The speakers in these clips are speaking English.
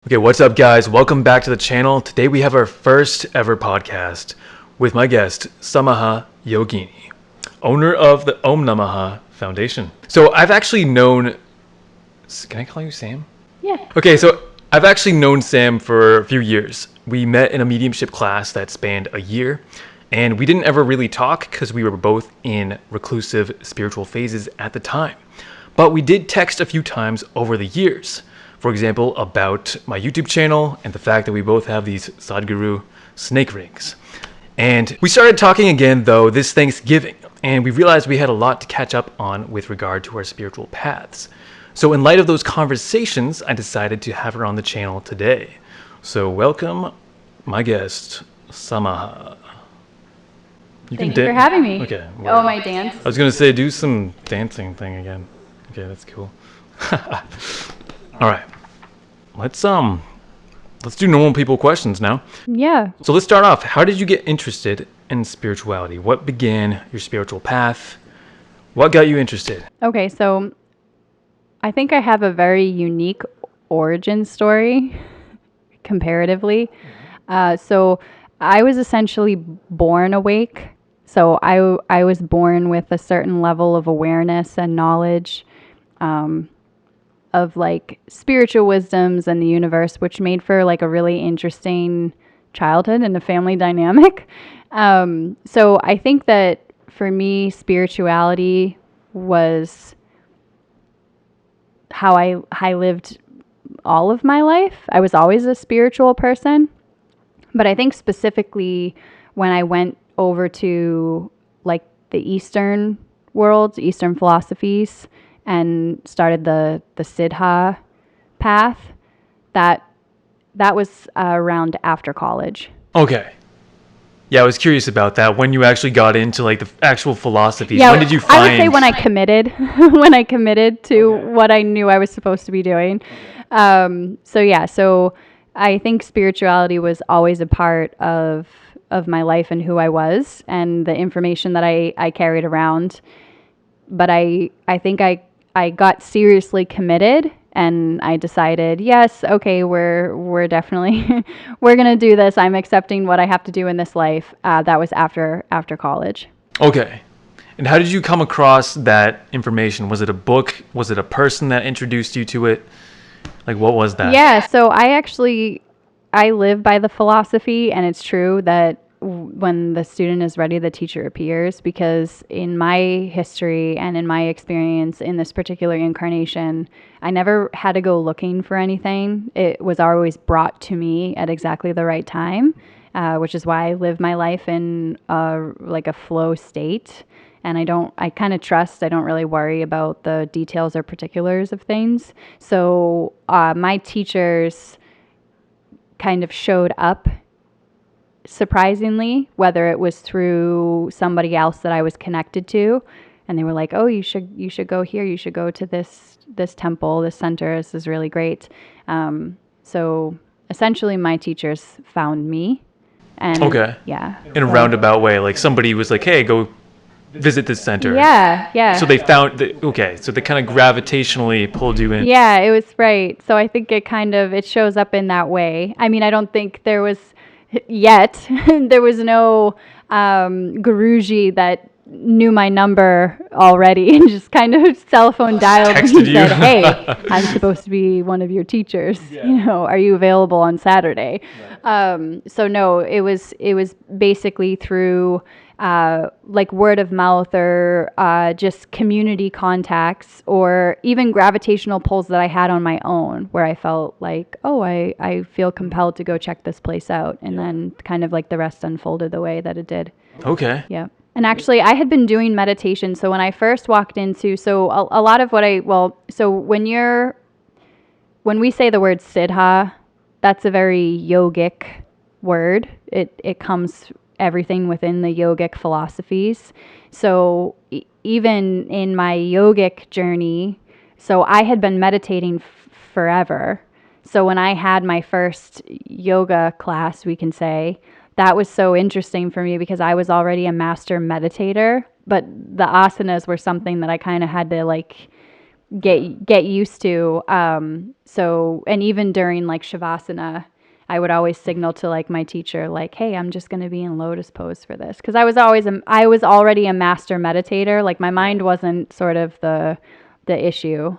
Okay, what's up guys? Welcome back to the channel. Today we have our first ever podcast with my guest, Samaha Yogini, owner of the Om Namaha Foundation. So I've actually known, can I call you Sam? Yeah. Okay, so I've actually known Sam for a few years. We met in a mediumship class that spanned a year, and we didn't ever really talk because we were both in reclusive spiritual phases at the time. But we did text a few times over the years. For example, about my YouTube channel and the fact that we both have these Sadhguru snake rings. And we started talking again, though, this Thanksgiving, and we realized we had a lot to catch up on with regard to our spiritual paths. So in light of those conversations, I decided to have her on the channel today. So welcome, my guest, Samaha. Thank you for having me. Okay. Oh, my dance. I was going to say, do some dancing thing again. Okay, that's cool. All right, let's do normal people questions now. Yeah. So let's start off. How did you get interested in spirituality? What began your spiritual path? What got you interested? Okay, so I think I have a very unique origin story comparatively. So I was essentially born awake. So I was born with a certain level of awareness and knowledge of like spiritual wisdoms and the universe, which made for like a really interesting childhood and a family dynamic. So I think that for me, spirituality was how I lived all of my life. I was always a spiritual person, but I think specifically when I went over to like the Eastern world, Eastern philosophies, and started the Siddha path, that was around after college. Okay. Yeah, I was curious about that. When you actually got into like the actual philosophies, Yeah, when did you find... I would say when I committed, when I committed to what I knew I was supposed to be doing. So I think spirituality was always a part of my life and who I was and the information that I carried around. But I think I got seriously committed and I decided, yes, okay, we're definitely, we're going to do this. I'm accepting what I have to do in this life. That was after college. Okay. And how did you come across that information? Was it a book? Was it a person that introduced you to it? Like, what was that? Yeah, so I live by the philosophy, and it's true that when the student is ready, the teacher appears, because in my history and in my experience in this particular incarnation, I never had to go looking for anything. It was always brought to me at exactly the right time, which is why I live my life in like a flow state. And I kind of trust, I don't really worry about the details or particulars of things. So my teachers kind of showed up surprisingly, whether it was through somebody else that I was connected to, and they were like, "Oh, you should go here. You should go to this temple, this center. This is really great." So essentially, my teachers found me, and okay, yeah, in a roundabout way, like somebody was like, "Hey, go visit this center." Yeah. So they found so they kind of gravitationally pulled you in. Yeah, it was right. So I think it shows up in that way. I mean, I don't think there was there was no Guruji that knew my number already and just kind of cell phone dialed and said, "Hey, I'm supposed to be one of your teachers. Yeah. Are you available on Saturday?" Right. So no, it was basically through like word of mouth or just community contacts or even gravitational pulls that I had on my own, where I felt like, oh, I feel compelled to go check this place out. And then kind of like the rest unfolded the way that it did. Okay. Yeah. And actually, I had been doing meditation. So when I first walked into, a lot of when we say the word Siddha, that's a very yogic word. It comes everything within the yogic philosophies. So even in my yogic journey, so I had been meditating forever. So when I had my first yoga class, we can say, that was so interesting for me because I was already a master meditator, but the asanas were something that I kind of had to like get used to. So, and even during like Shavasana, I would always signal to like my teacher, like, "Hey, I'm just going to be in lotus pose for this," because I was already a master meditator. Like my mind wasn't sort of the issue.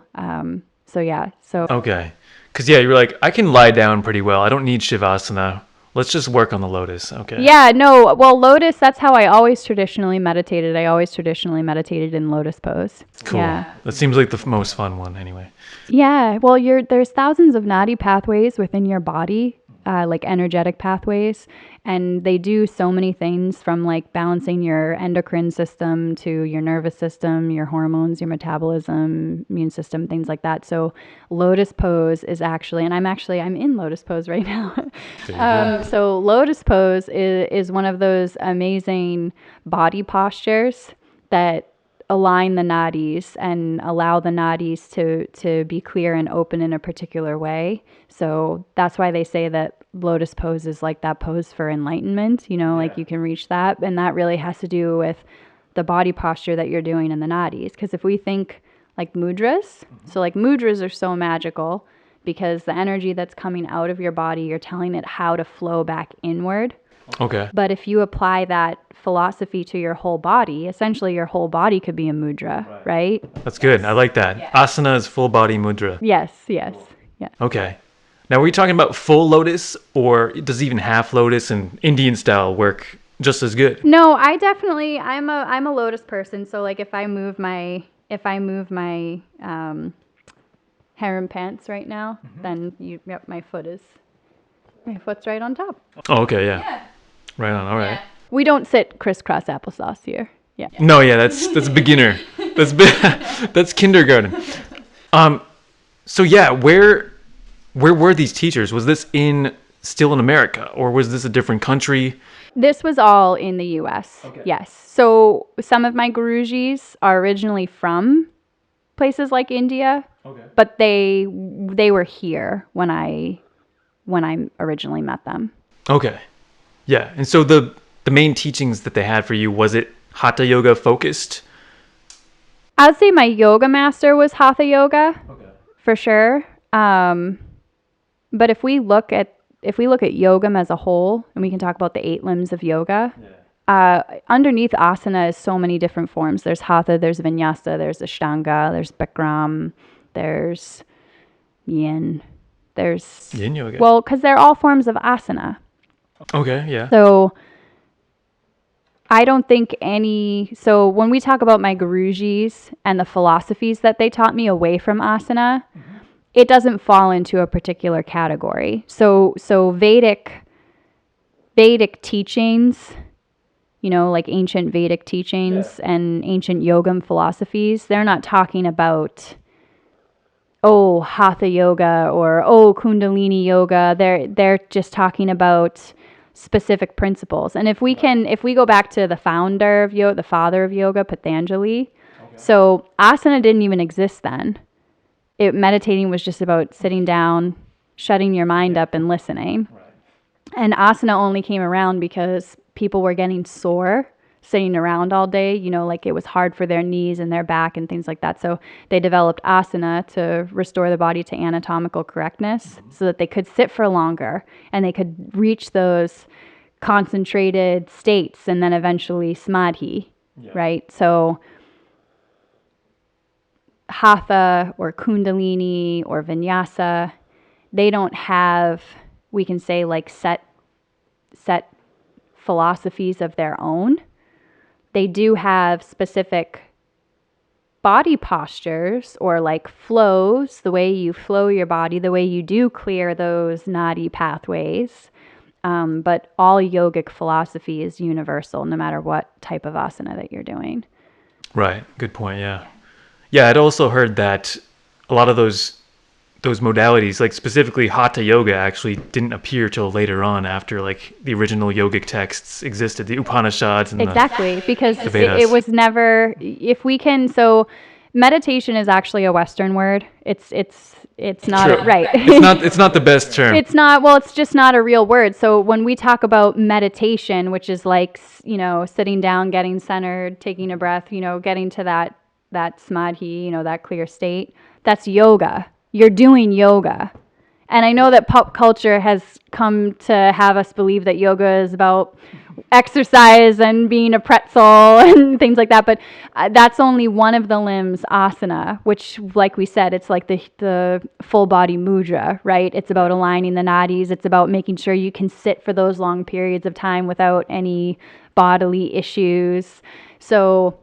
So yeah, so Okay. Because, yeah, you were like, I can lie down pretty well. I don't need Shavasana. Let's just work on the lotus. Okay. yeah, no, well, lotus. That's how I always traditionally meditated. I always traditionally meditated in lotus pose. Cool. Yeah. That seems like the most fun one anyway. Yeah, well, there's thousands of nadi pathways within your body, like energetic pathways, and they do so many things from like balancing your endocrine system to your nervous system, your hormones, your metabolism, immune system, things like that. So lotus pose is actually, and I'm in lotus pose right now. So lotus pose is one of those amazing body postures that align the nadis and allow the nadis to be clear and open in a particular way. So that's why they say that lotus pose is like that pose for enlightenment, like you can reach that. And that really has to do with the body posture that you're doing in the nadis. Because if we think like mudras, so like mudras are so magical because the energy that's coming out of your body, you're telling it how to flow back inward. Okay. But if you apply that philosophy to your whole body, essentially your whole body could be a mudra, right? That's good. I like that. Asana is full body mudra. Yes. Okay. Now, were you talking about full lotus, or does even half lotus and Indian style work just as good? No, I'm a lotus person. So like if I move my harem pants right now, then my foot's right on top. Oh, okay, yeah. Right on. All right. Yeah. We don't sit crisscross applesauce here. Yeah. No, yeah, that's beginner. That's kindergarten. So yeah, where were these teachers? Was this still in America, or was this a different country? This was all in the U.S. Okay. Yes. So some of my gurujis are originally from places like India, but they were here when I originally met them. Okay. Yeah, and so the main teachings that they had for you, was it Hatha Yoga focused? I'd say my yoga master was Hatha Yoga, for sure. But if we look at yoga as a whole, and we can talk about the 8 limbs of yoga, underneath asana is so many different forms. There's hatha, there's vinyasa, there's ashtanga, there's bikram, there's yin, there's Yin yoga. Well, because they're all forms of asana. Okay, yeah. So I don't think so when we talk about my gurujis and the philosophies that they taught me away from asana, it doesn't fall into a particular category. So Vedic teachings, like ancient Vedic teachings and ancient yoga philosophies, they're not talking about, hatha yoga or kundalini yoga. They're just talking about specific principles. And if we go back to the founder of yoga, the father of yoga, Patanjali, so asana didn't even exist then. Meditating was just about sitting down, shutting your mind up and listening. And asana only came around because people were getting sore sitting around all day, like it was hard for their knees and their back and things like that. So they developed asana to restore the body to anatomical correctness so that they could sit for longer and they could reach those concentrated states and then eventually samadhi, right? So hatha or kundalini or vinyasa, they don't have, we can say, like set philosophies of their own. They do have specific body postures or like flows, the way you flow your body, the way you do clear those nadi pathways. But all yogic philosophy is universal, no matter what type of asana that you're doing. Right. Good point. Yeah. Yeah. I'd also heard that a lot of those modalities, like specifically hatha yoga, actually didn't appear till later on, after like the original yogic texts existed, the Upanishads and because the Vedas. It was never. If we can, so meditation is actually a Western word. It's not right. It's not the best term. It's not. Well, it's just not a real word. So when we talk about meditation, which is like sitting down, getting centered, taking a breath, getting to that that samadhi, that clear state, that's yoga. You're doing yoga. And I know that pop culture has come to have us believe that yoga is about exercise and being a pretzel and things like that, but that's only one of the limbs, asana, which, like we said, it's like the full body mudra, right? It's about aligning the nadis. It's about making sure you can sit for those long periods of time without any bodily issues. So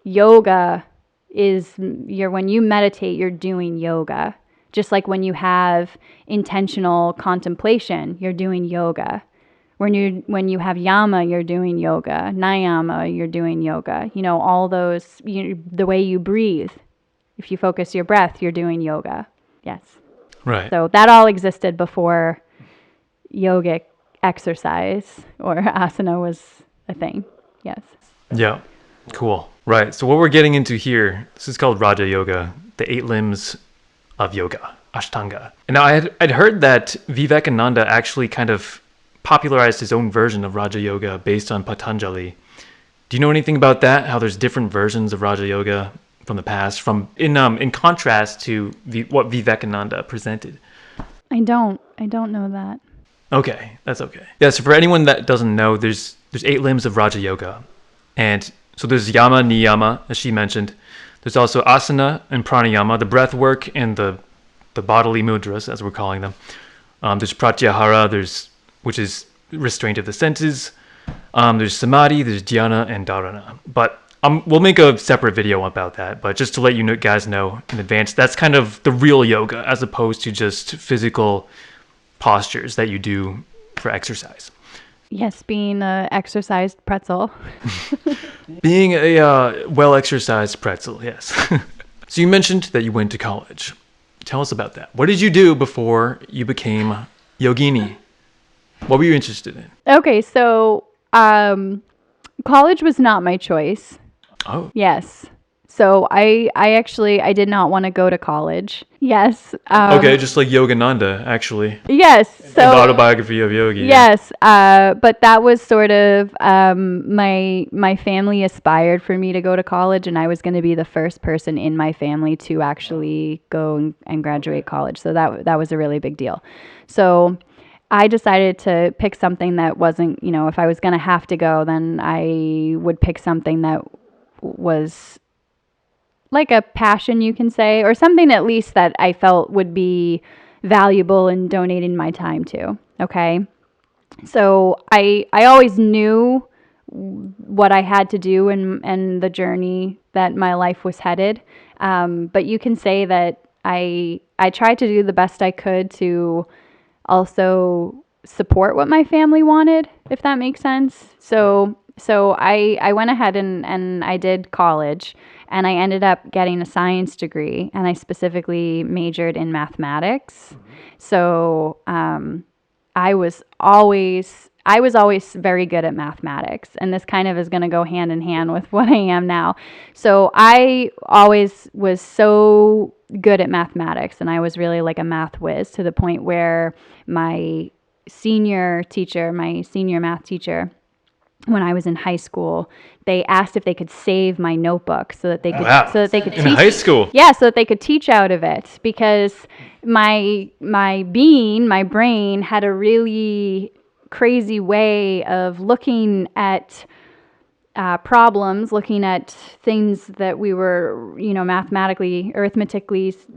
yoga is when you meditate, you're doing yoga. Just like when you have intentional contemplation, you're doing yoga. When you have yama, you're doing yoga. Niyama, you're doing yoga. All those, the way you breathe. If you focus your breath, you're doing yoga. Yes. Right. So that all existed before yogic exercise or asana was a thing. Yes. Yeah. Cool. Right. So what we're getting into here, this is called Raja Yoga, the 8 limbs of yoga, Ashtanga. And now I'd heard that Vivekananda actually kind of popularized his own version of Raja Yoga based on Patanjali. Do you know anything about that? How there's different versions of Raja Yoga from the past, in contrast to what Vivekananda presented? I don't know that. Okay, that's okay. Yeah, so for anyone that doesn't know, there's 8 limbs of Raja Yoga. And so there's yama, niyama, as she mentioned. There's also asana and pranayama, the breath work and the bodily mudras, as we're calling them. There's pratyahara, which is restraint of the senses. There's samadhi, there's dhyana, and dharana. But we'll make a separate video about that. But just to let you guys know in advance, that's kind of the real yoga, as opposed to just physical postures that you do for exercise. Yes, being an exercised pretzel. Being a well-exercised pretzel, yes. So you mentioned that you went to college. Tell us about that. What did you do before you became yogini? What were you interested in? Okay, so college was not my choice. Oh. Yes. So I did not want to go to college. Yes. Okay, just like Yogananda, actually. Yes. So the autobiography of Yogi. Yes. But that was sort of my family aspired for me to go to college, and I was going to be the first person in my family to actually go and graduate college. So that was a really big deal. So I decided to pick something that wasn't, if I was going to have to go, then I would pick something that was like a passion, you can say, or something at least that I felt would be valuable in donating my time to. Okay. So I always knew what I had to do and the journey that my life was headed. But you can say that I tried to do the best I could to also support what my family wanted, if that makes sense. So I went ahead and I did college, and I ended up getting a science degree, and I specifically majored in mathematics. So I was always very good at mathematics, and this kind of is going to go hand in hand with what I am now. So I always was so good at mathematics, and I was really like a math whiz, to the point where my senior math teacher, when I was in high school, they asked if they could save my notebook so that they could teach in high school. Yeah, so that they could teach out of it, because my brain had a really crazy way of looking at problems, looking at things that we were, arithmetically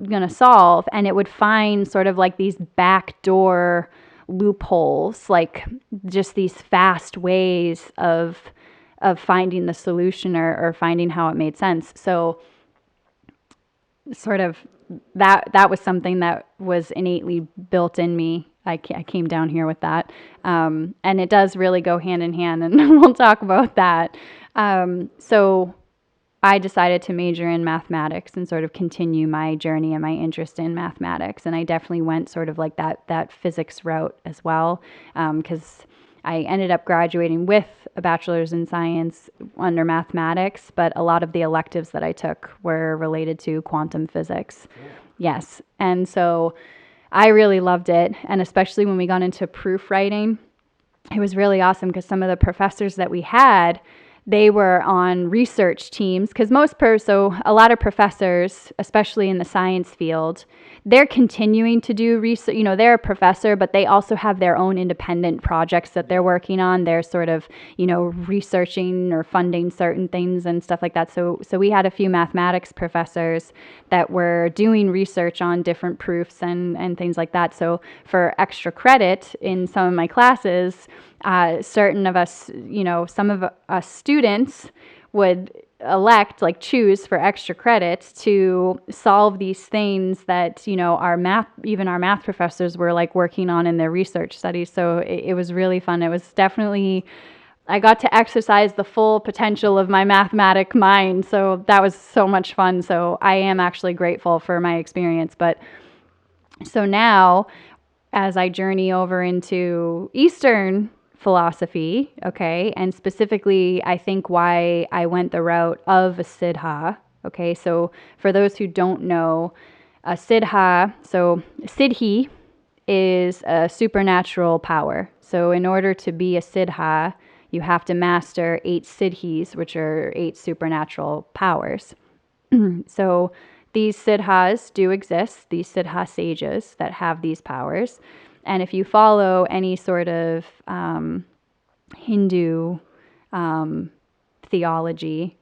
going to solve, and it would find sort of like these backdoor loopholes, like just these fast ways of finding the solution or finding how it made sense. So sort of that was something that was innately built in me. I came down here with that. And it does really go hand in hand, and we'll talk about that. So I decided to major in mathematics and sort of continue my journey and my interest in mathematics. And I definitely went sort of like that physics route as well, because I ended up graduating with a bachelor's in science under mathematics, but a lot of the electives that I took were related to quantum physics. Cool. Yes. And so I really loved it. And especially when we got into proof writing, it was really awesome, because some of the professors that we had, they were on research teams because so a lot of professors, especially in the science field, they're continuing to do research. They're a professor, but they also have their own independent projects that they're working on. They're sort of, researching or funding certain things and stuff like that. So we had a few mathematics professors that were doing research on different proofs and things like that. So for extra credit in some of my classes, certain of us, some of us students would choose for extra credits to solve these things that, our math professors were working on in their research studies. So it was really fun. It was definitely, I got to exercise the full potential of my mathematic mind. So that was so much fun. So I am actually grateful for my experience. But so now, as I journey over into Eastern philosophy, okay, and specifically, I think why I went the route of a Siddha, okay, so for those who don't know, a Siddha, so Siddhi is a supernatural power. So in order to be a Siddha, you have to master 8 Siddhis, which are 8 supernatural powers. So these Siddhas do exist, these Siddha sages that have these powers. And if you follow any sort of Hindu theology,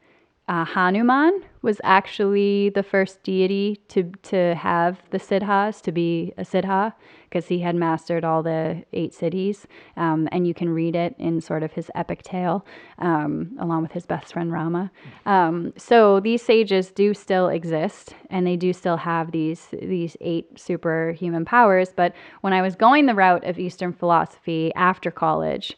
Hanuman was actually the first deity to have the Siddhas, to be a Siddha, because he had mastered all the 8 Siddhis. And you can read it in sort of his epic tale, along with his best friend Rama. So these sages do still exist, and they do still have these 8 superhuman powers. But when I was going the route of Eastern philosophy after college,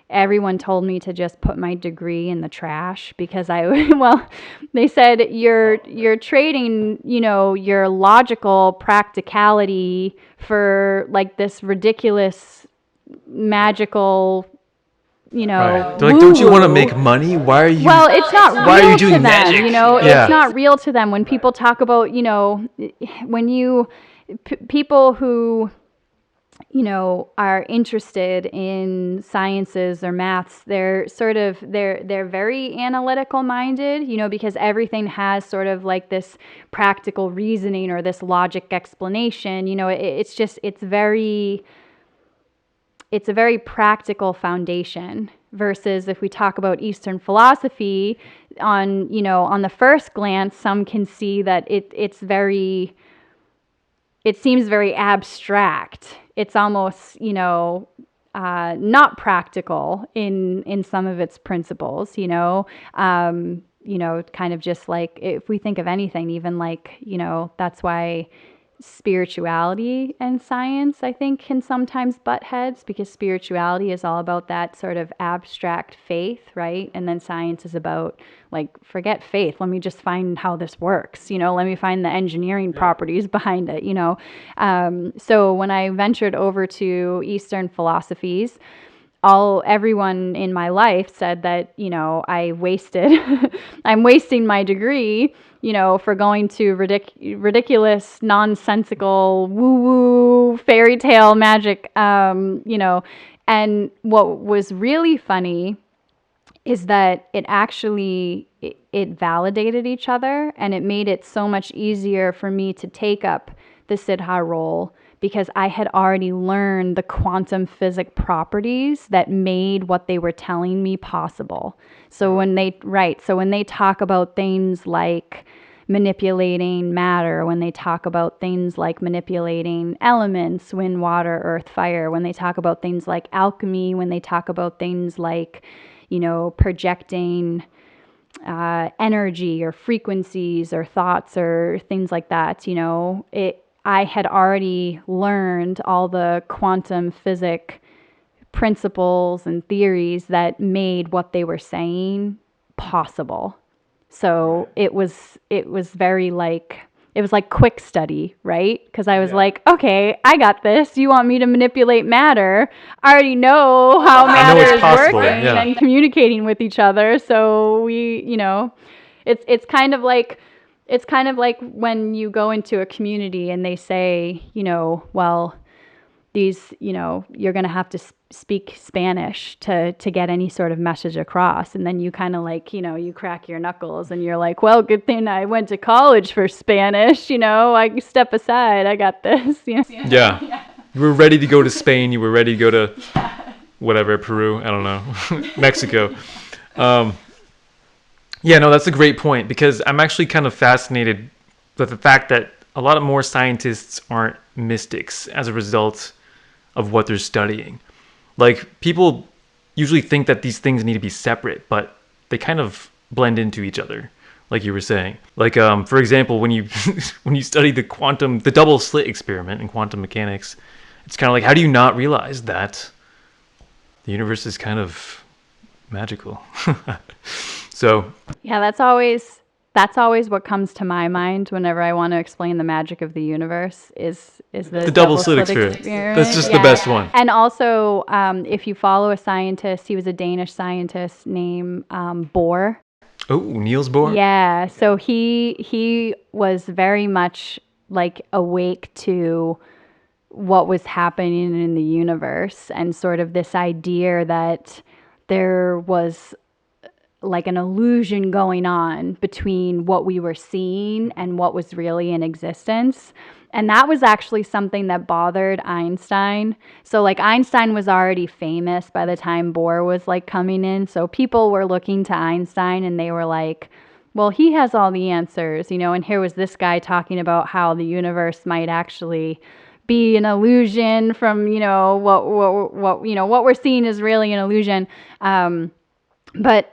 everyone told me to just put my degree in the trash because they said you're trading, your logical practicality for this ridiculous magical, Right. They're like, don't you want to make money? Why are you? Well, it's not why real are you doing to them, magic? It's not real to them when people talk about, when people who are interested in sciences or maths, they're very analytical minded, because everything has sort of this practical reasoning or this logic explanation. It's a very practical foundation versus if we talk about Eastern philosophy on the first glance, some can see that it seems very abstract. It's almost, not practical in some of its principles, kind of just if we think of anything, even that's why spirituality and science, I think, can sometimes butt heads, because spirituality is all about that sort of abstract faith, right? And then science is about forget faith. Let me just find how this works. Let me find the engineering properties behind it, So when I ventured over to Eastern philosophies, everyone in my life said that, I'm wasting my degree, for going to ridiculous, nonsensical, woo-woo, fairy tale magic, and what was really funny is that it validated each other, and it made it so much easier for me to take up the Siddha role, because I had already learned the quantum physics properties that made what they were telling me possible. So when they talk about things like manipulating matter, when they talk about things like manipulating elements, wind, water, earth, fire, when they talk about things like alchemy, when they talk about things like, projecting energy or frequencies or thoughts or things like that, I had already learned all the quantum physics principles and theories that made what they were saying possible. So it was very it was like quick study, right? Because I was okay, I got this. You want me to manipulate matter? I already know how matter is possible, working and communicating with each other. So we, it's kind of like when you go into a community and they say, well, these, you're going to have to speak Spanish to get any sort of message across. And then you kind of like, you crack your knuckles and you're like, well, good thing I went to college for Spanish. I step aside. I got this. Yeah. You were ready to go to Spain. You were ready to go to whatever, Peru. I don't know. Mexico. Yeah, no, that's a great point, because I'm actually kind of fascinated with the fact that a lot of more scientists aren't mystics as a result of what they're studying. Like, people usually think that these things need to be separate, but they kind of blend into each other, like you were saying. Like, for example, when you when you study the double slit experiment in quantum mechanics, it's kind of like, how do you not realize that the universe is kind of magical? So yeah, that's always what comes to my mind whenever I want to explain the magic of the universe is the double slit experiment. That's just the best one. And also, if you follow a scientist, he was a Danish scientist named Bohr. Oh, Niels Bohr? Yeah, so he was very much like awake to what was happening in the universe, and sort of this idea that there was like an illusion going on between what we were seeing and what was really in existence. And that was actually something that bothered Einstein. So like Einstein was already famous by the time Bohr was like coming in. So people were looking to Einstein and they were like, well, he has all the answers, and here was this guy talking about how the universe might actually be an illusion from, what we're seeing is really an illusion. But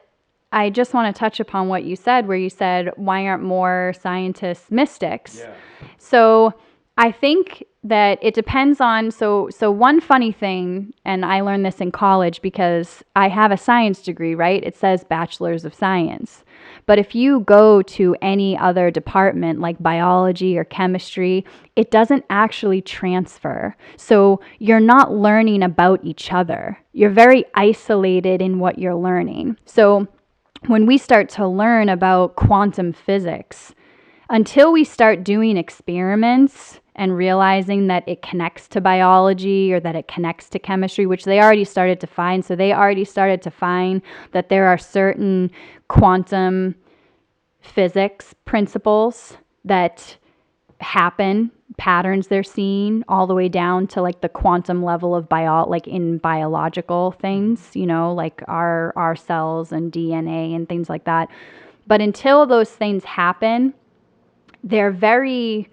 I just want to touch upon what you said, where you said, why aren't more scientists mystics? Yeah. So I think that it depends on, so one funny thing, and I learned this in college because I have a science degree, right? It says Bachelor's of Science. But if you go to any other department like biology or chemistry, it doesn't actually transfer. So you're not learning about each other. You're very isolated in what you're learning. So when we start to learn about quantum physics, until we start doing experiments and realizing that it connects to biology or that it connects to chemistry, which they already started to find. So they already started to find that there are certain quantum physics principles that happen, patterns they're seeing, all the way down to like the quantum level of like in biological things, like our cells and DNA and things like that. But until those things happen, they're very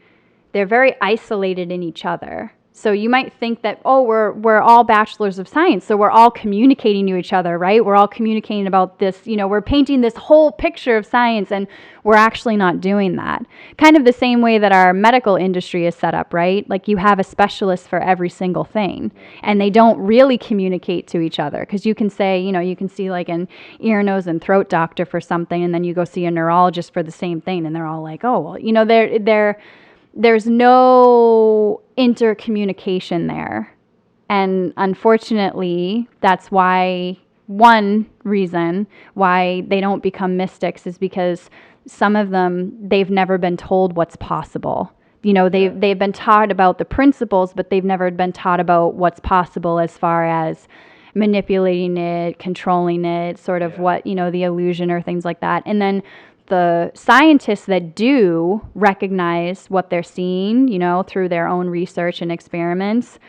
isolated in each other. So you might think that, oh, we're all bachelors of science, so we're all communicating to each other, right? We're all communicating about this, we're painting this whole picture of science, and we're actually not doing that. Kind of the same way that our medical industry is set up, right? Like you have a specialist for every single thing, and they don't really communicate to each other, because you can say, you can see like an ear, nose, and throat doctor for something, and then you go see a neurologist for the same thing, and they're all like, oh, well, there's no intercommunication there. And unfortunately, that's why one reason why they don't become mystics is because some of them, they've never been told what's possible. They've been taught about the principles, but they've never been taught about what's possible as far as manipulating it, controlling it, sort of what, the illusion or things like that. And then the scientists that do recognize what they're seeing, through their own research and experiments,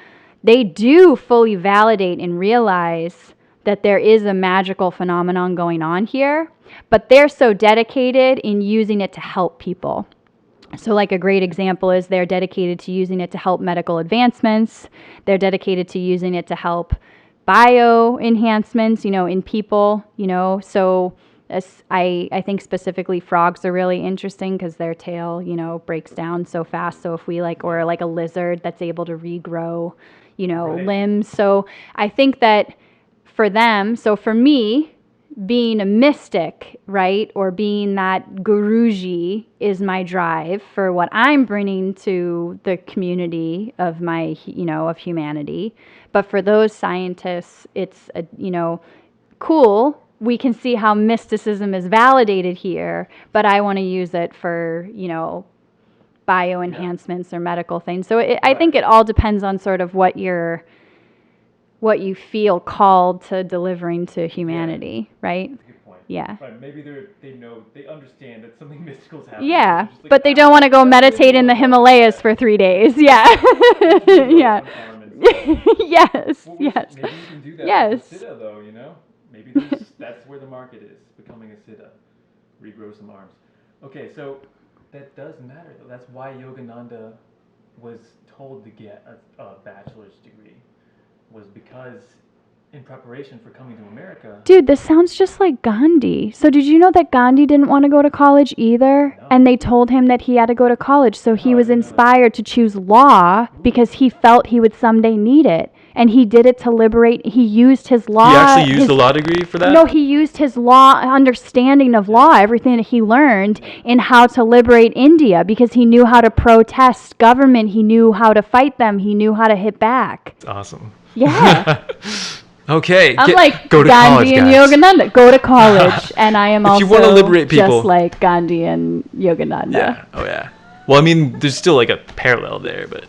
they do fully validate and realize that there is a magical phenomenon going on here, but they're so dedicated in using it to help people. So like a great example is they're dedicated to using it to help medical advancements. They're dedicated to using it to help bio enhancements, in people, so I think specifically frogs are really interesting because their tail, breaks down so fast. So if we or like a lizard that's able to regrow, right, limbs. So I think that for them, so for me, being a mystic, right, or being that Guruji is my drive for what I'm bringing to the community of my, of humanity. But for those scientists, it's, cool. We can see how mysticism is validated here, but I want to use it for, bio enhancements or medical things. So I think it all depends on sort of what you feel called to delivering to humanity, right? That's a good point. Yeah. Right. Maybe they understand that something mystical is happening. Yeah, Like, but they don't want to go meditate in the Himalayas for 3 days. Yeah. Yeah. Yes. Well, Yes. maybe you can do that Yes. with Siddha, though, you know? Maybe that's where the market is, becoming a Siddha. Regrow some arms. Okay, so that does matter, though. That's why Yogananda was told to get a bachelor's degree, was because in preparation for coming to America. Dude, this sounds just like Gandhi. So did you know that Gandhi didn't want to go to college either? No. And they told him that he had to go to college. So he No, I was didn't know that. inspired to choose law because he felt he would someday need it. And he did it to liberate. He used his law. He actually used a law degree for that? No, he used his law understanding of law, everything that he learned in how to liberate India, because he knew how to protest government. He knew how to fight them. He knew how to hit back. That's awesome. Yeah. Okay. I'm like go to Gandhi college, and guys. Yogananda. Go to college. And I am If also you wanna liberate people. just like Gandhi and Yogananda. Yeah. Oh, yeah. Well, I mean, there's still like a parallel there, but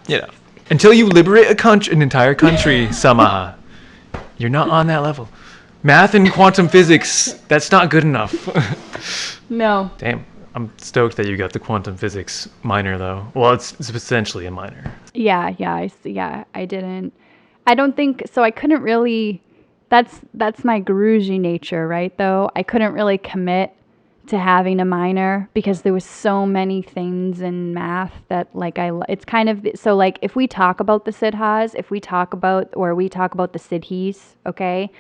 you know, until you liberate an entire country, Samaha, you're not on that level. Math and quantum physics, that's not good enough. No. Damn. I'm stoked that you got the quantum physics minor, though. Well, it's essentially a minor. Yeah, I didn't. I don't think so. I couldn't really. That's my Guruji nature, right? Though I couldn't really commit to having a minor because there was so many things in math that like it's kind of so like if we talk about the Siddhas, we talk about the Siddhis, okay?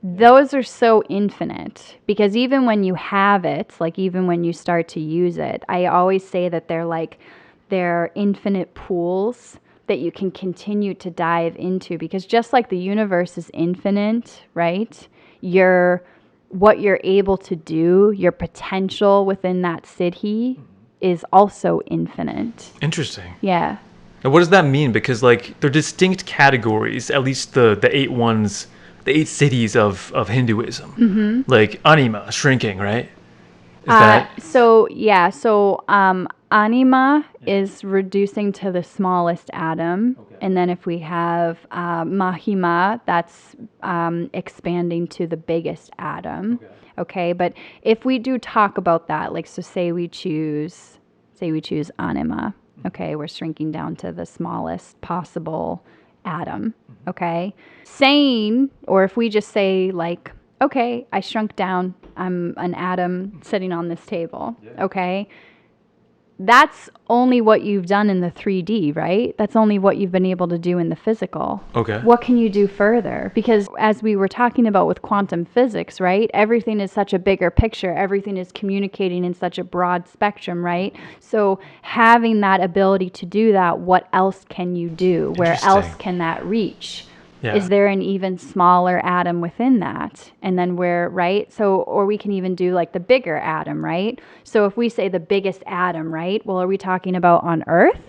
Those are so infinite because even when you have it, like even when you start to use it, I always say that they're infinite pools that you can continue to dive into because just like the universe is infinite, right? What you're able to do, your potential within that siddhi is also infinite. Interesting. Yeah. Now, what does that mean? Because like they're distinct categories, at least the 8 ones, the 8 cities of Hinduism. Mm-hmm. Like anima, shrinking, right? Is that So anima is reducing to the smallest atom. Okay. And then if we have mahima, that's expanding to the biggest atom. Okay. But if we do talk about that, like, so say we choose anima. Okay. We're shrinking down to the smallest possible atom. Okay. Saying, or if we just say like, okay, I shrunk down, I'm an atom sitting on this table. Yeah. Okay. That's only what you've done in the 3D, right? That's only what you've been able to do in the physical. Okay. What can you do further? Because as we were talking about with quantum physics, right? Everything is such a bigger picture. Everything is communicating in such a broad spectrum, right? So having that ability to do that, what else can you do? Where else can that reach? Yeah. Is there an even smaller atom within that? And then right? So, or we can even do like the bigger atom, right? So if we say the biggest atom, right? Well, are we talking about on Earth?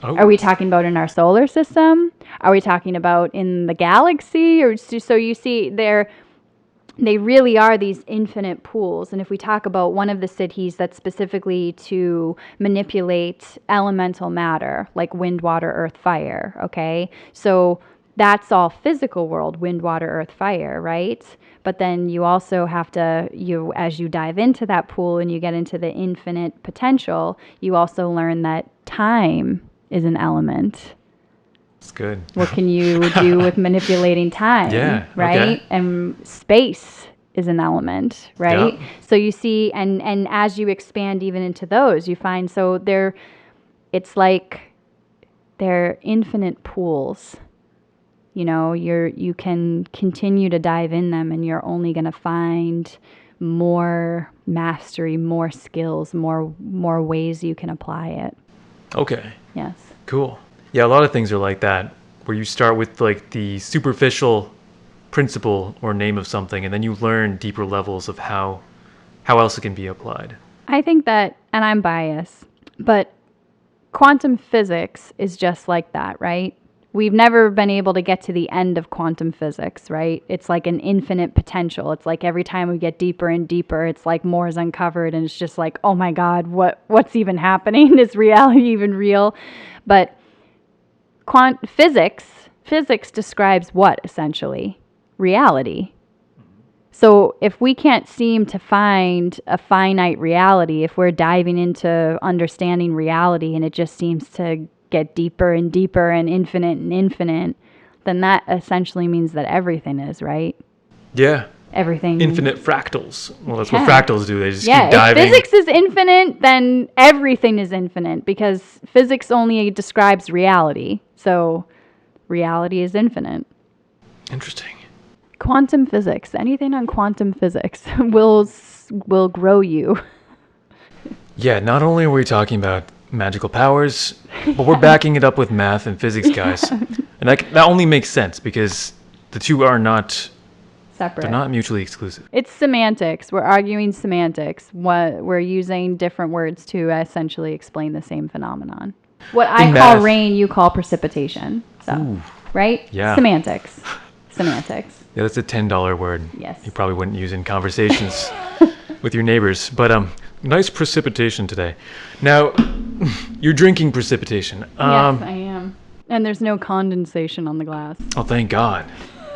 Oh. Are we talking about in our solar system? Are we talking about in the galaxy? Or so you see they really are these infinite pools. And if we talk about one of the siddhis that's specifically to manipulate elemental matter, like wind, water, earth, fire, okay? So that's all physical world, wind, water, earth, fire, right? But then you also have to, as you dive into that pool and you get into the infinite potential, you also learn that time is an element. That's good. What can you do with manipulating time? Yeah, right? Okay. And space is an element, right? Yep. So you see, and as you expand even into those, you find it's like they're infinite pools. You know, you can continue to dive in them and you're only going to find more mastery, more skills, more ways you can apply it. Okay. Yes. Cool. Yeah, a lot of things are like that, where you start with like the superficial principle or name of something, and then you learn deeper levels of how else it can be applied. I think that, and I'm biased, but quantum physics is just like that, right? we've never been able to get to the end of quantum physics, right? It's like an infinite potential. It's like every time we get deeper and deeper, it's like more is uncovered, and it's just like, oh my God, what's even happening? Is reality even real? But physics describes what, essentially? Reality. So if we can't seem to find a finite reality, if we're diving into understanding reality and it just seems to get deeper and deeper and infinite, then that essentially means that everything is, right? Yeah. Everything. Infinite fractals. Well, that's what fractals do. They just keep If diving. physics is infinite, then everything is infinite, because physics only describes reality. So reality is infinite. Interesting. Quantum physics. Anything on quantum physics will grow you. Yeah, not only are we talking about magical powers, but we're backing it up with math and physics, guys. And that only makes sense because the two are not separate. They're not mutually exclusive. It's semantics. We're arguing semantics. We're using different words to essentially explain the same phenomenon. What I call rain, you call precipitation. So, Ooh. Right? Yeah. Semantics. Yeah, that's a $10 word. Yes. You probably wouldn't use in conversations with your neighbors. But nice precipitation today. Now, you're drinking precipitation. Yes, I am. And there's no condensation on the glass. Oh, thank God.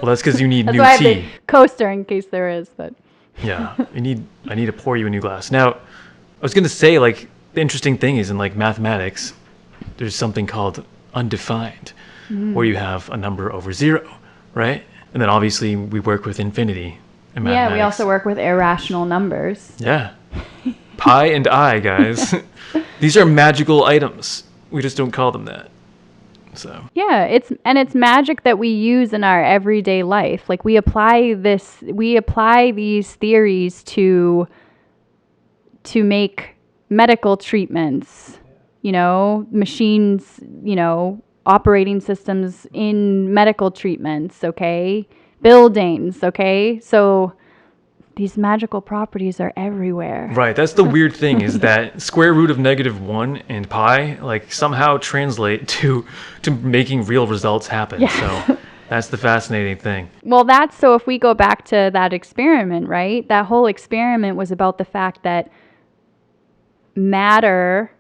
Well, that's because you need that's new why tea. I have the coaster in case there is, but yeah, I need to pour you a new glass. Now, I was gonna say, like, the interesting thing is in like mathematics, there's something called undefined, where you have a number over 0, right? And then obviously we work with infinity in mathematics. Yeah, we also work with irrational numbers. Yeah. Pi and I, guys. These are magical items. We just don't call them that. So. Yeah, it's magic that we use in our everyday life. Like we apply these theories to make medical treatments, machines, operating systems in medical treatments, okay? Buildings, okay? So these magical properties are everywhere. Right, that's the weird thing is that square root of -1 and pi like somehow translate to making real results happen. Yeah. So that's the fascinating thing. Well, so if we go back to that experiment, right? That whole experiment was about the fact that matter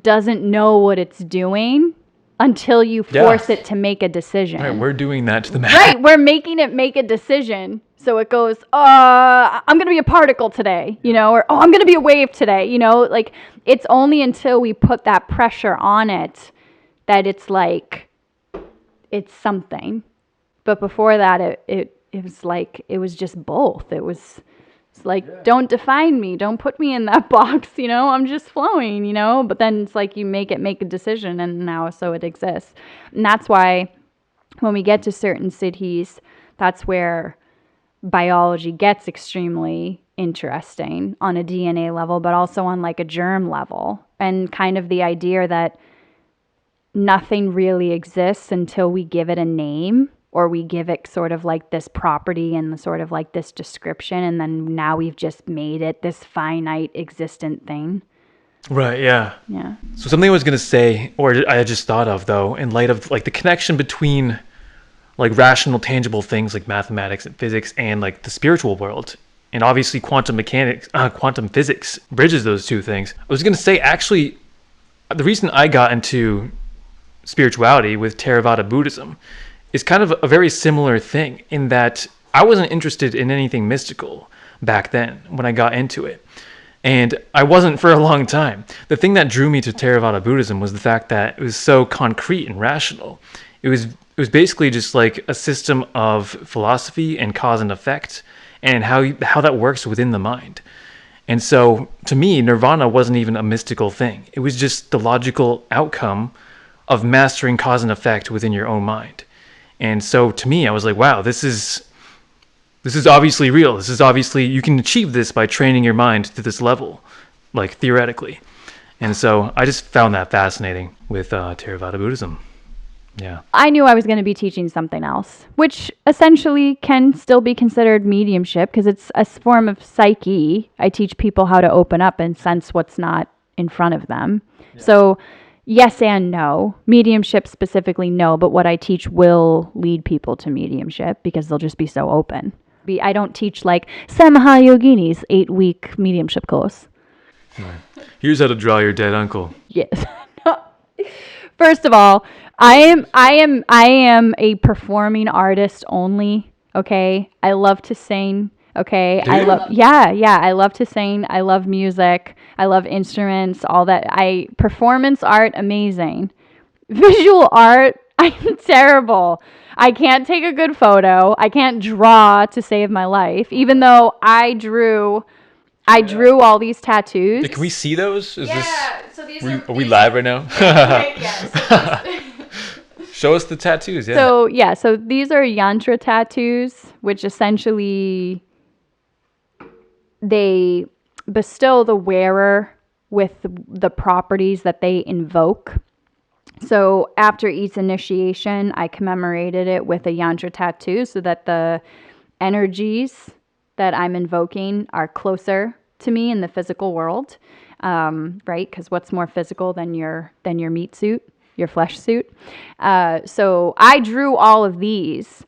doesn't know what it's doing until you force it to make a decision. Right, we're doing that to the matter. Right, we're making it make a decision. So it goes, I'm going to be a particle today, or, I'm going to be a wave today, like it's only until we put that pressure on it that it's like, it's something. But before that, it was like, it was just both. It's like, don't define me. Don't put me in that box, I'm just flowing, But then it's like you make a decision and now so it exists. And that's why when we get to certain siddhis, that's where biology gets extremely interesting on a DNA level, but also on like a germ level. And kind of the idea that nothing really exists until we give it a name, or we give it sort of like this property and sort of like this description, and then now we've just made it this finite existent thing. Right, yeah. Yeah. So something I was going to say, or I just thought of though, in light of like the connection between like rational, tangible things like mathematics and physics and like the spiritual world. And obviously quantum physics bridges those two things. I was going to say, actually, the reason I got into spirituality with Theravada Buddhism is kind of a very similar thing in that I wasn't interested in anything mystical back then when I got into it. And I wasn't for a long time. The thing that drew me to Theravada Buddhism was the fact that it was so concrete and rational. It was basically just like a system of philosophy and cause and effect and how that works within the mind. And so to me, nirvana wasn't even a mystical thing. It was just the logical outcome of mastering cause and effect within your own mind. And so to me, I was like, wow, this is obviously real. This is obviously, you can achieve this by training your mind to this level, like theoretically. And so I just found that fascinating with Theravada Buddhism. Yeah. I knew I was going to be teaching something else, which essentially can still be considered mediumship because it's a form of psyche. I teach people how to open up and sense what's not in front of them. Yeah. So Yes and no. Mediumship specifically, no, but what I teach will lead people to mediumship because they'll just be so open. I don't teach like Samaha Yogini's 8-week mediumship course. Here's how to draw your dead uncle. Yes. First of all, I am a performing artist only. Okay, I love to sing. Okay, I love to sing. I love music. I love instruments. All that. Performance art, amazing. Visual art, I'm terrible. I can't take a good photo. I can't draw to save my life. Even though I drew all these tattoos. Hey, can we see those? So these are we live right now? Yes. Show us the tattoos. Yeah. So these are yantra tattoos, which essentially they bestow the wearer with the properties that they invoke. So after each initiation, I commemorated it with a yantra tattoo so that the energies that I'm invoking are closer to me in the physical world, right? Because what's more physical than your meat suit, your flesh suit? So I drew all of these,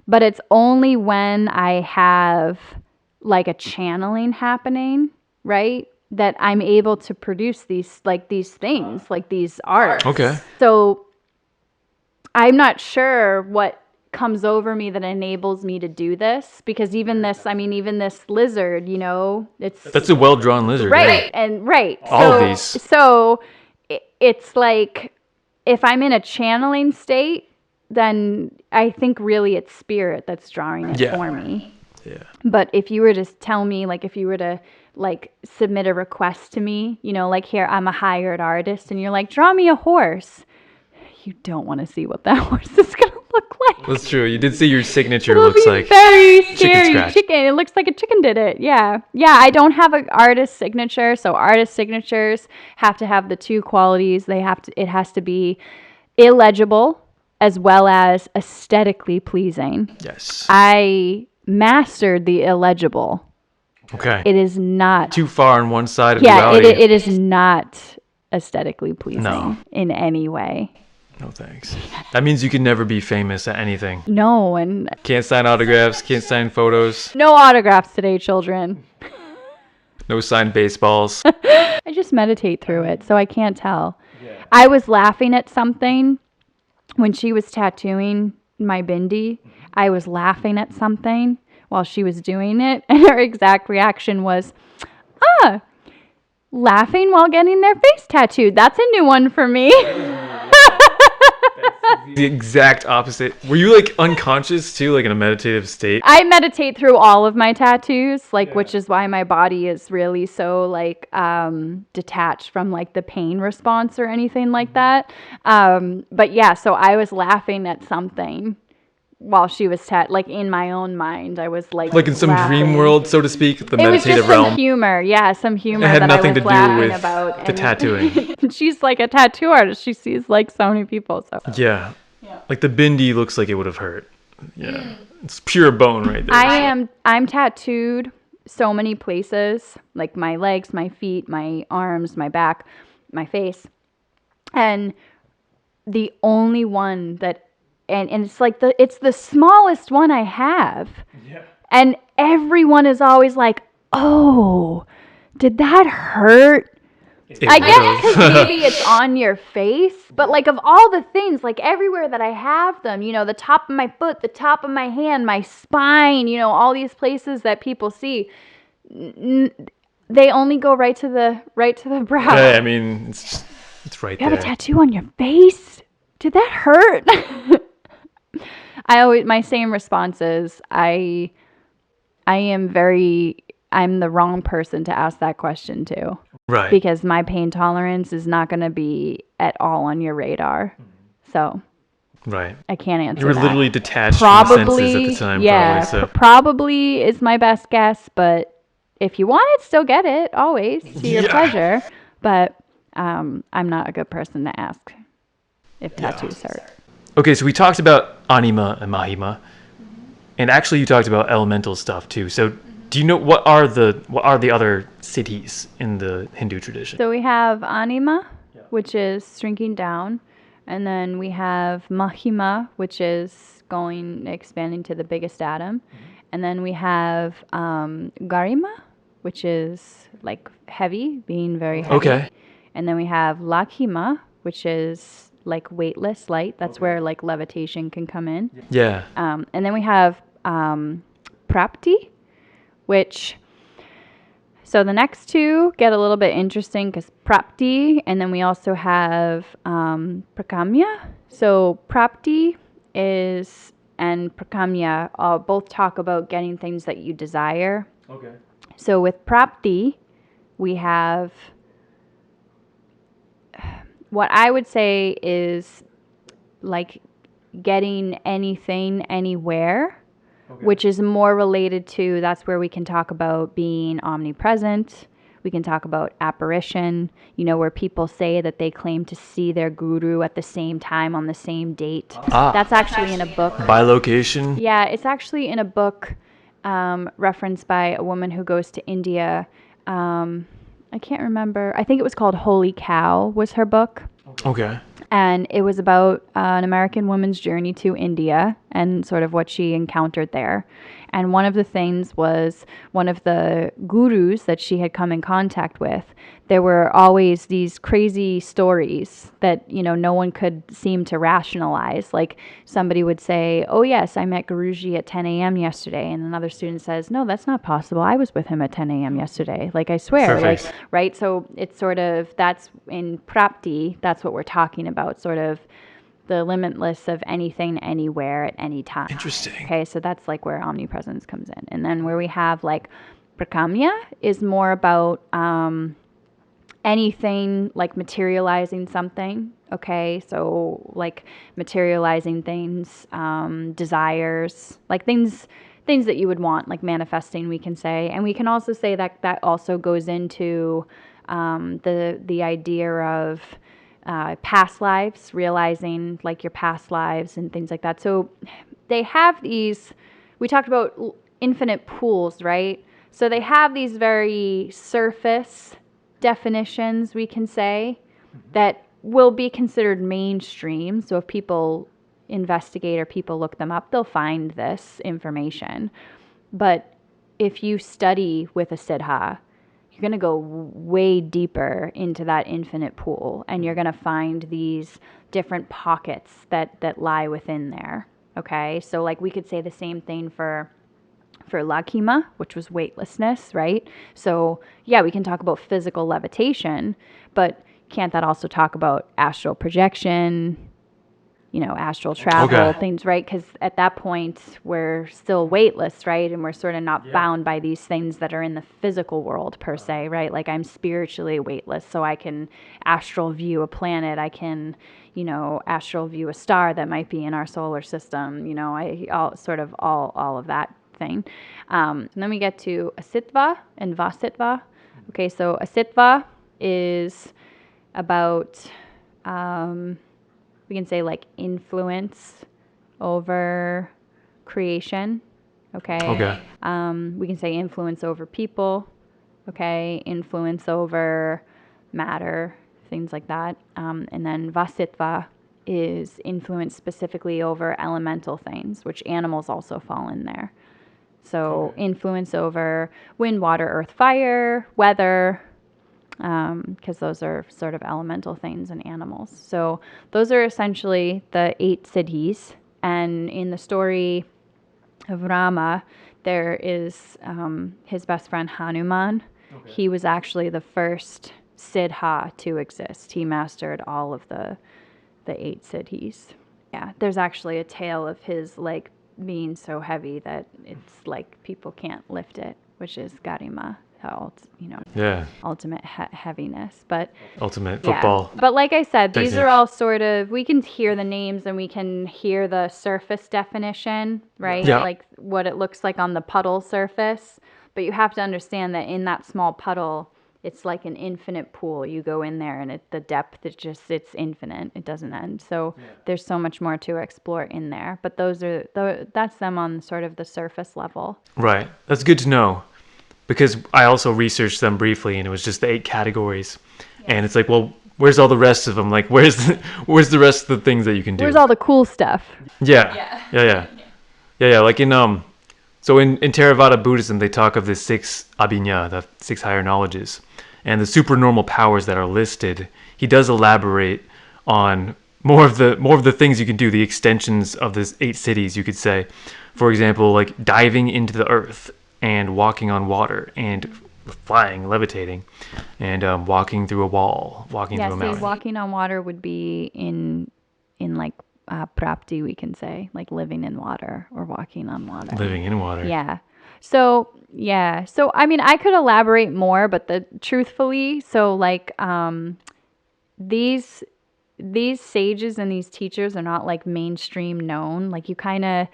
but it's only when I have like a channeling happening, right, that I'm able to produce these things, like these arts. Okay. So I'm not sure what comes over me that enables me to do this, because even this lizard, That's a well-drawn lizard. right. Yeah. And right. All of these. So it's like if I'm in a channeling state, then I think really it's spirit that's drawing it for me. Yeah. But if you were to tell me, like if you were to like submit a request to me, like here, I'm a hired artist, and you're like, draw me a horse. You don't want to see what that horse is going to look like. That's true. You did say your signature It'll looks be like very scary scratch. chicken. It looks like a chicken did it. Yeah. I don't have an artist signature, so artist signatures have to have the two qualities. It has to be illegible as well as aesthetically pleasing. Yes. I mastered the illegible. Okay. It is not too far on one side of duality. it is not aesthetically pleasing in any way. No thanks. That means you can never be famous at anything. No, and Can't sign autographs, can't sign photos, no autographs today, children. no signed baseballs. I just meditate through it, so I can't tell. Yeah. I was laughing at something when she was tattooing my bindi. I was laughing at something while she was doing it, and her exact reaction was, laughing while getting their face tattooed. That's a new one for me. The exact opposite. Were you like unconscious too, like in a meditative state? I meditate through all of my tattoos, which is why my body is really so like detached from like the pain response or anything like that. But yeah, so I was laughing at something while she was like in my own mind. I was like in some dream world, so to speak, the it was meditative just realm. Some humor, some humor. It had that nothing I was to do laughing with about, the tattooing. She's like a tattoo artist. She sees like so many people. So Yeah. Like the bindi looks like it would have hurt. Yeah. It's pure bone right there. I'm tattooed so many places, like my legs, my feet, my arms, my back, my face. And the only one that and it's like it's the smallest one I have. Yeah. And everyone is always like, "Oh, did that hurt?" I guess because maybe it's on your face, but like of all the things, like everywhere that I have them, the top of my foot, the top of my hand, my spine, all these places that people see, they only go right to the brow. Yeah, I mean, it's right there. You have a tattoo on your face? Did that hurt? My same response is I'm the wrong person to ask that question to. Right. Because my pain tolerance is not going to be at all on your radar. So right. I can't answer that. You were literally detached from the senses at the time. Yeah, probably, probably is my best guess. But if you want it, still get it, always, to your pleasure. But I'm not a good person to ask if tattoos hurt. Okay, so we talked about anima and mahima. And actually you talked about elemental stuff too. So do you know what are the other siddhis in the Hindu tradition? So we have anima, which is shrinking down. And then we have Mahima, which is expanding to the biggest atom. And then we have Garima, which is like heavy, being very heavy. Okay. And then we have Lakhima, which is like weightless, light. That's where like levitation can come in. Yeah. And then we have Prapti, which... So the next two get a little bit interesting because Prapti, and then we also have Prakamya. So Prapti and Prakamya both talk about getting things that you desire. Okay. So with Prapti, we have what I would say is like getting anything, anywhere. Okay. Which is more related to, that's where we can talk about being omnipresent. We can talk about apparition, where people say that they claim to see their guru at the same time on the same date. That's actually in a book. By location? Yeah, it's actually in a book referenced by a woman who goes to India. I can't remember. I think it was called Holy Cow was her book. Okay. And it was about an American woman's journey to India and sort of what she encountered there. And one of the things was one of the gurus that she had come in contact with. There were always these crazy stories that, no one could seem to rationalize. Like somebody would say, oh, yes, I met Guruji at 10 a.m. yesterday. And another student says, no, that's not possible. I was with him at 10 a.m. yesterday. Like, I swear. Perfect. Right? So it's sort of, that's in Prapti, that's what we're talking about, sort of the limitless of anything, anywhere, at any time. Interesting. Okay, so that's like where omnipresence comes in. And then where we have like Prakamya is more about anything like materializing something. Okay, so like materializing things, desires, like things that you would want, like manifesting, we can say. And we can also say that that also goes into the idea of past lives, realizing like your past lives and things like that. So they have these, we talked about infinite pools, right? So they have these very surface definitions, we can say, that will be considered mainstream. So if people investigate or people look them up, they'll find this information. But if you study with a Siddha, you're going to go way deeper into that infinite pool, and you're going to find these different pockets that lie within there. Okay, so like we could say the same thing for Lakhima, which was weightlessness, right? So yeah, we can talk about physical levitation, but can't that also talk about astral projection, astral travel, things, right? Because at that point, we're still weightless, right? And we're sort of not bound by these things that are in the physical world per se, right? Like I'm spiritually weightless, so I can astral view a planet. I can, astral view a star that might be in our solar system. All of that thing. And then we get to Asitva and Vasitva. Okay, so Asitva is about... we can say like influence over creation, okay? We can say influence over people, okay? Influence over matter, things like that. And then Vasitva is influence specifically over elemental things, which animals also fall in there. So influence over wind, water, earth, fire, weather, because those are sort of elemental things and animals. So those are essentially the 8 siddhis. And in the story of Rama, there is his best friend Hanuman. He was actually the first siddha to exist. He mastered all of the 8 siddhis. Yeah, there's actually a tale of his like being so heavy that it's like people can't lift it, which is Garima. Ultimate heaviness, but ultimate football. But like I said, these technique. are all sort of, we can hear the names and we can hear the surface definition, right? Yeah. Like what it looks like on the puddle surface. But you have to understand that in that small puddle, it's like an infinite pool. You go in there and the depth is just, it's infinite. It doesn't end. So there's so much more to explore in there. But that's them on sort of the surface level. Right. That's good to know. Because I also researched them briefly, and it was just the 8 categories. And it's like, well, where's all the rest of them? Like, where's the rest of the things that you can do? Where's all the cool stuff? Yeah. Yeah. Like so in Theravada Buddhism, they talk of the 6 abhinya, the 6 higher knowledges, and the supernormal powers that are listed. He does elaborate on more of the things you can do, the extensions of the 8 cities, you could say. For example, like diving into the earth and walking on water and flying, levitating, and walking through a wall, walking through a mountain. Walking on water would be in like prapti, we can say, like living in water or walking on water. Living in water. Yeah. So I mean, I could elaborate more, but truthfully, so like these sages and these teachers are not like mainstream known. Like you kind of,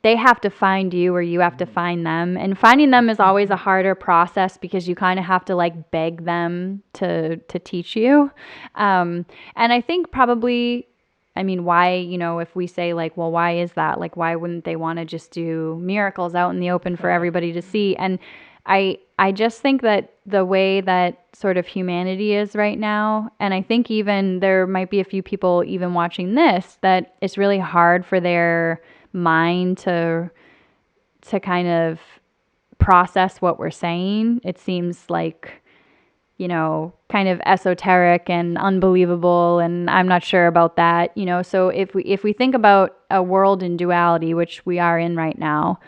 they have to find you or you have to find them. And finding them is always a harder process because you kind of have to like beg them to teach you. And I think probably, I mean, why, if we say like, well, why is that? Like, why wouldn't they want to just do miracles out in the open for everybody to see? And I just think that the way that sort of humanity is right now, and I think even there might be a few people even watching this, that it's really hard for their mind to kind of process what we're saying. It seems like, kind of esoteric and unbelievable, and I'm not sure about that, So if we think about a world in duality, which we are in right now,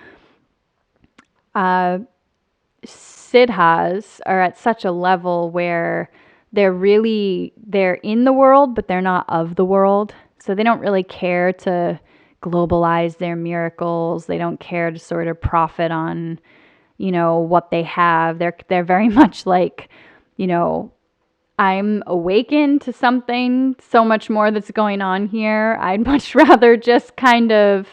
Siddhas are at such a level where they're in the world, but they're not of the world. So they don't really care to globalize their miracles. They don't care to sort of profit on, what they have. They're very much like, I'm awakened to something so much more that's going on here. I'd much rather just kind of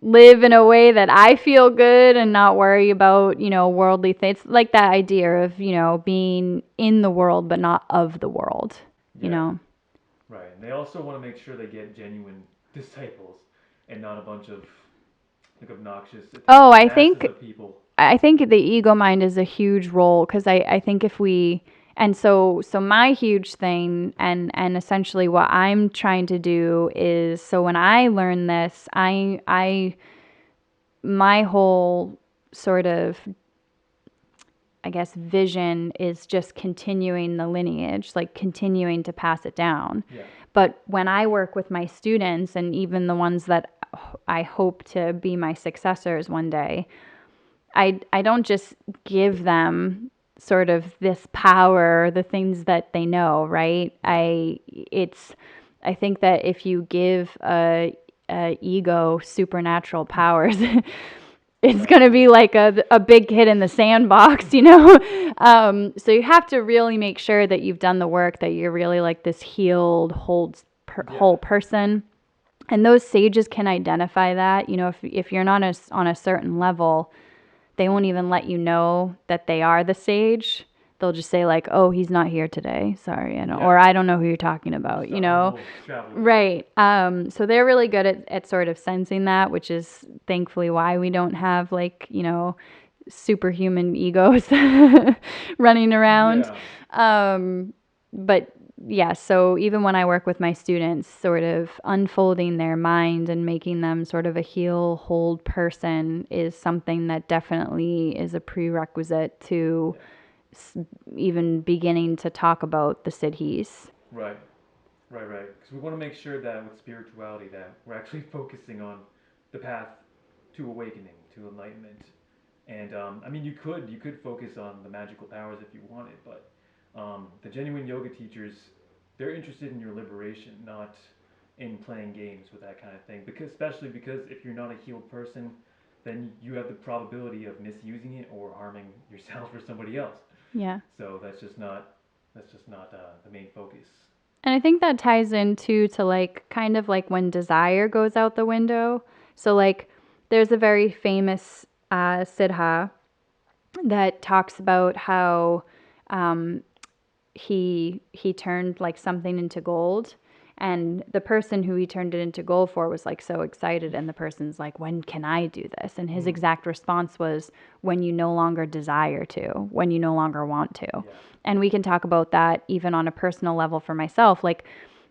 live in a way that I feel good and not worry about, worldly things. Like that idea of, being in the world but not of the world, you know. Right. And they also want to make sure they get genuine disciples and not a bunch of like obnoxious people. I think the ego mind is a huge role because I think if we, and so my huge thing and essentially what I'm trying to do is, so when I learn this, my whole sort of, I guess, vision is just continuing the lineage, like continuing to pass it down. Yeah. But when I work with my students and even the ones that I hope to be my successors one day, I don't just give them sort of this power, the things that they know, right? I think that if you give a ego supernatural powers, it's going to be like a big kid in the sandbox, So you have to really make sure that you've done the work, that you're really like this healed, whole person. And those sages can identify that, if you're not on a certain level, they won't even let you know that they are the sage. They'll just say like, oh, he's not here today. Sorry. Or I don't know who you're talking about, Right. So they're really good at sort of sensing that, which is thankfully why we don't have like, superhuman egos running around. Yeah. But yeah, so even when I work with my students, sort of unfolding their mind and making them sort of a heal, hold person is something that definitely is a prerequisite to even beginning to talk about the siddhis. Right. Because we want to make sure that with spirituality that we're actually focusing on the path to awakening, to enlightenment. And I mean, you could focus on the magical powers if you wanted, but the genuine yoga teachers, they're interested in your liberation, not in playing games with that kind of thing. Especially because if you're not a healed person, then you have the probability of misusing it or harming yourself or somebody else. Yeah. So that's just not the main focus. And I think that ties into to like kind of like when desire goes out the window. So like there's a very famous Siddha that talks about how he turned like something into gold, And the person who he turned it into gold for was like so excited. And the person's like, when can I do this? And his exact response was, when you no longer desire to, when you no longer want to. Yeah. And we can talk about that even on a personal level for myself. Like,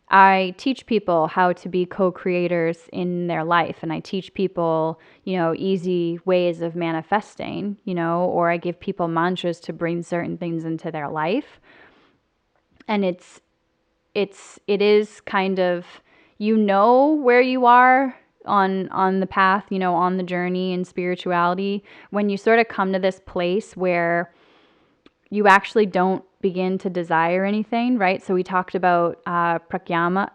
I teach people how to be co-creators in their life, and I teach people, easy ways of manifesting, or I give people mantras to bring certain things into their life. And it is kind of, where you are on the path, on the journey in spirituality, when you sort of come to this place where you actually don't begin to desire anything, right? So we talked about prakyama,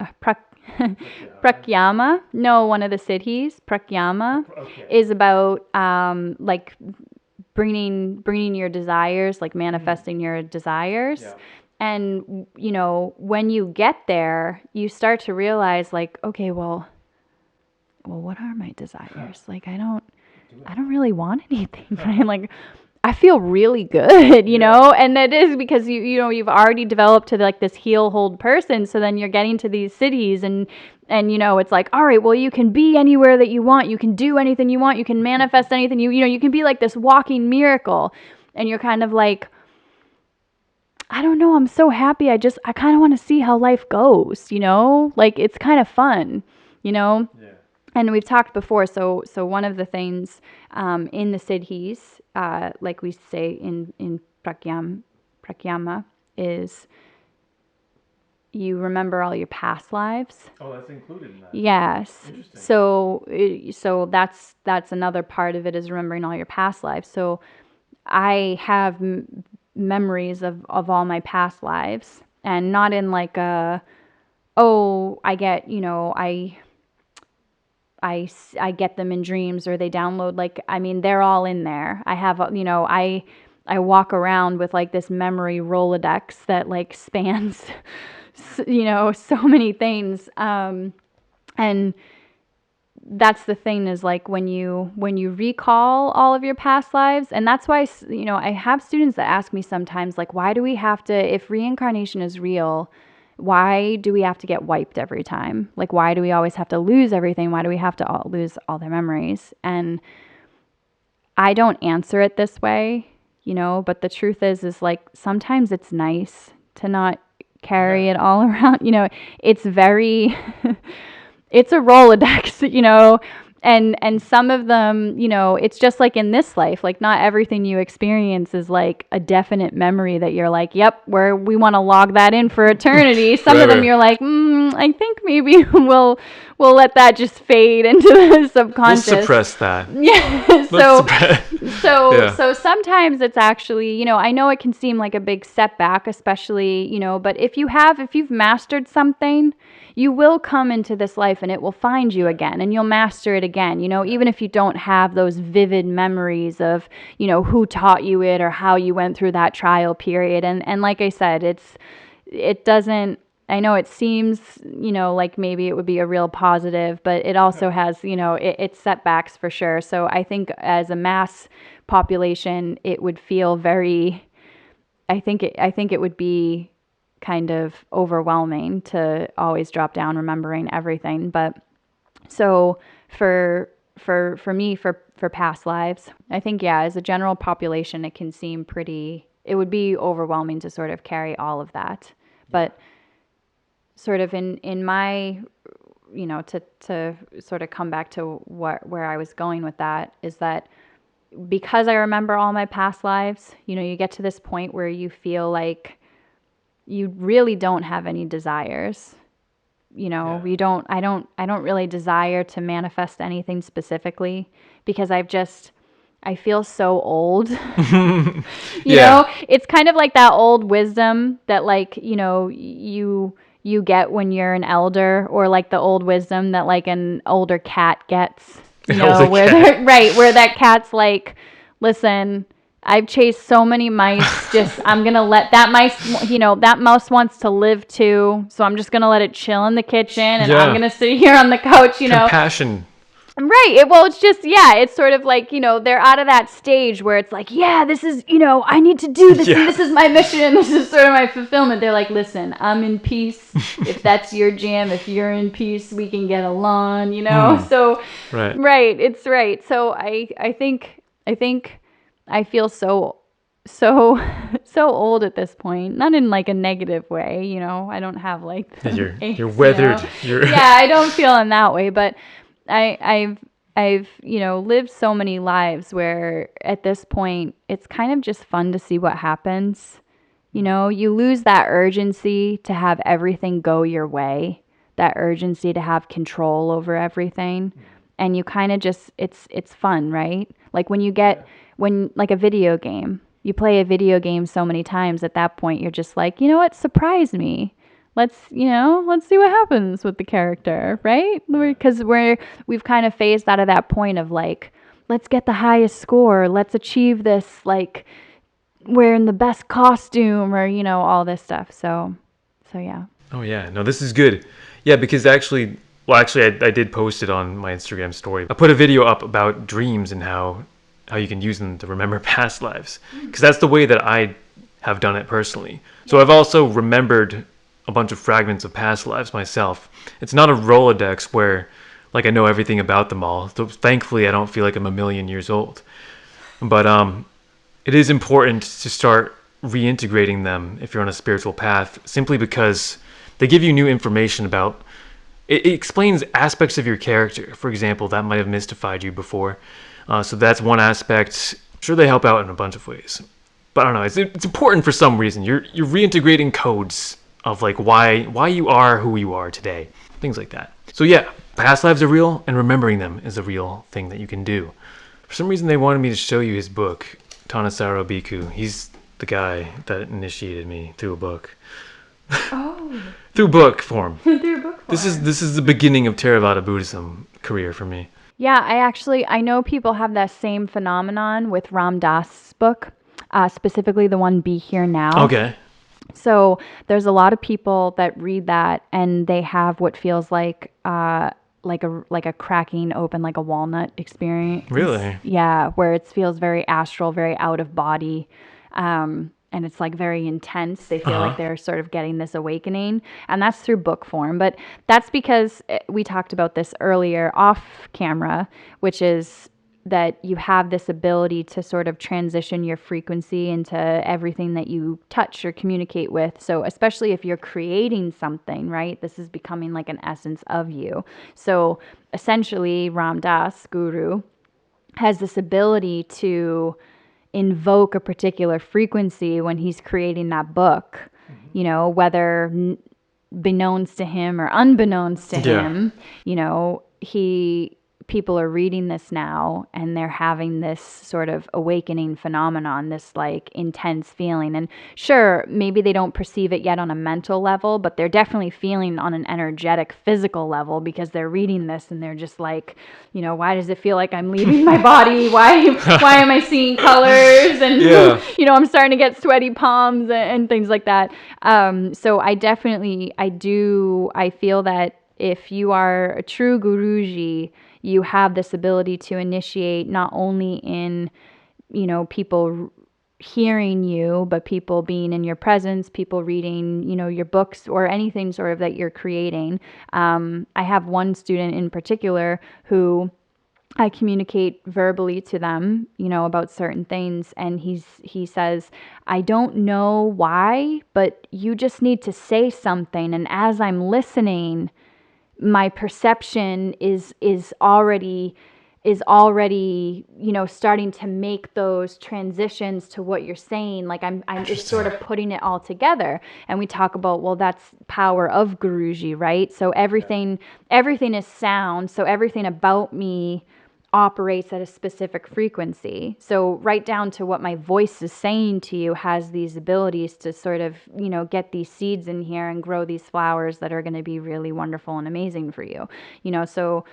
one of the siddhis, prakyama, is about like bringing your desires, like manifesting your desires. Yeah. And, when you get there, you start to realize like, okay, well, what are my desires? Like, I don't really want anything, right? Like, I feel really good, and that is because you've already developed to like this heel hold person. So then you're getting to these cities and it's like, all right, well, you can be anywhere that you want. You can do anything you want. You can manifest anything. You can be like this walking miracle. And you're kind of like, I don't know. I'm so happy. I kind of want to see how life goes, like it's kind of fun, Yeah. And we've talked before. So one of the things in the siddhis, like we say in prakyama, is you remember all your past lives. Oh, that's included in that. Yes. Interesting. So that's another part of it, is remembering all your past lives. So I have memories of all my past lives, and not in like I get, I get them in dreams, or they download, like, I mean, they're all in there. I have, I walk around with like this memory Rolodex that like spans, so many things. And that's the thing, is like when you recall all of your past lives, and that's why, I have students that ask me sometimes, like, why do we have to, if reincarnation is real, why do we have to get wiped every time? Like, why do we always have to lose everything? Why do we have to lose all their memories? And I don't answer it this way, but the truth is like, sometimes it's nice to not carry it all around. It's very, it's a Rolodex, and some of them, it's just like in this life, like not everything you experience is like a definite memory that you're like, yep, we want to log that in for eternity. Some of them you're like, I think maybe we'll let that just fade into the subconscious. We'll suppress that. Yeah. So sometimes it's actually, I know it can seem like a big setback, especially, but if you've mastered something, you will come into this life and it will find you again, and you'll master it again, even if you don't have those vivid memories of, who taught you it or how you went through that trial period. And like I said, it doesn't, I know it seems, like maybe it would be a real positive, but it also has, it's setbacks for sure. So I think as a mass population, it would feel very, I think it would be kind of overwhelming to always drop down remembering everything. But so for me, for past lives, I think, as a general population, it can seem it would be overwhelming to sort of carry all of that. But sort of in my, to sort of come back to where I was going with that, is that because I remember all my past lives, you get to this point where you feel like you really don't have any desires. You don't, I don't really desire to manifest anything specifically, because I feel so old. It's kind of like that old wisdom that, like, you get when you're an elder, or like the old wisdom that like an older cat gets, where that cat's like, listen, I've chased so many mice, I'm going to let that mice, that mouse wants to live too, so I'm just going to let it chill in the kitchen, and I'm going to sit here on the couch, Compassion. Right. Well, it's just, yeah, it's sort of like, they're out of that stage where it's like, yeah, this is, I need to do this, and this is my mission, and this is sort of my fulfillment. They're like, listen, I'm in peace. If that's your jam, if you're in peace, we can get along, So, right. It's right. So I think I feel so old at this point, not in like a negative way, I don't have like you're weathered. Yeah, I don't feel in that way, but I've lived so many lives where at this point it's kind of just fun to see what happens. You lose that urgency to have everything go your way, that urgency to have control over everything, and you kind of just it's fun, right? Like when like a video game. You play a video game so many times at that point you're just like, you know what, surprise me. Let's see what happens with the character, right? Because we've kind of phased out of that point of like, let's get the highest score, let's achieve this, like wearing the best costume or all this stuff. So yeah. Oh yeah, no, this is good. Yeah, because actually I did post it on my Instagram story. I put a video up about dreams and how you can use them to remember past lives, because that's the way that I have done it personally. So I've also remembered a bunch of fragments of past lives myself. It's not a Rolodex where like I know everything about them all. So thankfully I don't feel like I'm a million years old. But it is important to start reintegrating them if you're on a spiritual path, simply because they give you new information about it explains aspects of your character, for example, that might have mystified you before. So that's one aspect. Sure, they help out in a bunch of ways, but I don't know. It's important for some reason. You're reintegrating codes of like why you are who you are today, things like that. So yeah, past lives are real, and remembering them is a real thing that you can do. For some reason, they wanted me to show you his book, Tanasaro Bhikkhu. He's the guy that initiated me through a book. Oh. Through book form. Through book form. This is the beginning of Theravada Buddhism career for me. Yeah, I know people have that same phenomenon with Ram Dass's book, specifically the one Be Here Now. Okay. So there's a lot of people that read that and they have what feels like a cracking open like a walnut experience. Really? Yeah, where it feels very astral, very out of body. And it's like very intense. They feel like they're sort of getting this awakening, and that's through book form. But that's because we talked about this earlier off camera, which is that you have this ability to sort of transition your frequency into everything that you touch or communicate with. So especially if you're creating something, right? This is becoming like an essence of you. So essentially, Ram Dass, Guru, has this ability to invoke a particular frequency when he's creating that book, whether beknownst to him or unbeknownst to him, people are reading this now and they're having this sort of awakening phenomenon, this like intense feeling. And sure, maybe they don't perceive it yet on a mental level, but they're definitely feeling on an energetic, physical level because they're reading this and they're just like, why does it feel like I'm leaving my body? Why am I seeing colors? And, I'm starting to get sweaty palms and things like that. So I feel that if you are a true Guruji, you have this ability to initiate not only in, people hearing you, but people being in your presence, people reading, your books or anything sort of that you're creating. I have one student in particular who I communicate verbally to them, about certain things. And he says, I don't know why, but you just need to say something. And as I'm listening, my perception is already starting to make those transitions to what you're saying. Like I'm just sort of putting it all together. And we talk about, well, that's power of Guruji, right? So everything is sound. So everything about me operates at a specific frequency. So right down to what my voice is saying to you has these abilities to sort of, get these seeds in here and grow these flowers that are going to be really wonderful and amazing for you. So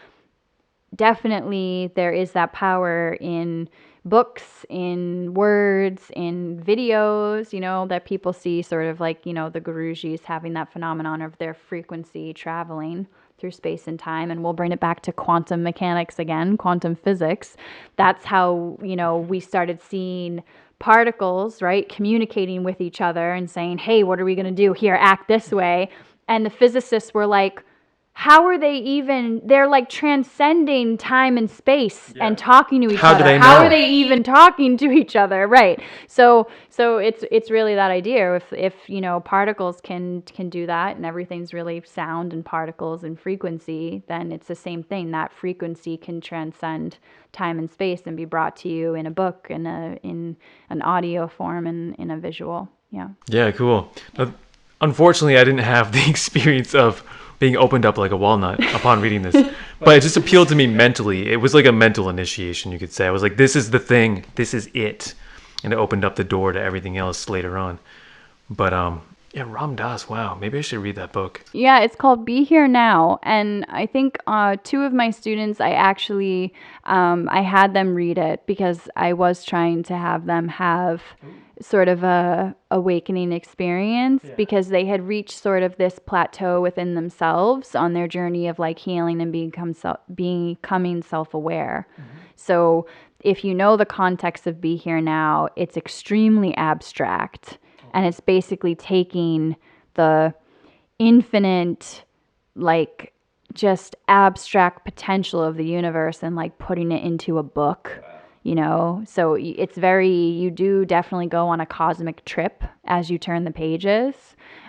definitely there is that power in books, in words, in videos, that people see sort of like, the Gurujis having that phenomenon of their frequency traveling. through space and time. And we'll bring it back to quantum mechanics again, quantum physics. That's how, we started seeing particles, right, communicating with each other and saying, hey, what are we going to do here? Act this way. And the physicists were like, how are they even, they're like transcending time and space and talking to each other. How are they even talking to each other? Right. So it's really that idea. If particles can do that, and everything's really sound and particles and frequency, then it's the same thing. That frequency can transcend time and space and be brought to you in a book, in an audio form, and in a visual. Yeah. Yeah, cool. Unfortunately, I didn't have the experience of being opened up like a walnut upon reading this. But it just appealed to me mentally. It was like a mental initiation, you could say. I was like, this is the thing. This is it. And it opened up the door to everything else later on. But yeah, Ram Dass, wow. Maybe I should read that book. Yeah, it's called Be Here Now. And I think two of my students, I actually, I had them read it because I was trying to have them have sort of a awakening experience, because they had reached sort of this plateau within themselves on their journey of like healing and becoming self-aware. So if you know the context of Be Here Now, it's extremely abstract, and it's basically taking the infinite, like just abstract potential of the universe and like putting it into a book. So it's you do definitely go on a cosmic trip as you turn the pages.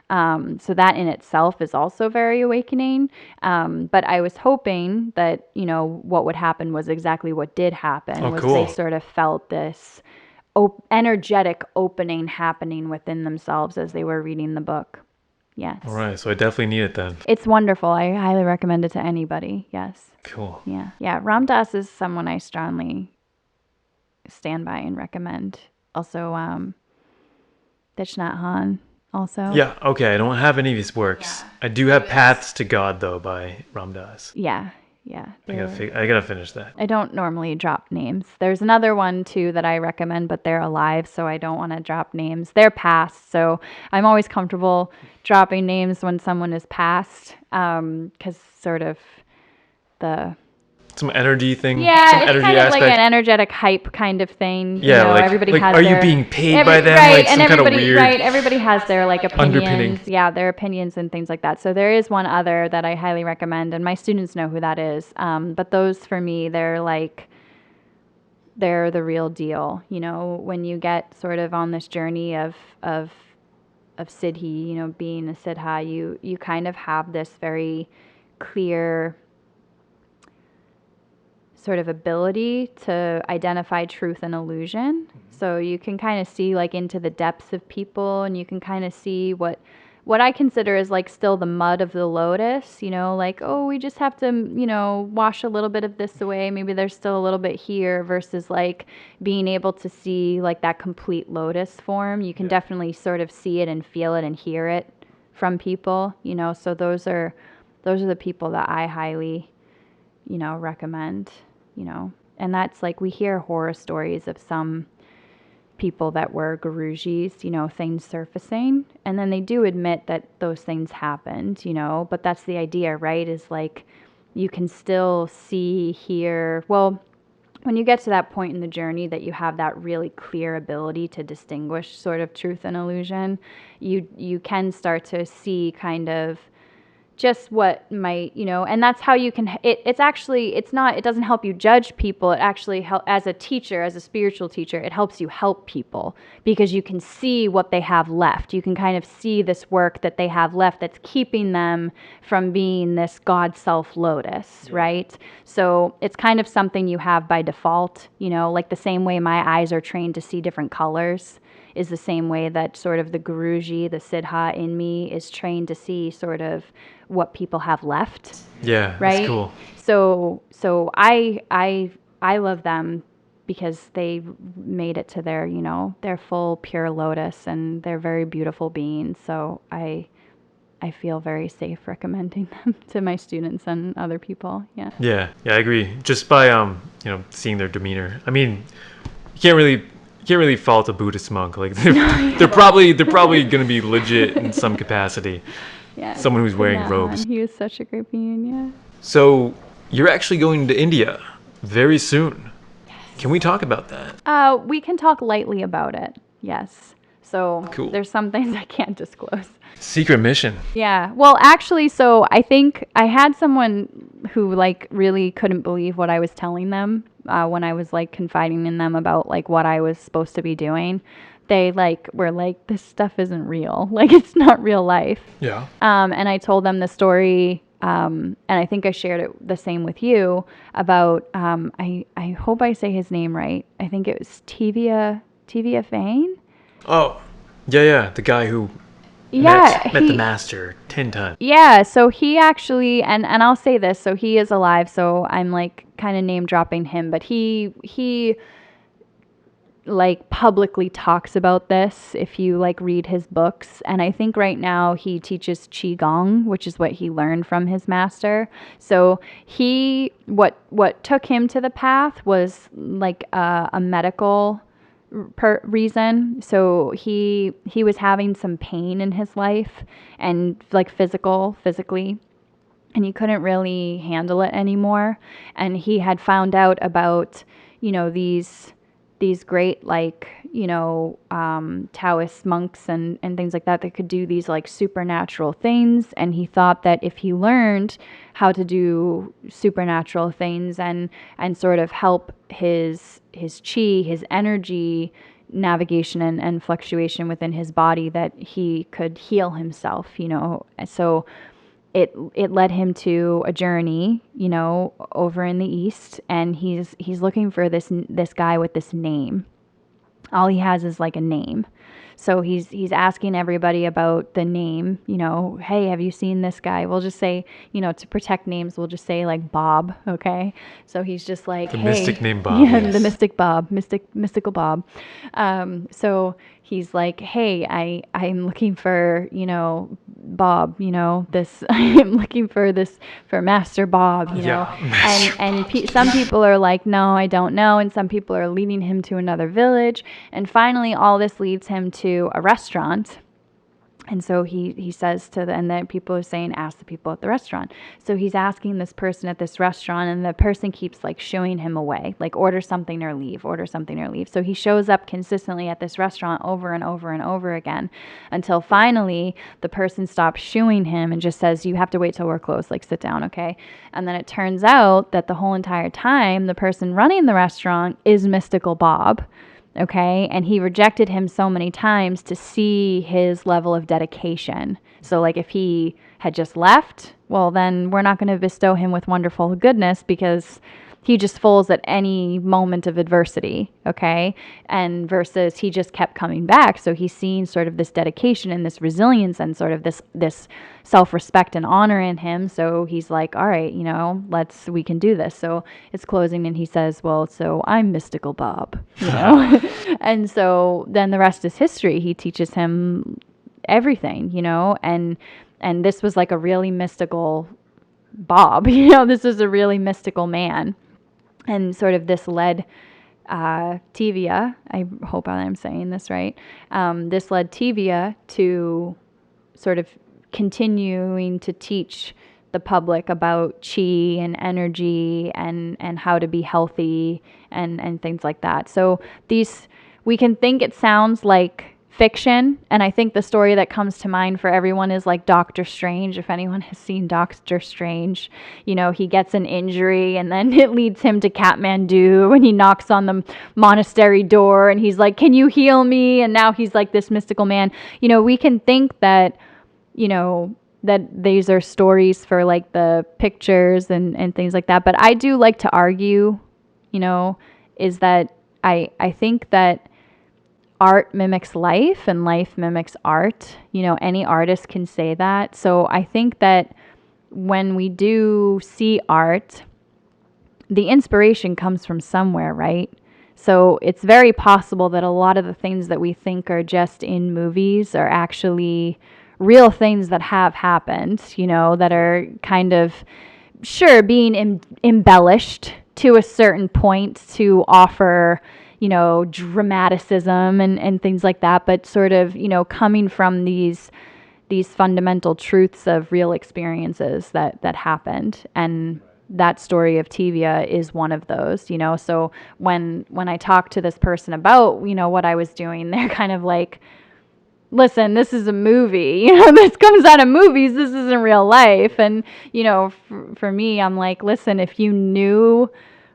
So that in itself is also very awakening. But I was hoping that, what would happen was exactly what did happen. Cool. They sort of felt this energetic opening happening within themselves as they were reading the book. Yes. All right. So I definitely need it then. It's wonderful. I highly recommend it to anybody. Yes. Cool. Yeah. Yeah. Ram Dass is someone I strongly stand by and recommend. Also, Thich Nhat Hanh also. Yeah, okay. I don't have any of his works. I do have Paths to God, though, by Ram Dass. Yeah. I gotta finish that. I don't normally drop names. There's another one, too, that I recommend, but they're alive, so I don't want to drop names. They're passed, so I'm always comfortable dropping names when someone is passed, because sort of some energy thing. Yeah, some it's energy kind of aspect. like an energetic hype kind of thing. Yeah, everybody has are their, you being paid by them? Right, like some and kind of weird right, everybody has their like opinions. underpinning. Yeah, their opinions and things like that. So there is one other that I highly recommend, and my students know who that is. But those for me, they're the real deal. When you get sort of on this journey of Siddhi, being a Siddha, you kind of have this very clear sort of ability to identify truth and illusion. So you can kind of see like into the depths of people, and you can kind of see what I consider is like still the mud of the lotus, like, oh, we just have to, wash a little bit of this away. Maybe there's still a little bit here, versus like being able to see like that complete lotus form. You can definitely sort of see it and feel it and hear it from people, so those are the people that I highly, recommend. And that's like, we hear horror stories of some people that were Gurujis, things surfacing, and then they do admit that those things happened, but that's the idea, right? Is like, you can still see, hear, well, when you get to that point in the journey that you have that really clear ability to distinguish sort of truth and illusion, you can start to see kind of just what might, and that's how you can, it doesn't help you judge people. It actually as a teacher, as a spiritual teacher, it helps you help people, because you can see what they have left. You can kind of see this work that they have left that's keeping them from being this God self lotus, right? So it's kind of something you have by default, like the same way my eyes are trained to see different colors is the same way that sort of the Guruji, the Siddha in me, is trained to see sort of what people have left. Yeah, right? That's cool. So I love them because they made it to their, their full pure lotus, and they're very beautiful beings. So I feel very safe recommending them to my students and other people. Yeah. Yeah, I agree. Just by seeing their demeanor. I mean, you can't really fault a Buddhist monk. Like they're probably going to be legit in some capacity. Yeah. Someone who's put wearing that robes. on. He was such a great being, yeah. So you're actually going to India very soon. Can we talk about that? We can talk lightly about it, yes. So Cool. there's some things I can't disclose. Secret mission. Yeah. Well, actually, so I think I had someone who like really couldn't believe what I was telling them when I was like confiding in them about like what I was supposed to be doing. They like were like, this stuff isn't real. Like it's not real life. Yeah. And I told them the story, and I think I shared it the same with you about. I hope I say his name right. I think it was Tivia Fane. Oh, yeah. The guy who Yeah, met the master 10 times. Yeah, so he actually, and I'll say this, so he is alive, so I'm like kind of name dropping him, but he like publicly talks about this if you like read his books, and I think right now he teaches qigong, which is what he learned from his master. So what took him to the path was like a medical reason. So he was having some pain in his life, and like physically, and he couldn't really handle it anymore. And he had found out about, these great like, Taoist monks and things like that could do these like supernatural things. And he thought that if he learned how to do supernatural things and sort of help his chi, his energy navigation and fluctuation within his body, that he could heal himself, So it led him to a journey, over in the East, and he's looking for this guy with this name. All he has is like a name. So he's asking everybody about the name, hey, have you seen this guy? We'll just say, to protect names, we'll just say like Bob, okay? So he's just like, The hey. mystic name Bob. Yeah, yes. the mystic Bob, mystical Bob. So he's like, hey, I'm looking for, Bob, this, I'm looking for Master Bob, Yeah. and some people are like, no, I don't know. And some people are leading him to another village. And finally, all this leads him to a restaurant. And so he says and then people are saying, ask the people at the restaurant. So he's asking this person at this restaurant, and the person keeps like shooing him away, like order something or leave. So he shows up consistently at this restaurant over and over and over again, until finally the person stops shooing him and just says, you have to wait till we're closed, like sit down, okay? And then it turns out that the whole entire time, the person running the restaurant is Mystical Bob. Okay. And he rejected him so many times to see his level of dedication. So like if he had just left, well, then we're not going to bestow him with wonderful goodness, because he just falls at any moment of adversity. Okay. And versus he just kept coming back. So he's seen sort of this dedication and this resilience and sort of this self-respect and honor in him. So he's like, all right, we can do this. So it's closing, and he says, well, so I'm Mystical Bob, And so then the rest is history. He teaches him everything, and this was like a really mystical Bob, this is a really mystical man. And sort of this led Tivia, I hope I'm saying this right, this led Tivia to sort of continuing to teach the public about chi and energy and how to be healthy and things like that. So we can think it sounds like fiction, and I think the story that comes to mind for everyone is like Doctor Strange. If anyone has seen Doctor Strange, he gets an injury and then it leads him to Kathmandu, and he knocks on the monastery door and he's like, can you heal me? And now he's like this mystical man. We can think that, that these are stories for like the pictures and things like that. But I do like to argue, is that I think that art mimics life and life mimics art. Any artist can say that. So I think that when we do see art, the inspiration comes from somewhere, right? So it's very possible that a lot of the things that we think are just in movies are actually real things that have happened, that are kind of, sure, being embellished to a certain point to offer, dramaticism and things like that, but sort of, coming from these these fundamental truths of real experiences that happened. And that story of Tivia is one of those, you know. So when I talk to this person about, you know, what I was doing, they're kind of like, listen, this is a movie, you know, this comes out of movies, this isn't real life. And, you know, for me, I'm like, listen, if you knew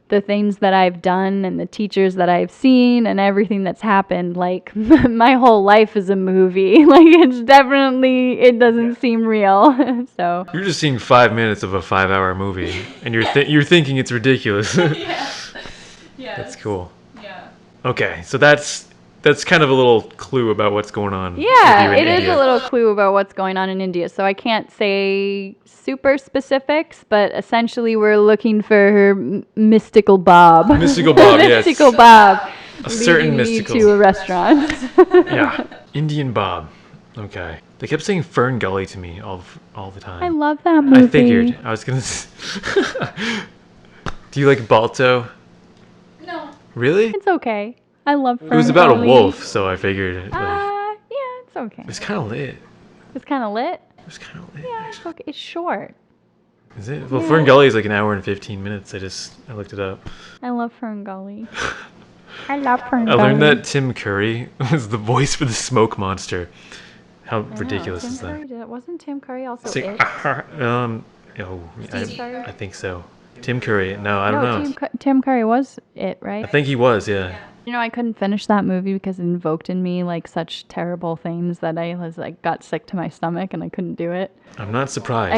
the things that I've done and the teachers that I've seen and everything that's happened, like my whole life is a movie. Like it's definitely, it doesn't seem real. So You're just seeing 5 minutes of a 5-hour movie, and you're thinking it's ridiculous. yeah, That's cool. yeah. Okay, so that's kind of a little clue about what's going on. Yeah, with you in it is India. a little clue about what's going on in India. So I can't say super specifics, but essentially we're looking for mystical Bob. Mystical Bob, yes. Mystical Bob. A certain leading me mystical. to a restaurant. Yeah, Indian Bob. Okay. They kept saying Fern Gully to me all the time. I love that movie. I figured. I was gonna. Do you like Balto? No. Really? It's okay. I love Fern It was about Gully. a wolf, so I figured. Yeah, it's okay. It was kind of lit. It's kind of lit. It was kind of lit. Yeah, it's okay. It's short. Is it? Well, Fern Gully is like an hour and 15 minutes. I looked it up. I love Fern Gully. I love Fern I Gully. learned that Tim Curry was the voice for the smoke monster. How ridiculous Tim is that? Curry did it. Wasn't Tim Curry also Sing- it? oh, I think so. Tim Curry. No, I don't know. Tim Curry was it, right? I think he was, yeah. You know, I couldn't finish that movie because it invoked in me like such terrible things that I was like got sick to my stomach and I couldn't do it. I'm not surprised.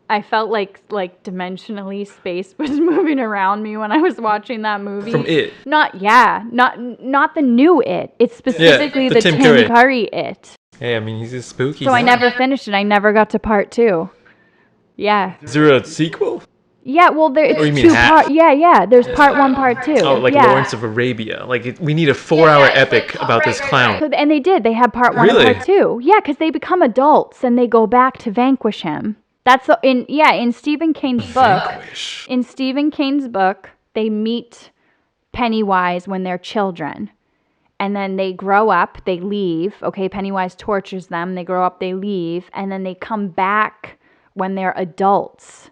I felt like dimensionally space was moving around me when I was watching that movie. From It. Not the new It. It's specifically the the Tim Tim Curry. Curry It. Hey, I mean, he's a spooky. So I never finished it. I never got to part 2. Yeah. Is there a sequel? Yeah, well, it's Oh, you mean two half? part. Yeah. There's part 1, part 2. Oh, like yeah. Lawrence of Arabia. Like, we need a 4-hour epic about this clown. So, and they did. They had part 1 Really? and part 2. Yeah, because they become adults and they go back to vanquish him. That's in Stephen King's book. Vanquish. In Stephen King's book, they meet Pennywise when they're children. And then they grow up, they leave. Okay, Pennywise tortures them. They grow up, they leave. And then they come back when they're adults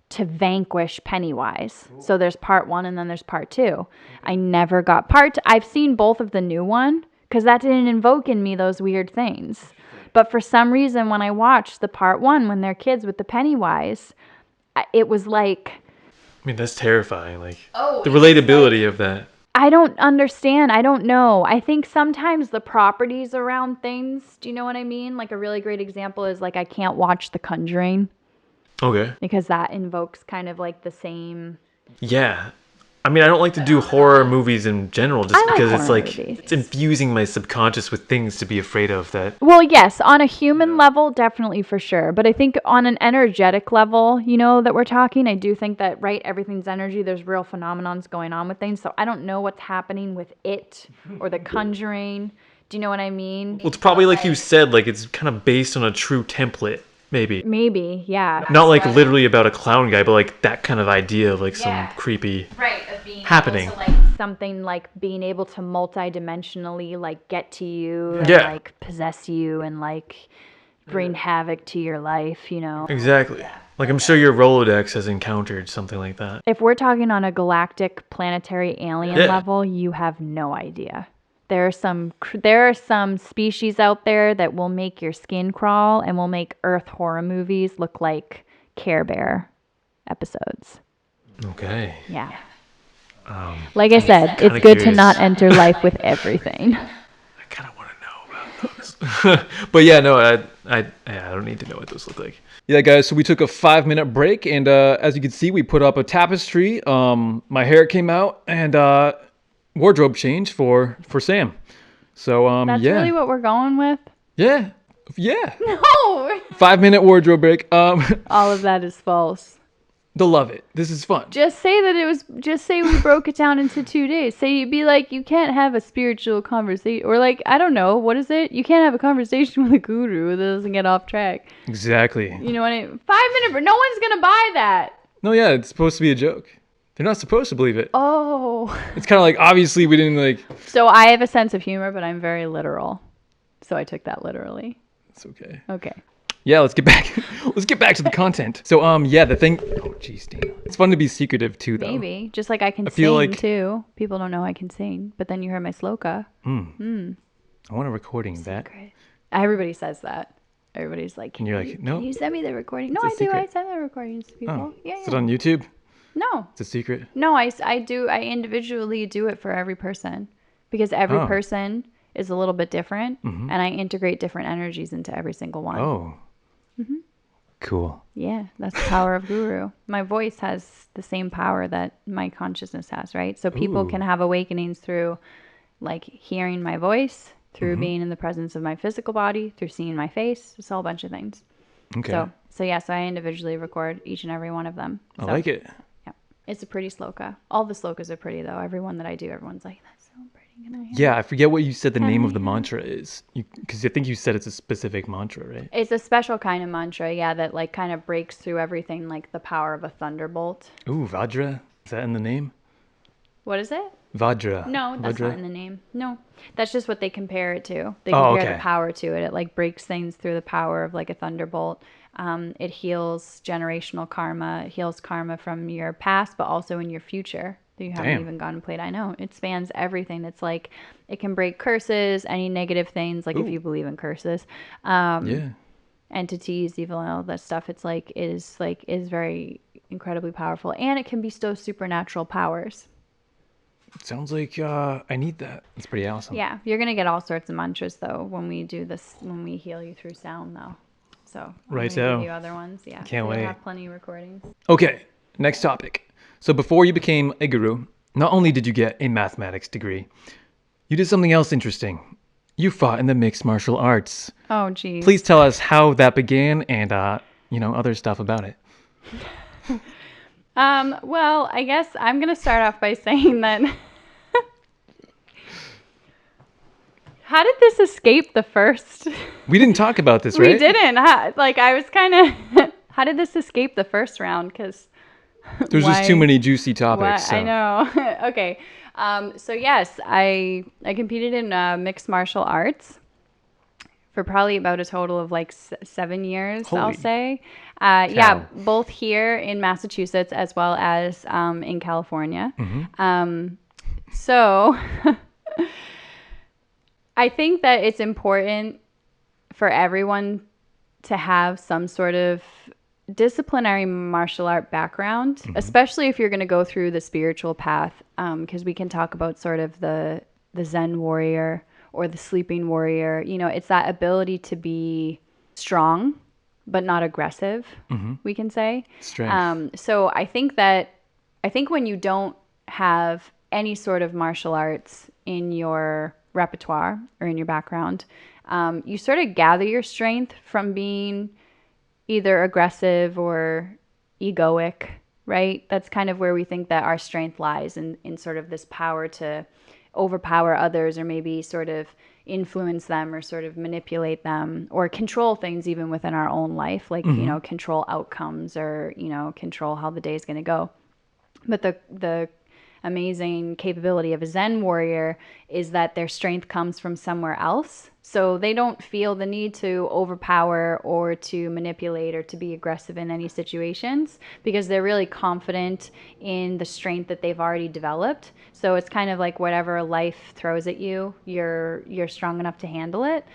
to vanquish Pennywise. So there's part 1 and then there's part 2. I never got I've seen both of the new one because that didn't invoke in me those weird things. But for some reason, when I watched the part 1 when they're kids with the Pennywise, it was like... I mean, that's terrifying. Like, the relatability of that. I don't understand. I don't know. I think sometimes the properties around things, do you know what I mean? Like a really great example is like I can't watch The Conjuring Okay. because that invokes kind of like the same... Yeah. I mean, I don't like to do horror movies in general just I like because it's horror like, movies. it's infusing my subconscious with things to be afraid of that. Well, yes, on a human level, definitely for sure. But I think on an energetic level, you know, that we're talking, I do think that, right, everything's energy. There's real phenomenons going on with things. So I don't know what's happening with it or The Conjuring. Do you know what I mean? Well, it's probably like you said, like it's kind of based on a true template, maybe. Maybe, yeah. Not like literally about a clown guy, but like that kind of idea of like some creepy... Right, of being happening. able to, like, something like being able to multidimensionally like get to you and Yeah. like possess you and like bring havoc to your life, you know. Exactly. Like, I'm sure your Rolodex has encountered something like that. If we're talking on a galactic planetary alien Yeah. level, you have no idea. There are some species out there that will make your skin crawl and will make Earth horror movies look like Care Bear episodes. Okay. Yeah. Like I said, kinda it's good to curious. not enter life with everything. I kind of want to know about those. But yeah, no, I don't need to know what those look like. Yeah, guys, so we took a 5-minute break, and as you can see, we put up a tapestry. My hair came out, and wardrobe change for Sam. So That's yeah. really what we're going with? Yeah. No! 5-minute wardrobe break. All of that is false. They'll love it. This is fun. Just say we broke it down into 2 days. Say you'd be like, you can't have a spiritual conversation. Or like, I don't know, what is it? You can't have a conversation with a guru that doesn't get off track. Exactly. You know what I mean? 5-minute, but no one's going to buy that. No, yeah, it's supposed to be a joke. They're not supposed to believe it. Oh. It's kind of like, obviously, we didn't like... So I have a sense of humor, but I'm very literal. So I took that literally. It's okay. Okay. Yeah, let's get back. Let's get back to the content. So, yeah, the thing. Oh, geez, Dana. It's fun to be secretive too, though. Maybe. Just like I can feel sing like- too. People don't know I can sing. But then you heard my sloka. I want a recording of that. Secret. Everybody says that. Everybody's like, And you're like, no. Can you send me the recording? No, a I do. secret. I send the recordings to people. Oh, Yeah, is it yeah. on YouTube? No. It's a secret. No, I do. I individually do it for every person because every Oh. person is a little bit different, and I integrate different energies into every single one. Oh. Cool. Yeah, that's the power of guru. My voice has the same power that my consciousness has, right? So people Ooh. can have awakenings through like hearing my voice, through being in the presence of my physical body, through seeing my face. It's all a bunch of things. Okay. So I individually record each and every one of them. I like it. Yeah. It's a pretty sloka. All the slokas are pretty though. Every one that I do, everyone's like, that's so pretty. Can I hear Yeah, I forget what you said the name of the yeah. mantra is. Because I think you said it's a specific mantra, right? It's a special kind of mantra, yeah, that like kind of breaks through everything like the power of a thunderbolt. Ooh, Vajra. Is that in the name? What is it? Vajra. No, that's Vajra? not in the name. No, that's just what they compare it to. They Oh, compare okay. the power to it. It like breaks things through the power of like a thunderbolt. It heals generational karma. It heals karma from your past, but also in your future that you haven't Damn. even gone and played. I know it spans everything. It's like it can break curses, any negative things. Like if Ooh. you believe in curses, Yeah. entities, evil, and all that stuff. It's like is very incredibly powerful, and it can bestow supernatural powers. Sounds like I need that. That's pretty awesome. Yeah, you're gonna get all sorts of mantras though when we do this, when we heal you through sound though. So I'm Righto. gonna give you other ones. Yeah, Can't so you'll wait. have plenty of recordings. Okay, next topic. So before you became a guru, not only did you get a mathematics degree, you did something else interesting. You fought in the mixed martial arts. Oh, geez. Please tell us how that began and other stuff about it. Well, I guess I'm gonna start off by saying that. How did this escape the first? We didn't talk about this, right? We didn't. I was kind of. How did this escape the first round? Because There's just too many juicy topics. So. I know. Okay. So yes, I competed in mixed martial arts for probably about a total of like 7 years, I'll Holy say. Yeah, both here in Massachusetts as well as in California. So I think that it's important for everyone to have some sort of disciplinary martial art background, especially if you're going to go through the spiritual path, because we can talk about sort of the Zen warrior or the sleeping warrior. You know, it's that ability to be strong but not aggressive, we can say. Strength. So I think when you don't have any sort of martial arts in your repertoire or in your background, you sort of gather your strength from being either aggressive or egoic, right? That's kind of where we think that our strength lies, in sort of this power to overpower others, or maybe sort of influence them, or sort of manipulate them, or control things even within our own life, like, control outcomes, or, control how the day is going to go. But the amazing capability of a Zen warrior is that their strength comes from somewhere else. So they don't feel the need to overpower or to manipulate or to be aggressive in any situations, because they're really confident in the strength that they've already developed. So it's kind of like whatever life throws at you, you're strong enough to handle it.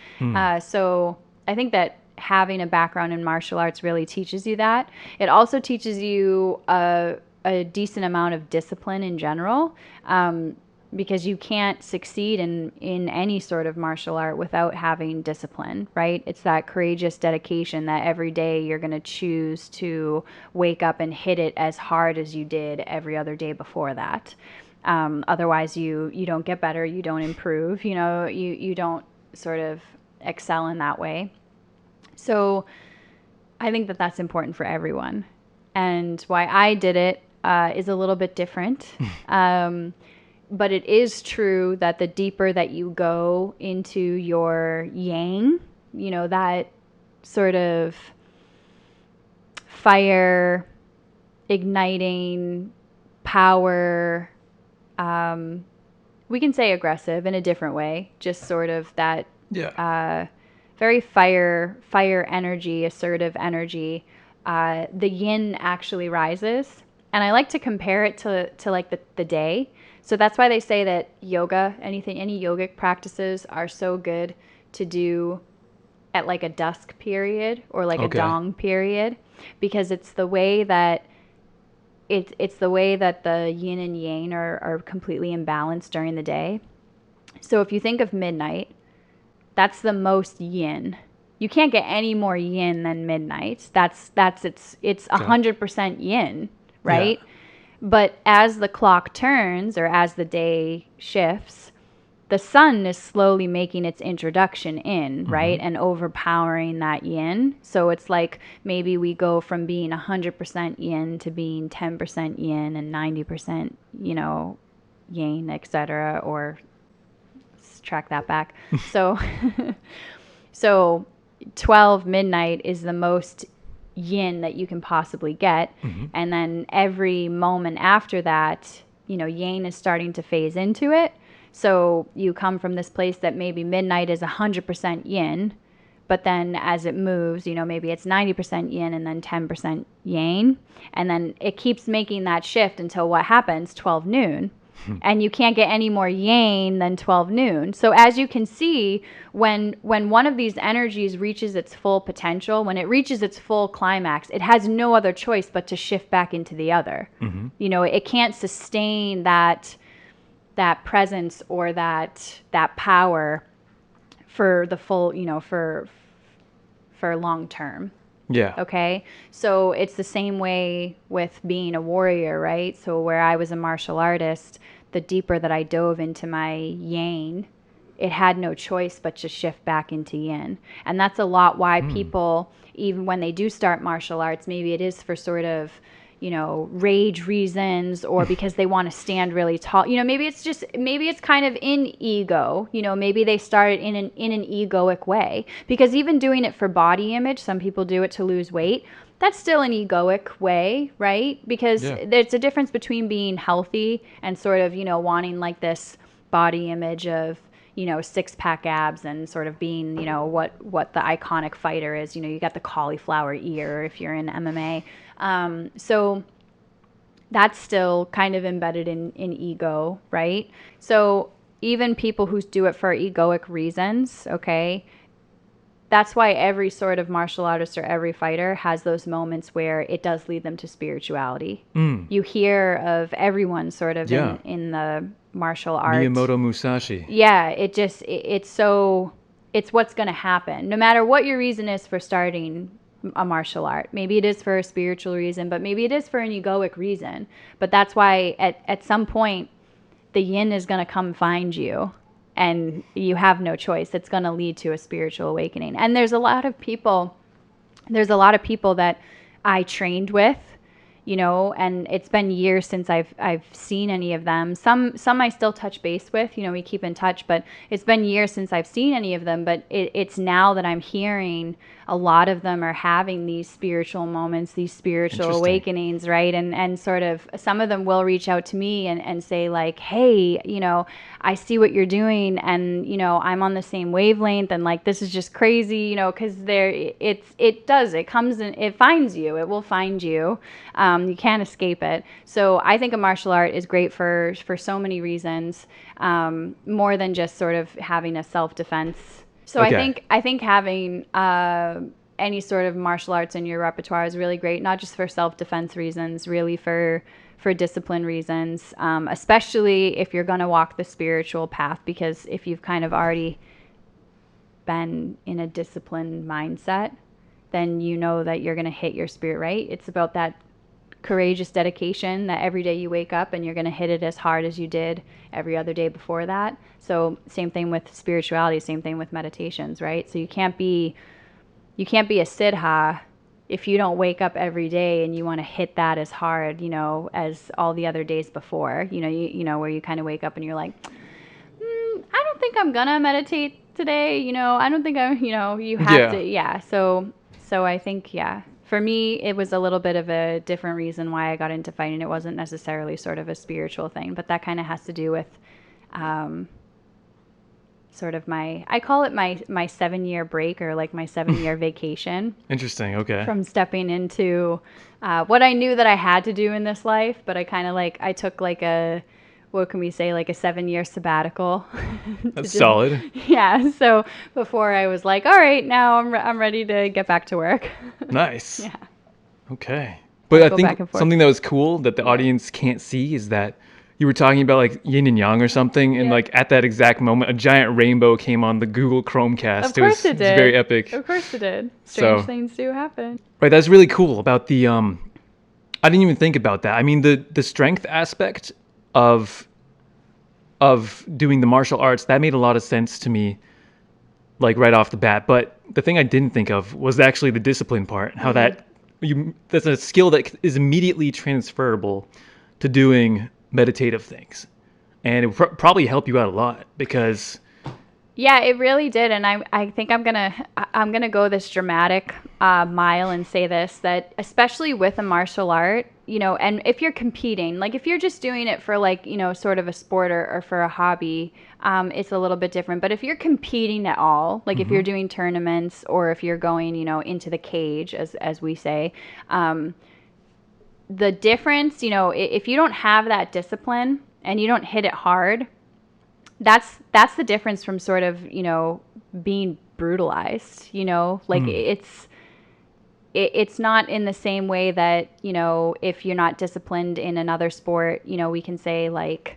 So I think that having a background in martial arts really teaches you that. It also teaches you a decent amount of discipline in general, because you can't succeed in any sort of martial art without having discipline, right? It's that courageous dedication that every day you're going to choose to wake up and hit it as hard as you did every other day before that. Otherwise, you don't get better, you don't improve, you don't sort of excel in that way. So I think that that's important for everyone. And why I did it is a little bit different. But it is true that the deeper that you go into your yang, that sort of fire, igniting power, we can say aggressive in a different way, just sort of that very fire energy, assertive energy, the yin actually rises. And I like to compare it to like the day. So that's why they say that yoga, any yogic practices are so good to do at like a dusk period or like a dawn period, because it's the way that it's the way that the yin and yang are completely imbalanced during the day. So if you think of midnight, that's the most yin. You can't get any more yin than midnight. It's 100% yin, right? Yeah. But as the clock turns or as the day shifts, the sun is slowly making its introduction in, right? And overpowering that yin. So it's like maybe we go from being 100% yin to being 10% yin and 90%, yang, etc. Or track that back. So 12 midnight is the most yin that you can possibly get. And then every moment after that, yang is starting to phase into it. So you come from this place that maybe midnight is 100% yin, but then as it moves, maybe it's 90% yin and then 10% yang. And then it keeps making that shift until what happens? 12 noon. And you can't get any more yang than 12 noon. So as you can see, when one of these energies reaches its full potential, when it reaches its full climax, it has no other choice but to shift back into the other. It can't sustain that presence or that power for the full, for long term. Yeah. Okay. So it's the same way with being a warrior, right? So where I was a martial artist, the deeper that I dove into my yang, it had no choice but to shift back into yin. And that's a lot why people, even when they do start martial arts, maybe it is for sort of, rage reasons, or because they want to stand really tall. Maybe it's kind of in ego. Maybe they start in an egoic way, because even doing it for body image, some people do it to lose weight. That's still an egoic way, right? Because there's a difference between being healthy and sort of, wanting like this body image of, six-pack abs and sort of being, what the iconic fighter is. You got the cauliflower ear if you're in MMA. So that's still kind of embedded in ego, right? So even people who do it for egoic reasons, okay, that's why every sort of martial artist or every fighter has those moments where it does lead them to spirituality. You hear of everyone sort of in the martial arts. Miyamoto Musashi. Yeah, it's what's going to happen. No matter what your reason is for starting a martial art. Maybe it is for a spiritual reason, but maybe it is for an egoic reason. But that's why at some point, the yin is going to come find you, and you have no choice. It's going to lead to a spiritual awakening. And there's a lot of people that I trained with, and it's been years since I've seen any of them. Some I still touch base with, we keep in touch, but it's been years since I've seen any of them. But it's now that I'm hearing a lot of them are having these spiritual moments, these spiritual awakenings, right? And sort of some of them will reach out to me and say like, hey, I see what you're doing, and I'm on the same wavelength, and like this is just crazy, because it comes and it finds you. It will find you. You can't escape it. So I think a martial art is great for so many reasons, more than just sort of having a self-defense. So I think having any sort of martial arts in your repertoire is really great, not just for self-defense reasons, really for discipline reasons, especially if you're going to walk the spiritual path, because if you've kind of already been in a disciplined mindset, then you know that you're going to hit your spirit, right? It's about that courageous dedication that every day you wake up and you're going to hit it as hard as you did every other day before that. So same thing with spirituality, same thing with meditations, right? So you can't be a Siddha if you don't wake up every day and you want to hit that as hard, as all the other days before, where you kind of wake up and you're like, I don't think I'm gonna meditate today. I don't think you have to. Yeah. So I think, for me, it was a little bit of a different reason why I got into fighting. It wasn't necessarily sort of a spiritual thing, but that kind of has to do with sort of I call it my 7-year break, or like my 7-year vacation Interesting. Okay. from stepping into what I knew that I had to do in this life. But I kind of I took like what can we say, like a 7-year sabbatical. That's solid. Yeah. So before I was like, all right, now I'm ready to get back to work. Nice. Yeah. Okay. But I go think back and forth. something that was cool that the audience can't see is that you were talking about like yin and yang or something, and Yeah. like at that exact moment, a giant rainbow came on the Google Chromecast. Of course it did. It was very epic. Of course it did. Strange things do happen. Right, that's really cool about the I didn't even think about that. I mean, the strength aspect of doing the martial arts, that made a lot of sense to me, like right off the bat. But the thing I didn't think of was actually the discipline part, how that's a skill that is immediately transferable to doing meditative things. And it would probably help you out a lot because... Yeah, it really did. And I think I'm gonna go this dramatic mile and say this, that especially with a martial art, and if you're competing, like if you're just doing it for like, sort of a sport or for a hobby, it's a little bit different. But if you're competing at all, like if you're doing tournaments, or if you're going, into the cage, as we say, the difference, if you don't have that discipline and you don't hit it hard, that's the difference from sort of, being brutalized, like it's not in the same way that, if you're not disciplined in another sport, we can say like,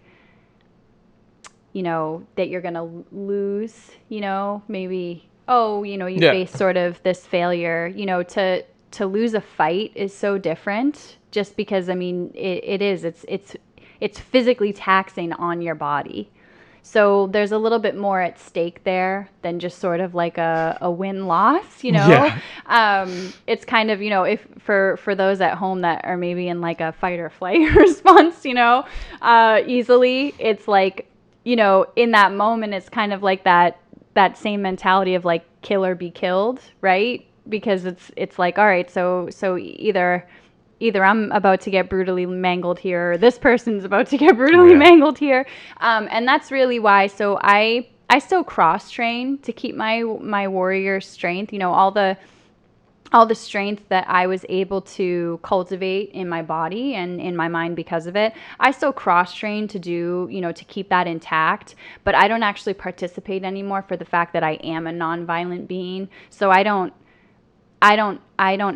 that you're going to lose, maybe, you face sort of this failure, to lose a fight is so different, just because, I mean, it's physically taxing on your body. So there's a little bit more at stake there than just sort of like a win-loss, Yeah. It's kind of, if for those at home that are maybe in like a fight or flight response, easily, it's like, in that moment, it's kind of like that same mentality of like kill or be killed, right? Because it's like, all right, so either I'm about to get brutally mangled here, or this person's about to get brutally mangled here. And that's really why. So I still cross train to keep my warrior strength, all the strength that I was able to cultivate in my body and in my mind because of it. I still cross train to do, to keep that intact, but I don't actually participate anymore for the fact that I am a nonviolent being. So I don't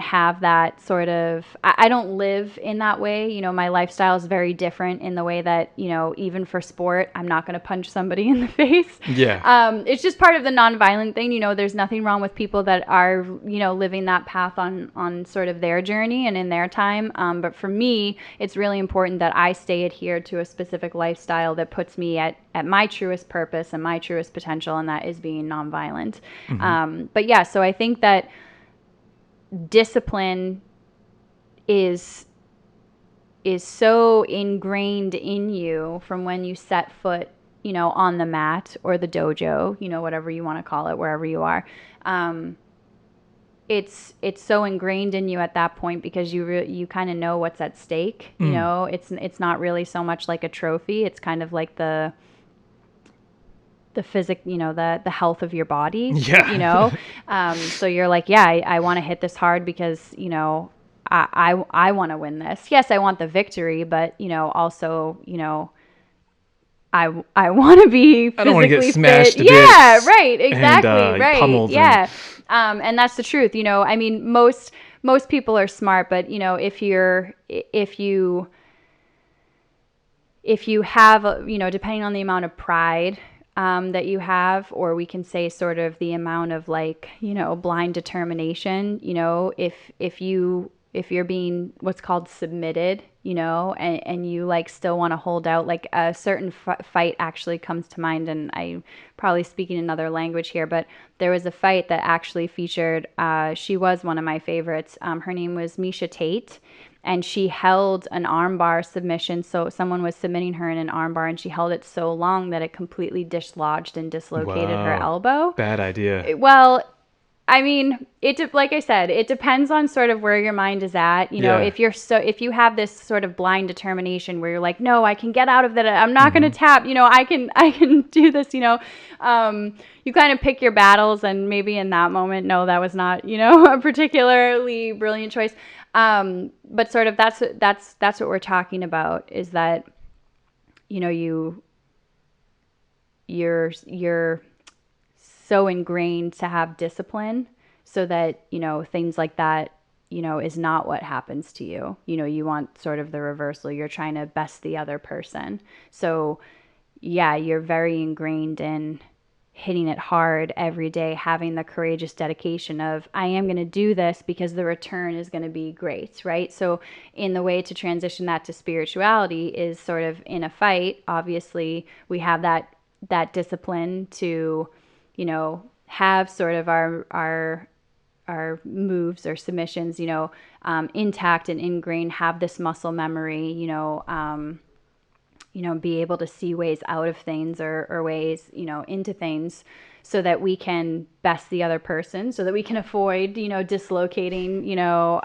have that sort of, I don't live in that way. My lifestyle is very different in the way that, even for sport, I'm not going to punch somebody in the face. Yeah. It's just part of the nonviolent thing. There's nothing wrong with people that are, living that path on sort of their journey and in their time. But for me, it's really important that I stay adhered to a specific lifestyle that puts me at my truest purpose and my truest potential, and that is being nonviolent. But yeah, so I think that discipline is so ingrained in you from when you set foot, on the mat or the dojo, whatever you want to call it, wherever you are. It's so ingrained in you at that point because you kind of know what's at stake. It's not really so much like a trophy. It's kind of like the physic, the health of your body, so you're like, yeah, I want to hit this hard because, I want to win this. Yes, I want the victory, but, also, I want to be physically I don't want to get smashed fit. to bits. Yeah, right, exactly, and, right, pummeled yeah. And that's the truth, I mean, most people are smart, but, if you have, depending on the amount of pride that you have, or we can say sort of the amount of like, blind determination, if you're being what's called submitted, and you like still want to hold out, like a certain fight actually comes to mind, and I'm probably speaking another language here, but there was a fight that actually featured, she was one of my favorites. Her name was Misha Tate. And she held an armbar submission. So someone was submitting her in an armbar, and she held it so long that it completely dislodged and dislocated her elbow. Bad idea. Well, I mean, like I said, it depends on sort of where your mind is at. You know, Yeah. if you have this sort of blind determination where you're like, no, I can get out of that. I'm not going to tap. You know, I can do this. You know, you kind of pick your battles, and maybe in that moment, no, that was not, you know, a particularly brilliant choice. But sort of that's what we're talking about, is that, you know, you're so ingrained to have discipline so that, you know, things like that, you know, is not what happens to you. You know, you want sort of the reversal. You're trying to best the other person. So yeah, you're very ingrained in hitting it hard every day, having the courageous dedication of, I am going to do this because the return is going to be great, right? So in the way to transition that to spirituality is sort of in a fight. Obviously, we have that discipline to, you know, have sort of our moves or submissions, you know, intact and ingrained, have this muscle memory, be able to see ways out of things or ways, you know, into things, so that we can best the other person, so that we can avoid, you know, dislocating, you know,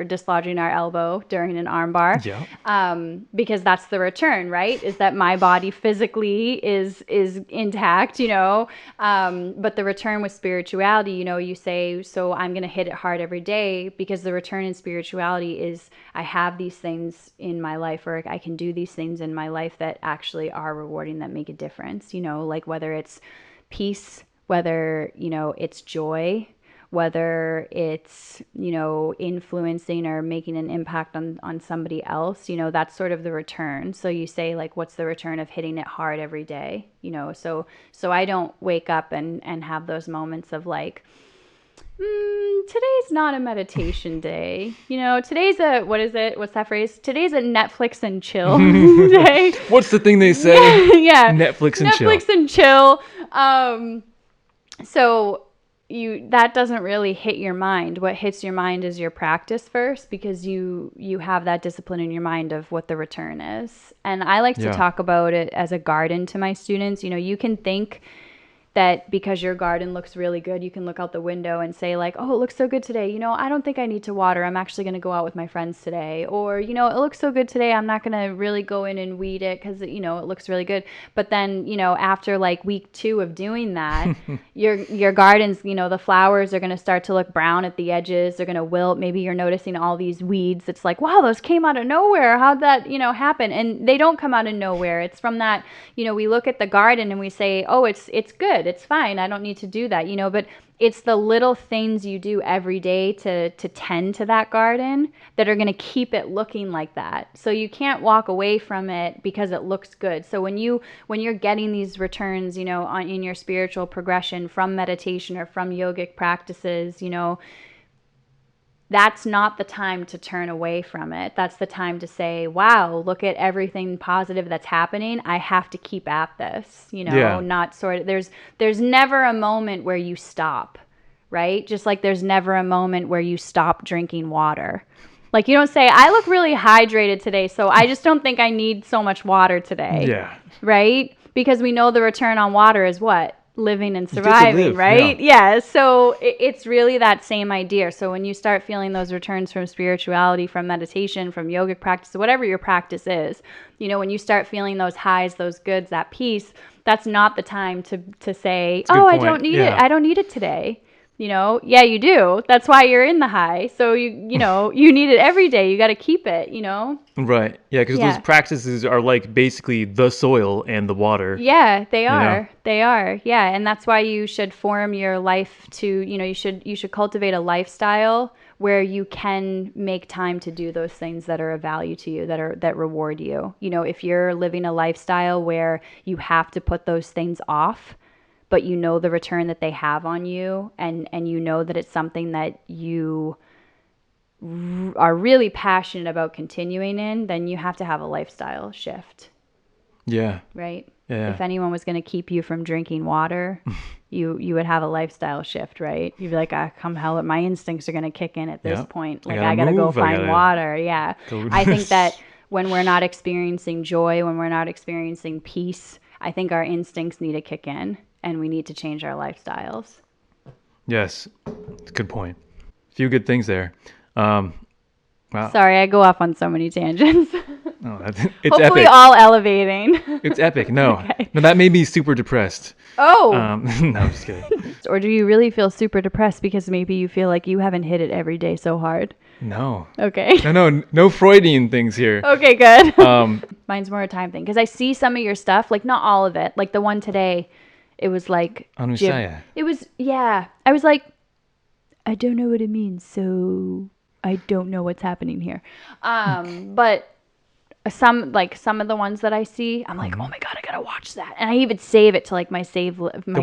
dislodging our elbow during an arm bar. Yeah. Because that's the return, right? Is that my body physically is intact, you know, but the return with spirituality, you know, you say, so I'm going to hit it hard every day, because the return in spirituality is, I have these things in my life, or I can do these things in my life that actually are rewarding, that make a difference, you know, like whether it's peace, whether, you know, it's joy, whether it's, you know, influencing or making an impact on somebody else, you know, that's sort of the return. So you say, like, what's the return of hitting it hard every day, you know? So I don't wake up and have those moments of like, today's not a meditation day. You know, today's what is it? What's that phrase? Today's a Netflix and chill day. What's the thing they say? Yeah. Netflix and chill. Netflix and chill. So that doesn't really hit your mind. What hits your mind is your practice first, because you have that discipline in your mind of what the return is. And I like to talk about it as a garden to my students. You know, you can think that because your garden looks really good, you can look out the window and say like, oh, it looks so good today. You know, I don't think I need to water. I'm actually going to go out with my friends today. Or, you know, it looks so good today, I'm not going to really go in and weed it because, you know, it looks really good. But then, you know, after like week 2 of doing that, your gardens, you know, the flowers are going to start to look brown at the edges. They're going to wilt. Maybe you're noticing all these weeds. It's like, wow, those came out of nowhere. How'd that, you know, happen? And they don't come out of nowhere. It's from that, you know, we look at the garden and we say, oh, it's good. It's fine. I don't need to do that, you know, but it's the little things you do every day to tend to that garden that are going to keep it looking like that. So you can't walk away from it because it looks good. So when you're getting these returns, you know, in your spiritual progression from meditation or from yogic practices, you know, that's not the time to turn away from it. That's the time to say, wow, look at everything positive that's happening. I have to keep at this, you know, not sort of, there's never a moment where you stop, right? Just like there's never a moment where you stop drinking water. Like you don't say, I look really hydrated today, so I just don't think I need so much water today. Yeah. Right? Because we know the return on water is what? Living and surviving, right? Yeah. So it's really that same idea. So when you start feeling those returns from spirituality, from meditation, from yogic practice, whatever your practice is, you know, when you start feeling those highs, those goods, that peace, that's not the time to say, oh, I don't need it. I don't need it today. You know, yeah, you do. That's why you're in the high. So you know, you need it every day. You got to keep it, you know? Right. Yeah, because those practices are like basically the soil and the water. Yeah, they are. Know? They are. Yeah, and that's why you should form your life to, you know, you should cultivate a lifestyle where you can make time to do those things that are of value to you, that reward you. You know, if you're living a lifestyle where you have to put those things off, but you know the return that they have on you, and you know that it's something that you are really passionate about continuing in, then you have to have a lifestyle shift. Yeah. Right? Yeah. If anyone was going to keep you from drinking water, you would have a lifestyle shift, right? You'd be like, come hell, my instincts are going to kick in at this point. Like, I got to go find water. Yeah. I think that when we're not experiencing joy, when we're not experiencing peace, I think our instincts need to kick in. And we need to change our lifestyles. Yes. Good point. A few good things there. Wow. Sorry, I go off on so many tangents. Oh, it's Hopefully epic. all elevating. It's epic. No, Okay. no, that made me super depressed. Oh. No, I'm just kidding. Or do you really feel super depressed because maybe you feel like you haven't hit it every day so hard? No. Okay. No Freudian things here. Okay, good. Um, Mine's more a time thing because I see some of your stuff, like not all of it. Like the one today, it was like Anusaya. It was I was like, I don't know what it means, so I don't know what's happening here. But some of the ones that I see, I'm like, oh my god, I gotta watch that, and I even save it to like my the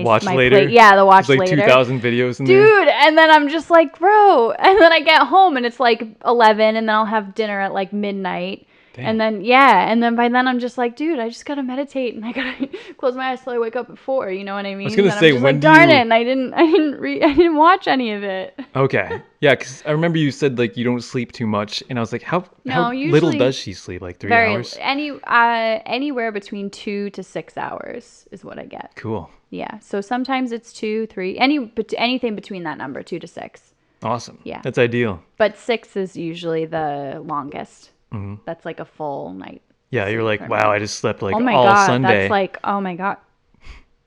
watch later. play. Yeah, the watch There's like later. 2,000 videos in there. Dude, and then I'm just like, bro, and then I get home and it's like 11, and then I'll have dinner at like midnight. Damn. And then by then I'm just like, dude, I just gotta meditate and I gotta close my eyes till I wake up at 4. You know what I mean? I was gonna and say, I'm just when like, do darn you- it, and I didn't watch any of it. Okay. Yeah, because I remember you said like you don't sleep too much, and I was like, how little usually does she sleep? Like 3 hours? Anywhere between 2 to 6 hours is what I get. Cool. Yeah. So sometimes it's 2, 3, anything between that number, 2 to 6. Awesome. Yeah. That's ideal. But 6 is usually the longest. Mm-hmm. That's like a full night. Yeah, you're like, for wow, me. I just slept like Oh my all god, Sunday. that's like, oh my god,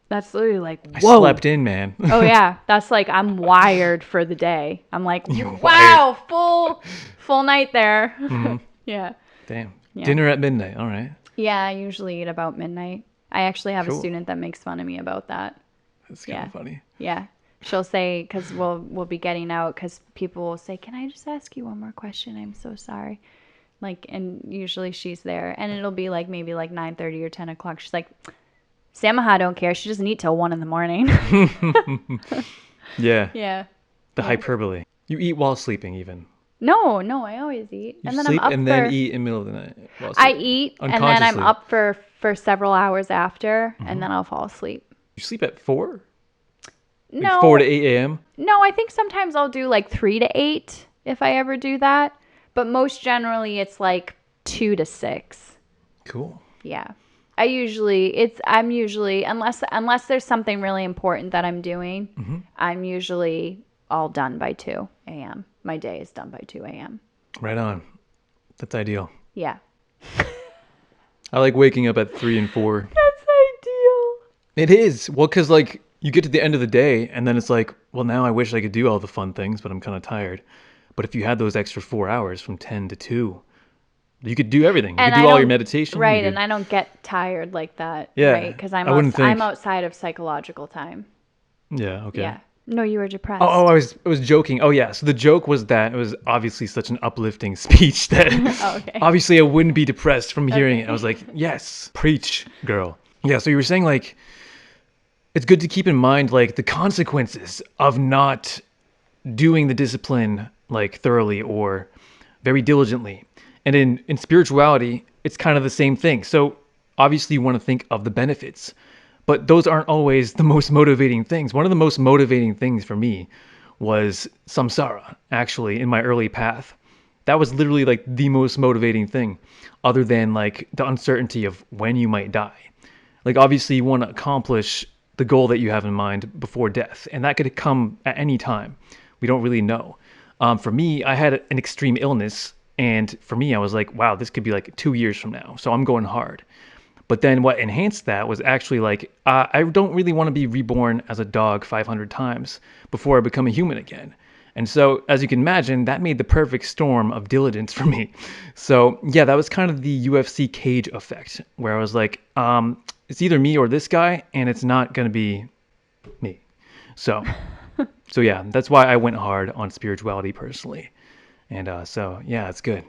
that's literally like, I whoa. slept in, man. Oh yeah, that's like I'm wired for the day. I'm like, You're wow, full night there. Mm-hmm. Yeah. Damn. Yeah. Dinner at midnight. All right. Yeah, I usually eat about midnight. I actually have a Cool. student that makes fun of me about that. That's kind of funny. Yeah. She'll say, because we'll be getting out, because people will say, can I just ask you one more question? I'm so sorry. Like, and usually she's there, and it'll be like maybe like 9:30 or 10 o'clock. She's like, Samaha don't care. She doesn't eat till 1 in the morning. Yeah. Yeah. The hyperbole. You eat while sleeping, even. No, I always eat. You And then sleep I'm up and for, then eat in the middle of the night. While I sleeping. eat, and then I'm Unconsciously. up for several hours after, and then I'll fall asleep. You sleep at 4? Like No. 4 to 8 a.m.? No, I think sometimes I'll do like 3 to 8 if I ever do that. But most generally it's like 2 to 6. Cool. Yeah. I'm usually unless there's something really important that I'm doing, I'm usually all done by 2 a.m. My day is done by 2 a.m. Right on. That's ideal. Yeah. I like waking up at 3 and 4. That's ideal. It is. Well, because like you get to the end of the day and then it's like, well, now I wish I could do all the fun things, but I'm kind of tired. But if you had those extra 4 hours from 10 to 2, you could do everything. You And could I do all your don't- meditation. Right, you could- and I don't get tired like that. Yeah, Right, because I wouldn't think. I'm outside of psychological time. Yeah, okay. Yeah. No, you were depressed. Oh, I was joking. Oh, yeah. So the joke was that it was obviously such an uplifting speech that Okay. obviously I wouldn't be depressed from hearing it. I was like, yes, preach, girl. Yeah, so you were saying like, it's good to keep in mind like the consequences of not doing the discipline like thoroughly or very diligently. And in spirituality, it's kind of the same thing. So obviously you want to think of the benefits, but those aren't always the most motivating things. One of the most motivating things for me was samsara, actually, in my early path. That was literally like the most motivating thing, other than like the uncertainty of when you might die. Like obviously you want to accomplish the goal that you have in mind before death, and that could come at any time. We don't really know. For me, I had an extreme illness, and for me, I was like, wow, this could be like 2 years from now, so I'm going hard. But then what enhanced that was actually like, I don't really want to be reborn as a dog 500 times before I become a human again. And so, as you can imagine, that made the perfect storm of diligence for me. So yeah, that was kind of the UFC cage effect, where I was like, it's either me or this guy, and it's not going to be me. So yeah, that's why I went hard on spirituality personally. And so yeah, it's good.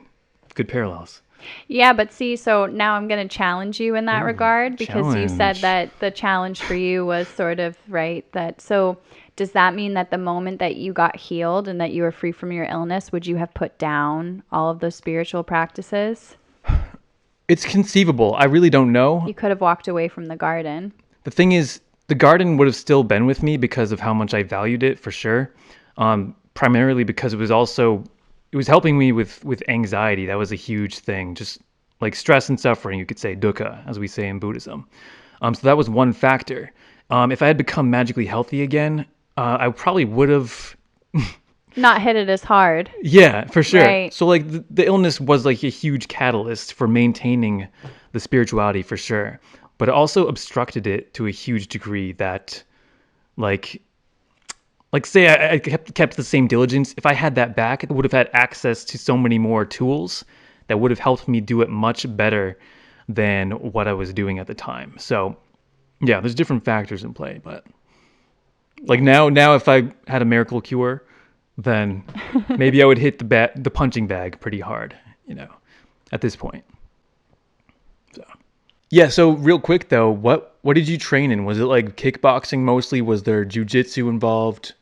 Good parallels. Yeah, but see, so now I'm going to challenge you in that regard, because you said challenge. that the challenge for you was sort of, right, that, so does that mean that the moment that you got healed and that you were free from your illness, would you have put down all of those spiritual practices? It's conceivable. I really don't know. You could have walked away from the garden. The thing is, the garden would have still been with me because of how much I valued it, for sure. Primarily because it was helping me with anxiety. That was a huge thing. Just like stress and suffering, you could say dukkha, as we say in Buddhism. So that was one factor. If I had become magically healthy again, I probably would have Not hit it as hard. Yeah, for sure. Right. So like the illness was like a huge catalyst for maintaining the spirituality for sure, but it also obstructed it to a huge degree that like say I kept the same diligence. If I had that back, I would have had access to so many more tools that would have helped me do it much better than what I was doing at the time. So yeah, there's different factors in play, but like now if I had a miracle cure, then maybe I would hit the punching bag pretty hard, at this point. So yeah, so real quick though, what did you train in? Was it like kickboxing mostly? Was there jujitsu involved?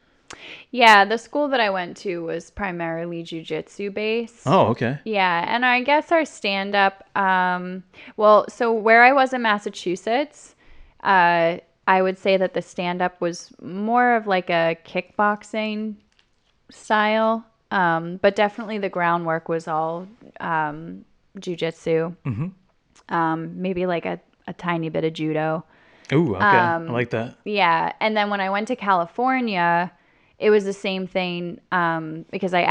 Yeah, the school that I went to was primarily jujitsu based. Oh, okay. Yeah, and I guess our stand up, so where I was in Massachusetts, I would say that the stand up was more of like a kickboxing style, but definitely the groundwork was all jujitsu. Maybe like a tiny bit of judo. Ooh, okay. I like that. Yeah, and then when I went to California, it was the same thing because I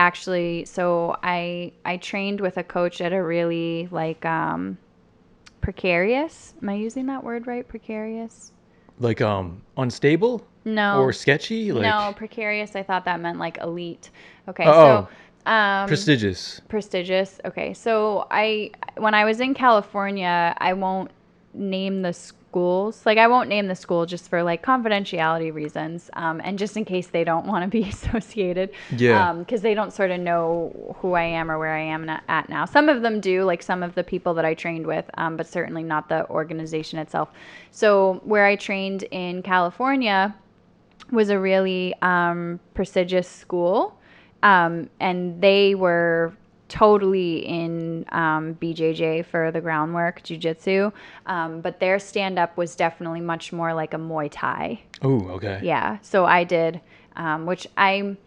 trained with a coach at a really like precarious. Am I using that word right? Precarious? Like unstable? No. Or sketchy? Like No, precarious. I thought that meant like elite. Okay, oh, so prestigious. prestigious. Okay, so when I was in California, I won't name the schools. Like I won't name the school just for like confidentiality reasons, and just in case they don't want to be associated. Yeah. Because they don't sort of know who I am or where I am at now. Some of them do, like some of the people that I trained with, but certainly not the organization itself. So where I trained in California was a really prestigious school, and they were totally in BJJ for the groundwork, jujitsu, but their stand-up was definitely much more like a Muay Thai. Ooh, okay. Yeah, so I did, which I'm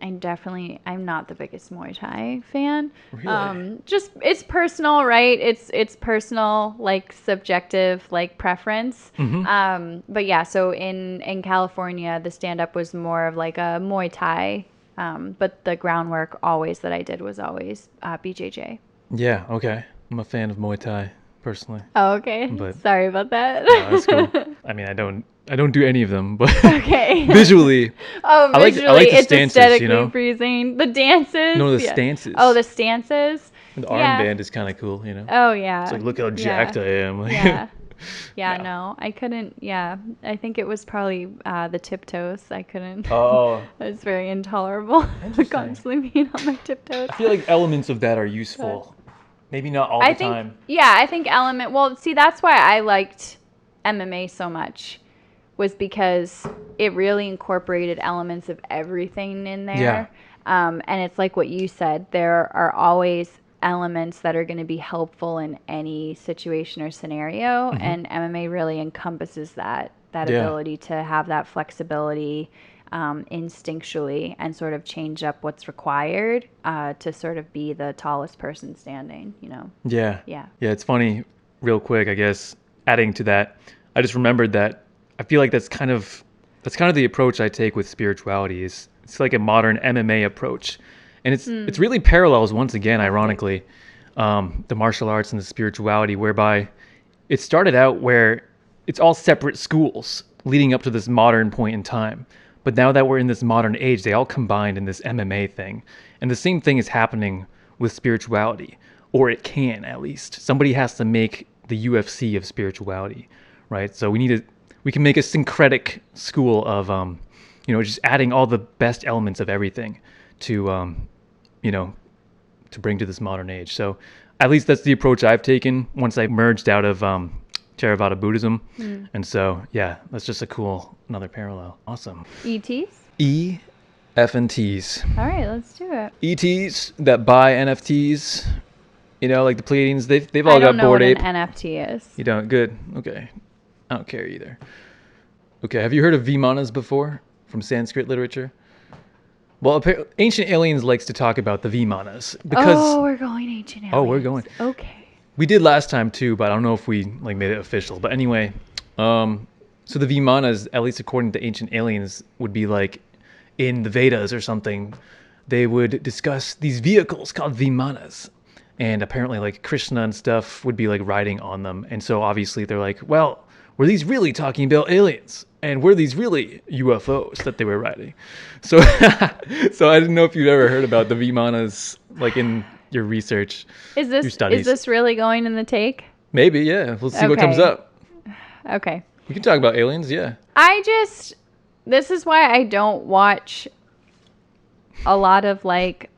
not the biggest Muay Thai fan. Really? Just it's personal, right? It's personal, like subjective, like preference. But yeah, so in California, the stand up was more of like a Muay Thai, but the groundwork always that I did was always BJJ. Yeah, okay. I'm a fan of Muay Thai personally. Oh, okay. But sorry about that. no, that's cool. I mean, I don't do any of them, but Okay. visually, Oh, I like visually, the it's stances, aesthetically pleasing. The dances. No, the yeah. stances. Oh, the stances. The Yeah. armband is kind of cool, Oh yeah. It's like, look how jacked I am. Like, Yeah. Yeah, No. no, I couldn't. Yeah, I think it was probably the tiptoes. I couldn't. Oh. It was very intolerable. Interesting. Constantly being on my tiptoes. I feel like elements of that are useful. Maybe not all the time. Yeah, I think well, see, that's why I liked MMA so much, was because it really incorporated elements of everything in there. Yeah. And it's like what you said, there are always elements that are going to be helpful in any situation or scenario, and MMA really encompasses that Yeah. ability to have that flexibility instinctually and sort of change up what's required to sort of be the tallest person standing, Yeah. Yeah. Yeah, it's funny, real quick, I guess, adding to that, I just remembered that I feel like that's kind of the approach I take with spirituality. It's like a modern MMA approach. And it's really parallels, once again, ironically, the martial arts and the spirituality, whereby it started out where it's all separate schools leading up to this modern point in time. But now that we're in this modern age, they all combined in this MMA thing. And the same thing is happening with spirituality, or it can, at least. Somebody has to make the UFC of spirituality, right? So we can make a syncretic school of, just adding all the best elements of everything to, to bring to this modern age. So at least that's the approach I've taken once I merged out of Theravada Buddhism. And so, yeah, that's just another parallel. Awesome. ETs? E, F, and T's. All right, let's do it. ETs that buy NFTs, like the Pleiadians, they've all I don't got know Bored what Ape. an NFT is. You don't? Good. Okay. I don't care either. Okay, have you heard of Vimanas before from Sanskrit literature? Well, Ancient Aliens likes to talk about the Vimanas because we're going ancient aliens. Oh, we're going. Okay. we did last time too, but I don't know if we made it official. But anyway, so the Vimanas, at least according to Ancient Aliens, would be like in the Vedas or something, they would discuss these vehicles called vimanas. And apparently like Krishna and stuff would be like riding on them. And so obviously they're like, well, were these really talking about aliens? And were these really UFOs that they were riding? So so I didn't know if you've ever heard about the vimanas like in your research, your studies. Is this really going in the take? Maybe, yeah. We'll see what comes up. Okay. We can talk about aliens, yeah. This is why I don't watch a lot of like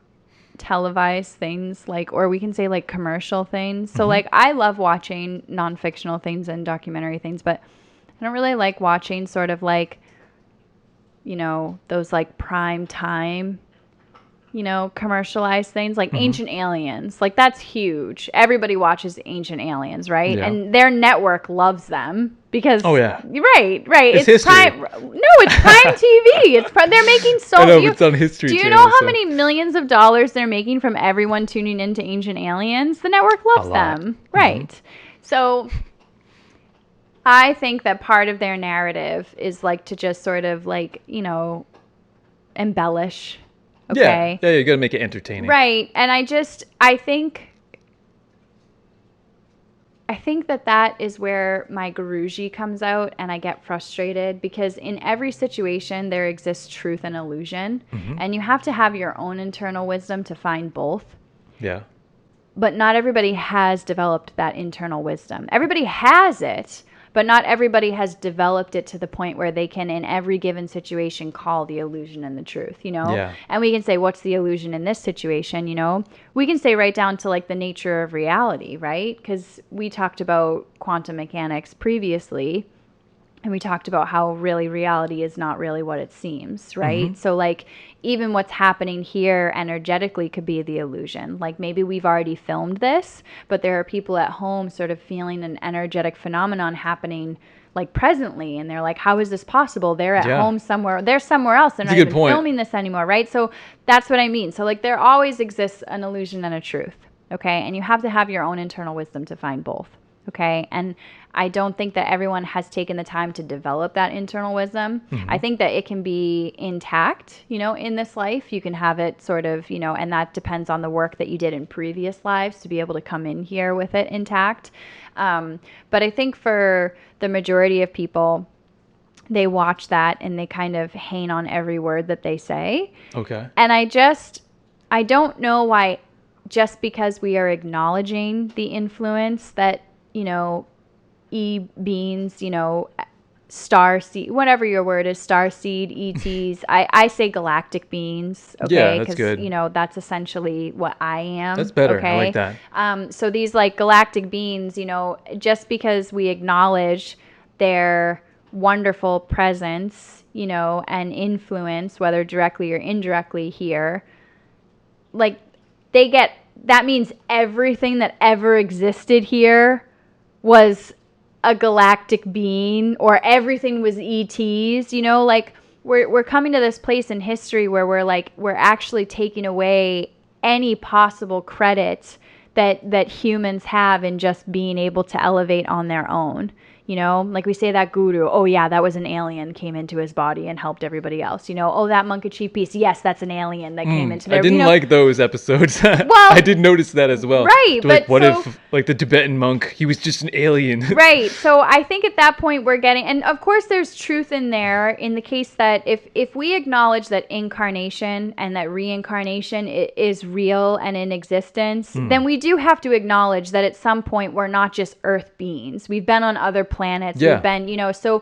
televised things, like, or we can say like commercial things. So like I love watching non-fictional things and documentary things, but I don't really like watching sort of like, you know, those like prime time, you know, commercialized things like Ancient Aliens. Like that's huge. Everybody watches Ancient Aliens, right? Yeah. And their network loves them because right. It's history. Prime. No, it's Prime TV. They're making so. I know, but it's on History Do you Channel, know how many millions of dollars they're making from everyone tuning into Ancient Aliens? The network loves them, right? So I think that part of their narrative is like to just sort of like, you know, embellish. Okay. Yeah, you got to make it entertaining. Right. And I think that is where my Guruji comes out, and I get frustrated because in every situation there exists truth and illusion, and you have to have your own internal wisdom to find both. Yeah. But not everybody has developed that internal wisdom. Everybody has it, but not everybody has developed it to the point where they can, in every given situation, call the illusion and the truth, you know? Yeah. And we can say, what's the illusion in this situation, you know? We can say right down to, like, the nature of reality, right? Because we talked about quantum mechanics previously, and we talked about how really reality is not really what it seems, right? So, like, even what's happening here energetically could be the illusion. Like, maybe we've already filmed this, but there are people at home sort of feeling an energetic phenomenon happening, like, presently. And they're like, how is this possible? They're at home somewhere. They're somewhere else. They're not even filming this anymore, right? So that's what I mean. So, like, there always exists an illusion and a truth, okay? And you have to have your own internal wisdom to find both. Okay. And I don't think that everyone has taken the time to develop that internal wisdom. I think that it can be intact, you know, in this life. You can have it sort of, you know, and that depends on the work that you did in previous lives to be able to come in here with it intact. But I think for the majority of people, they watch that and they kind of hang on every word that they say. Okay. And I don't know why, just because we are acknowledging the influence that, you know, beings, you know, star seed, whatever your word is, star seed, ETs. I say galactic beings, okay? Yeah, that's good. You know, that's essentially what I am. That's better. Okay? I like that. So these like galactic beings, you know, just because we acknowledge their wonderful presence, you know, and influence, whether directly or indirectly here, like that means everything that ever existed here was a galactic being, or everything was ETs, you know, like we're coming to this place in history where we're actually taking away any possible credit that humans have in just being able to elevate on their own. You know, like we say that guru, oh yeah, that was an alien came into his body and helped everybody else. You know, oh, that monk achieved peace. Yes, that's an alien that came into their... I didn't like those episodes. Well, I did notice that as well. Right. Like, but what if, like, the Tibetan monk, he was just an alien? Right. So I think at that point we're getting... And of course there's truth in there in the case that if we acknowledge that incarnation and that reincarnation is real and in existence, then we do have to acknowledge that at some point we're not just earth beings. We've been on other planets. We've been, you know, so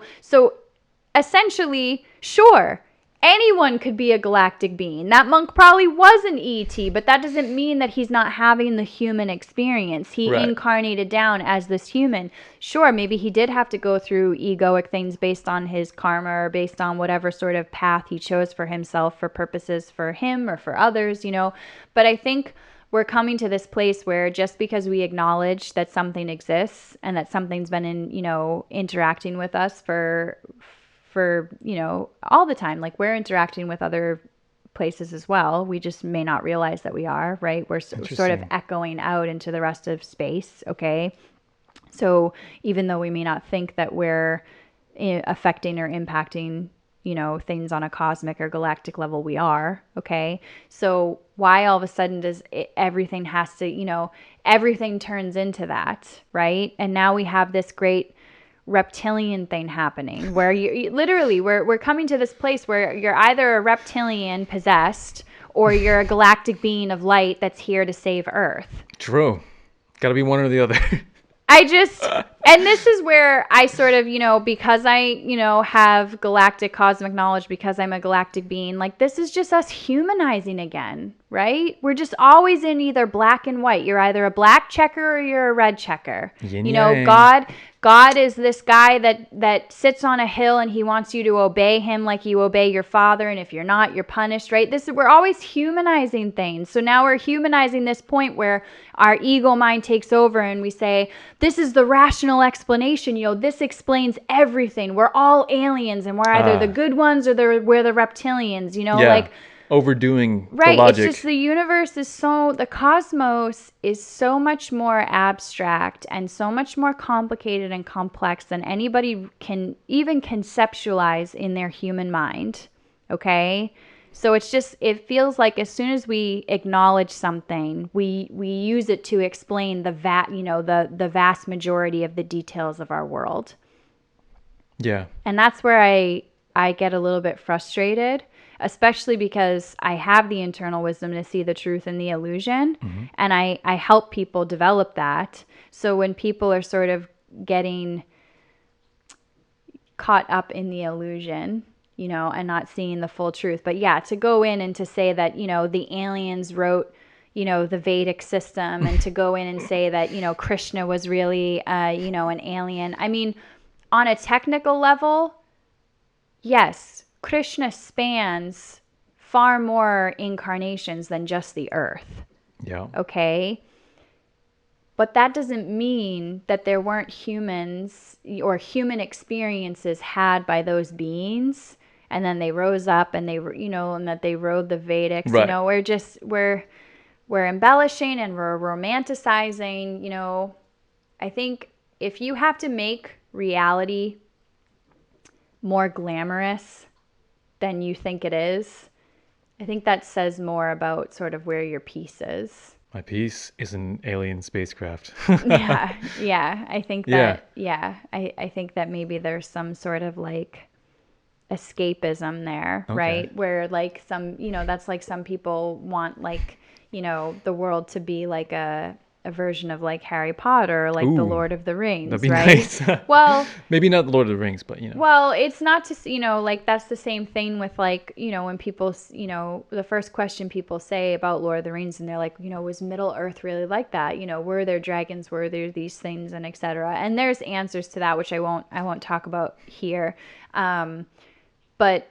essentially, sure, anyone could be a galactic being. That monk probably was an ET, but that doesn't mean that he's not having the human experience. He incarnated down as this human. Sure, maybe he did have to go through egoic things based on his karma or based on whatever sort of path he chose for himself for purposes for him or for others, you know. But I think we're coming to this place where just because we acknowledge that something exists and that something's been interacting with us for, you know, all the time, like we're interacting with other places as well. We just may not realize that we are, right? We're sort of echoing out into the rest of space. Okay. So even though we may not think that we're affecting or impacting things on a cosmic or galactic level we are. Okay. So why all of a sudden does everything has to, everything turns into that, right? And now we have this great reptilian thing happening where you literally, we're coming to this place where you're either a reptilian possessed or you're a galactic being of light that's here to save Earth. True. Got to be one or the other. And this is where I sort of, because I, have galactic cosmic knowledge, because I'm a galactic being, like, this is just us humanizing again, right? We're just always in either black and white. You're either a black checker or you're a red checker. Yin yang. God is this guy that sits on a hill and he wants you to obey him like you obey your father. And if you're not, you're punished, right? We're always humanizing things. So now we're humanizing this point where our ego mind takes over and we say, this is the rational explanation. This explains everything. We're all aliens and we're either the good ones or we're the reptilians, like overdoing right. The logic. It's just the universe the cosmos is so much more abstract and so much more complicated and complex than anybody can even conceptualize in their human mind. Okay. So it feels like as soon as we acknowledge something, we use it to explain the vast majority of the details of our world. Yeah. And that's where I get a little bit frustrated, especially because I have the internal wisdom to see the truth in the illusion. Mm-hmm. And I help people develop that. So when people are sort of getting caught up in the illusion, and not seeing the full truth. But yeah, to go in and to say that, the aliens wrote, the Vedic system, and to go in and say that, Krishna was really, an alien. I mean, on a technical level, yes, Krishna spans far more incarnations than just the earth. Yeah. Okay. But that doesn't mean that there weren't humans or human experiences had by those beings. And then they rose up and and that they rode the Vedics. Right. We're embellishing and we're romanticizing. I think if you have to make reality more glamorous than you think it is, I think that says more about sort of where your peace is. My peace is an alien spacecraft. Yeah. I think that, I think that maybe there's some sort of like escapism there, okay. Right? Where like that's like some people want like, the world to be like a version of like Harry Potter, or like the Lord of the Rings, that'd be right? Nice. Well, maybe not the Lord of the Rings, but Well, it's not to, like that's the same thing with like, when people, the first question people say about Lord of the Rings, and they're like, was Middle Earth really like that? Were there dragons? Were there these things, and etc. And there's answers to that, which I won't talk about here. But,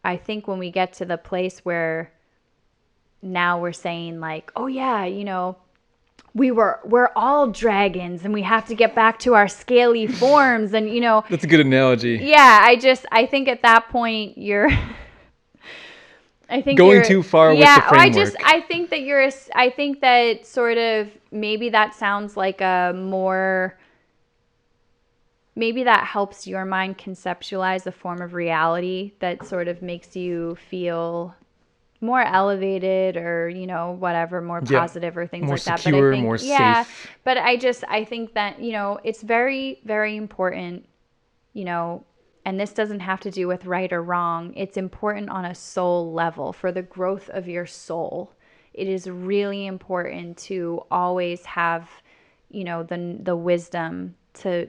I think when we get to the place where now we're saying like, oh yeah, we're all dragons and we have to get back to our scaly forms, and that's a good analogy. Yeah, I think at that point you're going too far with the framework. I think that sort of maybe that sounds like maybe that helps your mind conceptualize a form of reality that sort of makes you feel more elevated, or whatever, more positive, or things more like that. Secure, but I think, more safe. But I think that it's very, very important, and this doesn't have to do with right or wrong. It's important on a soul level for the growth of your soul. It is really important to always have the wisdom to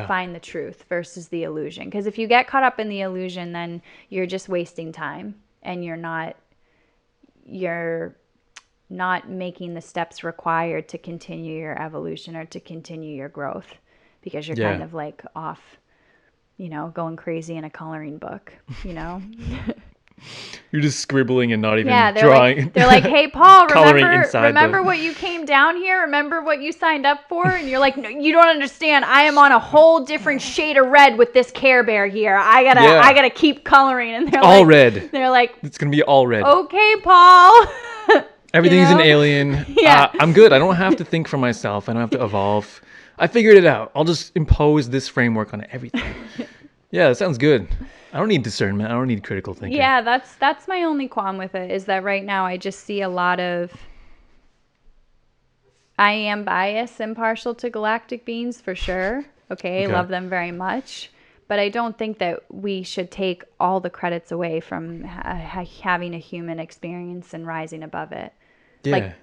find the truth versus the illusion. Because if you get caught up in the illusion, then you're just wasting time. And you're not making the steps required to continue your evolution or to continue your growth, because you're kind of like off, going crazy in a coloring book, You're just scribbling and not even drawing. They're like, hey, Paul, remember what you came down here? Remember what you signed up for? And you're like, no, you don't understand. I am on a whole different shade of red with this Care Bear here. I gotta keep coloring. And they're all red. They're like, it's gonna be all red. Okay, Paul. Everything's an alien. Yeah. I'm good. I don't have to think for myself. I don't have to evolve. I figured it out. I'll just impose this framework on everything. Yeah, that sounds good. I don't need discernment. I don't need critical thinking. Yeah, that's my only qualm with it, is that right now I just see a lot of, I am biased and partial to galactic beings for sure. Okay, Okay. love them very much. But I don't think that we should take all the credits away from having a human experience and rising above it. Yeah. Like,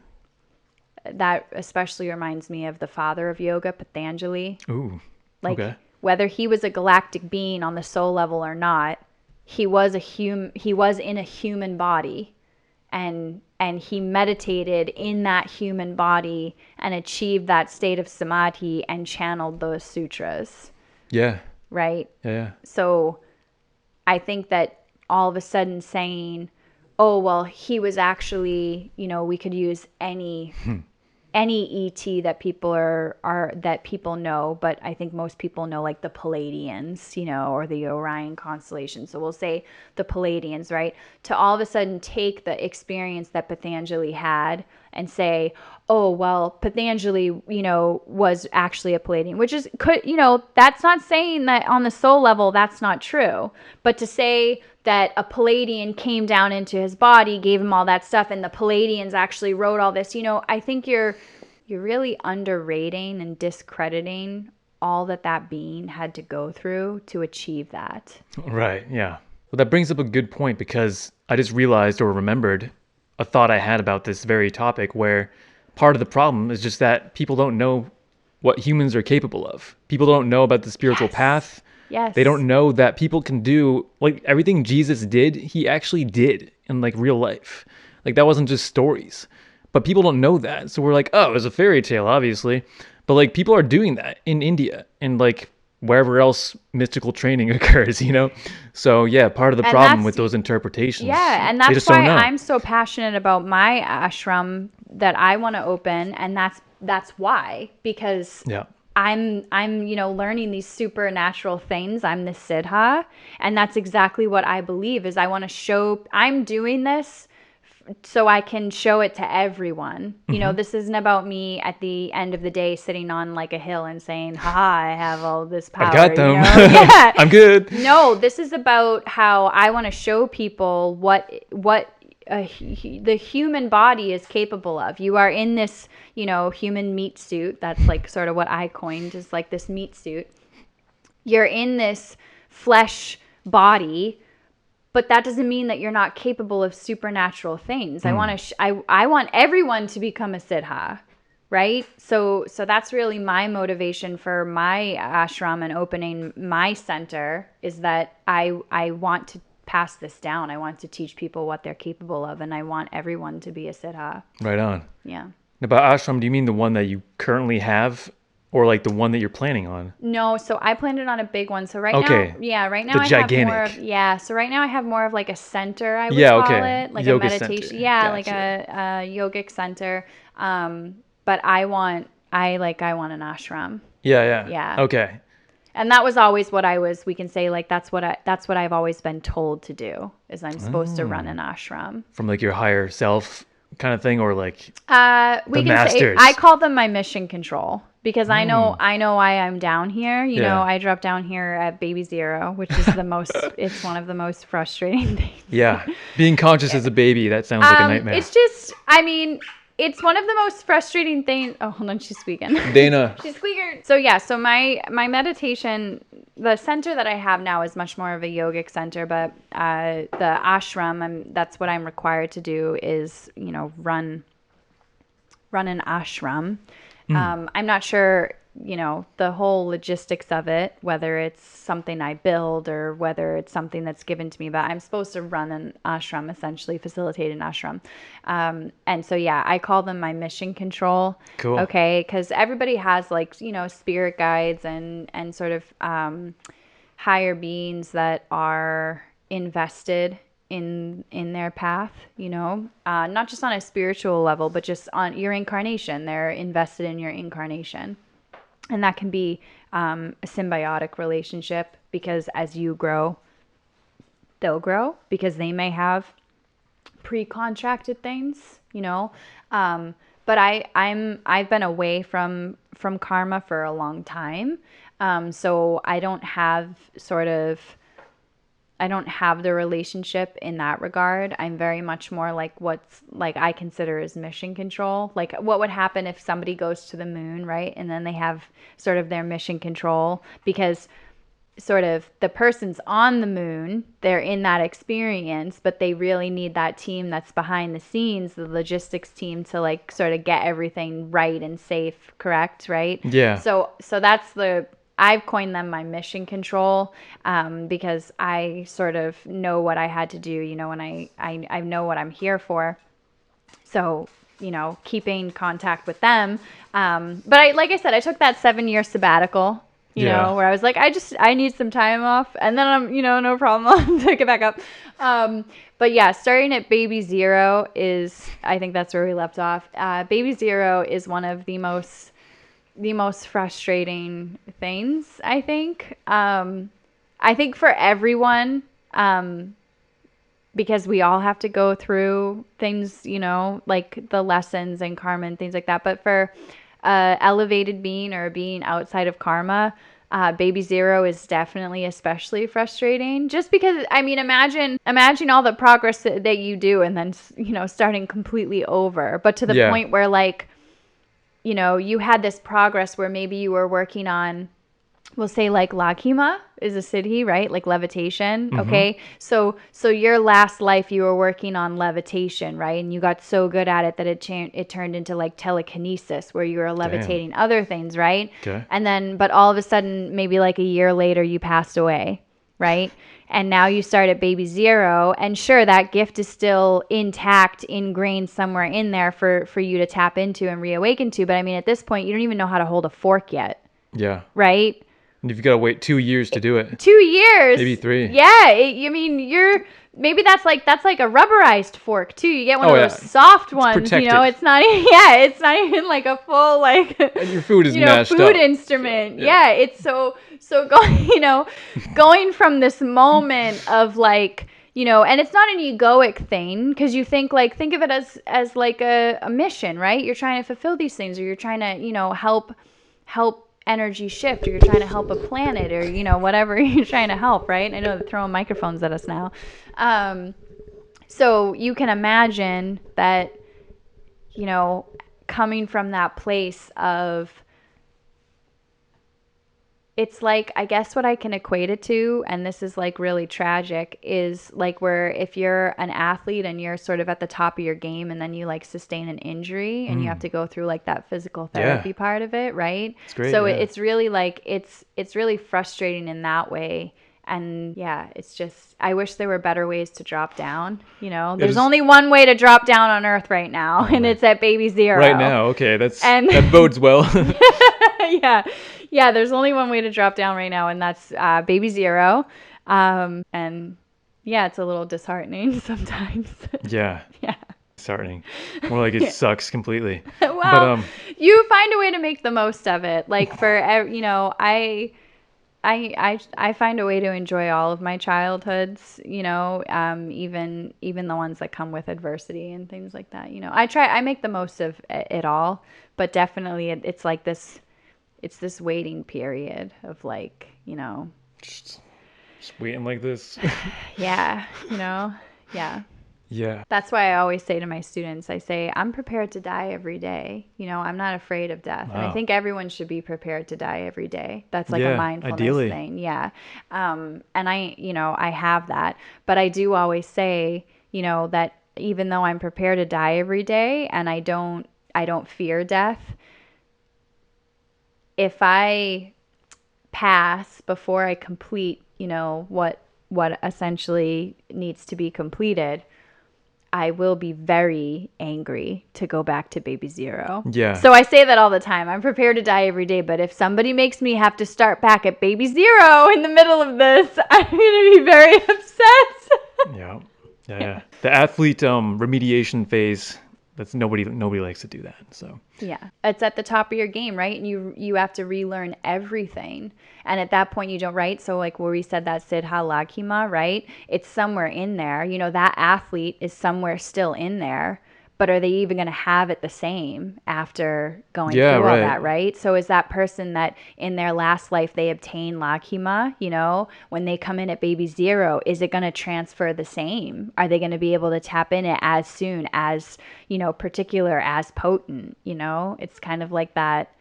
that especially reminds me of the father of yoga, Patanjali. Ooh. Okay. Like, whether he was a galactic being on the soul level or not, he was he was in a human body, and he meditated in that human body and achieved that state of samadhi and channeled those sutras, Yeah. right? Yeah. So I think that all of a sudden saying, oh, well, he was actually, we could use any ET that people are that people know, but I think most people know like the Palladians, or the Orion constellation. So we'll say the Palladians, right? To all of a sudden take the experience that Patanjali had and say, oh, well, Patanjali, was actually a Palladian, which is, that's not saying that on the soul level that's not true. But to say that a Palladian came down into his body, gave him all that stuff, and the Palladians actually wrote all this, I think you're really underrating and discrediting all that being had to go through to achieve that. Right. Yeah. Well, that brings up a good point because I just realized or remembered a thought I had about this very topic where part of the problem is just that people don't know what humans are capable of. People don't know about the spiritual Yes. path. Yes. They don't know that people can do like everything Jesus did, he actually did in like real life. Like that wasn't just stories. But people don't know that. So we're like, oh, it was a fairy tale, obviously. But like people are doing that in India and like wherever else mystical training occurs. So yeah, part of the And problem with that's those interpretations, Yeah, and they that's just don't why know. I'm so passionate about my ashram that I want to open, and that's why, because Yeah. I'm learning these supernatural things. I'm the Siddha, and that's exactly what I believe is I want to show I'm doing this so I can show it to everyone. This isn't about me at the end of the day sitting on like a hill and saying, haha, I have all this power. I've got them. Yeah. I'm good. No, this is about how I want to show people what the human body is capable of. You are in this, human meat suit. That's like sort of what I coined, is like this meat suit. You're in this flesh body, but that doesn't mean that you're not capable of supernatural things. I want to I want everyone to become a siddha, right? So that's really my motivation for my ashram and opening my center, is that I want to pass this down. I want to teach people what they're capable of, and I want everyone to be a siddha. Right on. Yeah. Now, by ashram, do you mean the one that you currently have or like the one that you're planning on? No, so I planned it on a big one. So right Okay. now The I have more gigantic. of, so right now I have more of like a center, I would Yeah, call okay. it, like a Yoga center. meditation. Yeah, like Gotcha. a yogic center. But I want an ashram. Yeah, yeah. Yeah. Okay. And that was always we can say like that's what I've always been told to do, is I'm supposed to run an ashram. From like your higher self kind of thing, or like We the can say masters. I call them my mission control, because I know why I'm down here. Yeah. I dropped down here at baby zero, which is it's one of the most frustrating things. Yeah. Being conscious as a baby, that sounds like a nightmare. It's just, it's one of the most frustrating things. Oh, hold on, she's squeaking. Dana. She's squeaking. So yeah, so my meditation, the center that I have now is much more of a yogic center, but the ashram, that's what I'm required to do, is run an ashram. I'm not sure, the whole logistics of it, whether it's something I build or whether it's something that's given to me, but I'm supposed to run an ashram, essentially facilitate an ashram. And so, yeah, I call them my mission control. Cool. Okay. Because everybody has like, spirit guides and sort of higher beings that are invested in their path, not just on a spiritual level, but just on your incarnation. They're invested in your incarnation. And that can be a symbiotic relationship, because as you grow, they'll grow, because they may have pre-contracted things, But I've been away from karma for a long time. So I don't have the relationship in that regard. I'm very much more like what's like I consider as mission control. Like what would happen if somebody goes to the moon, right? And then they have sort of their mission control because sort of the person's on the moon, they're in that experience, but they really need that team that's behind the scenes, the logistics team, to like sort of get everything right and safe, correct, right? Yeah. So that's I've coined them my mission control, because I sort of know what I had to do, and I know what I'm here for. So, keeping contact with them. But like I said, I took that 7-year sabbatical, where I was like, I need some time off. And then I'm, no problem. I'll pick it back up. But yeah, starting at baby zero I think that's where we left off. Baby zero is one of the most frustrating things, I think. I think for everyone, because we all have to go through things, like the lessons and karma and things like that. But for elevated being or a being outside of karma, baby zero is definitely especially frustrating. Just because, I mean, imagine all the progress that you do and then, starting completely over. But to the point where, like, you had this progress where maybe you were working on, we'll say like Laghima is a siddhi, right? Like levitation. Mm-hmm. Okay. So your last life you were working on levitation, right? And you got so good at it that it turned into like telekinesis where you were levitating other things, right? Okay. And then, but all of a sudden, maybe like a year later, you passed away, right? And now you start at baby zero, and sure, that gift is still intact, ingrained somewhere in there for you to tap into and reawaken to. But I mean, at this point, you don't even know how to hold a fork yet. Yeah. Right? And you've got to wait 2 years to do it. 2 years. Maybe 3. Yeah. Maybe that's like a rubberized fork too. You get one of those soft ones. Protected. It's not even like a full like. And your food is mashed up. Food instrument. Yeah. It's so going from this moment of like, and it's not an egoic thing because you think of it as like a mission, right? You're trying to fulfill these things, or you're trying to, help energy shift, or you're trying to help a planet, or, whatever you're trying to help, right? I know they're throwing microphones at us now. So you can imagine that, coming from that place of, it's like, I guess what I can equate it to, and this is like really tragic, is like where if you're an athlete and you're sort of at the top of your game and then you like sustain an injury and you have to go through like that physical therapy part of it, right? It's great. So it's really like, it's really frustrating in that way. And yeah, it's just, I wish there were better ways to drop down. There's only one way to drop down on Earth right now, and it's at baby zero. Right now, okay, that bodes well. Yeah, there's only one way to drop down right now, and that's baby zero. And yeah, it's a little disheartening sometimes. Yeah. Yeah. Disheartening. More like it sucks completely. Well, but, you find a way to make the most of it. Like for, I find a way to enjoy all of my childhoods, even the ones that come with adversity and things like that. I make the most of it all, but definitely it's like this, it's this waiting period of like, just waiting like this. Yeah, yeah. Yeah. That's why I always say to my students, I say, I'm prepared to die every day. I'm not afraid of death. Wow. And I think everyone should be prepared to die every day. That's like a mindfulness thing. Yeah. And I have that. But I do always say, that even though I'm prepared to die every day and I don't fear death, if I pass before I complete, what essentially needs to be completed, I will be very angry to go back to baby zero. Yeah. So I say that all the time. I'm prepared to die every day, but if somebody makes me have to start back at baby zero in the middle of this, I'm going to be very upset. Yeah. The athlete remediation phase, that's nobody likes to do that. So yeah, it's at the top of your game, right? And you have to relearn everything. And at that point you don't, right? So like where we said that Siddha Laghima, right? It's somewhere in there. That athlete is somewhere still in there. but are they even going to have it the same after going Yeah, through all right. that, right? So is that person that in their last life they obtain Lakhima, you know, when they come in at baby zero, is it going to transfer the same? Are they going to be able to tap in it as soon, as, you know, particular, as potent, you know? It's kind of like that,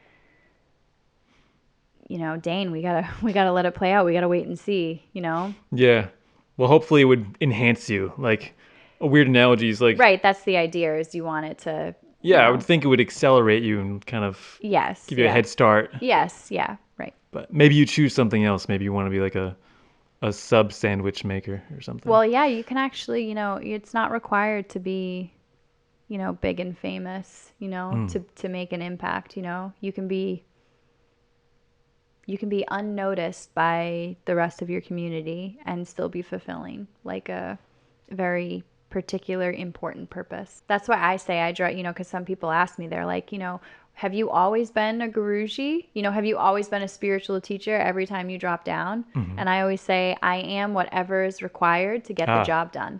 you know, Dane, we gotta let it play out. We gotta wait and see, you know? Yeah. Well, hopefully it would enhance you. Like, a weird analogy is like, Right, that's the idea, is you want it to, yeah, you I know, would think it would accelerate you and kind of yes, give you a yeah. head start. Yes, yeah, right. But maybe you choose something else. Maybe you want to be like a sub sandwich maker or something. Well, yeah, you can actually, you know, it's not required to be, you know, big and famous, you know, to make an impact, you know. You can be unnoticed by the rest of your community and still be fulfilling like a very particular important purpose. That's why I say I draw, you know, because some people ask me, they're like, you know, have you always been a guruji? You know, have you always been a spiritual teacher every time you drop down? And I always say, I am whatever is required to get the job done.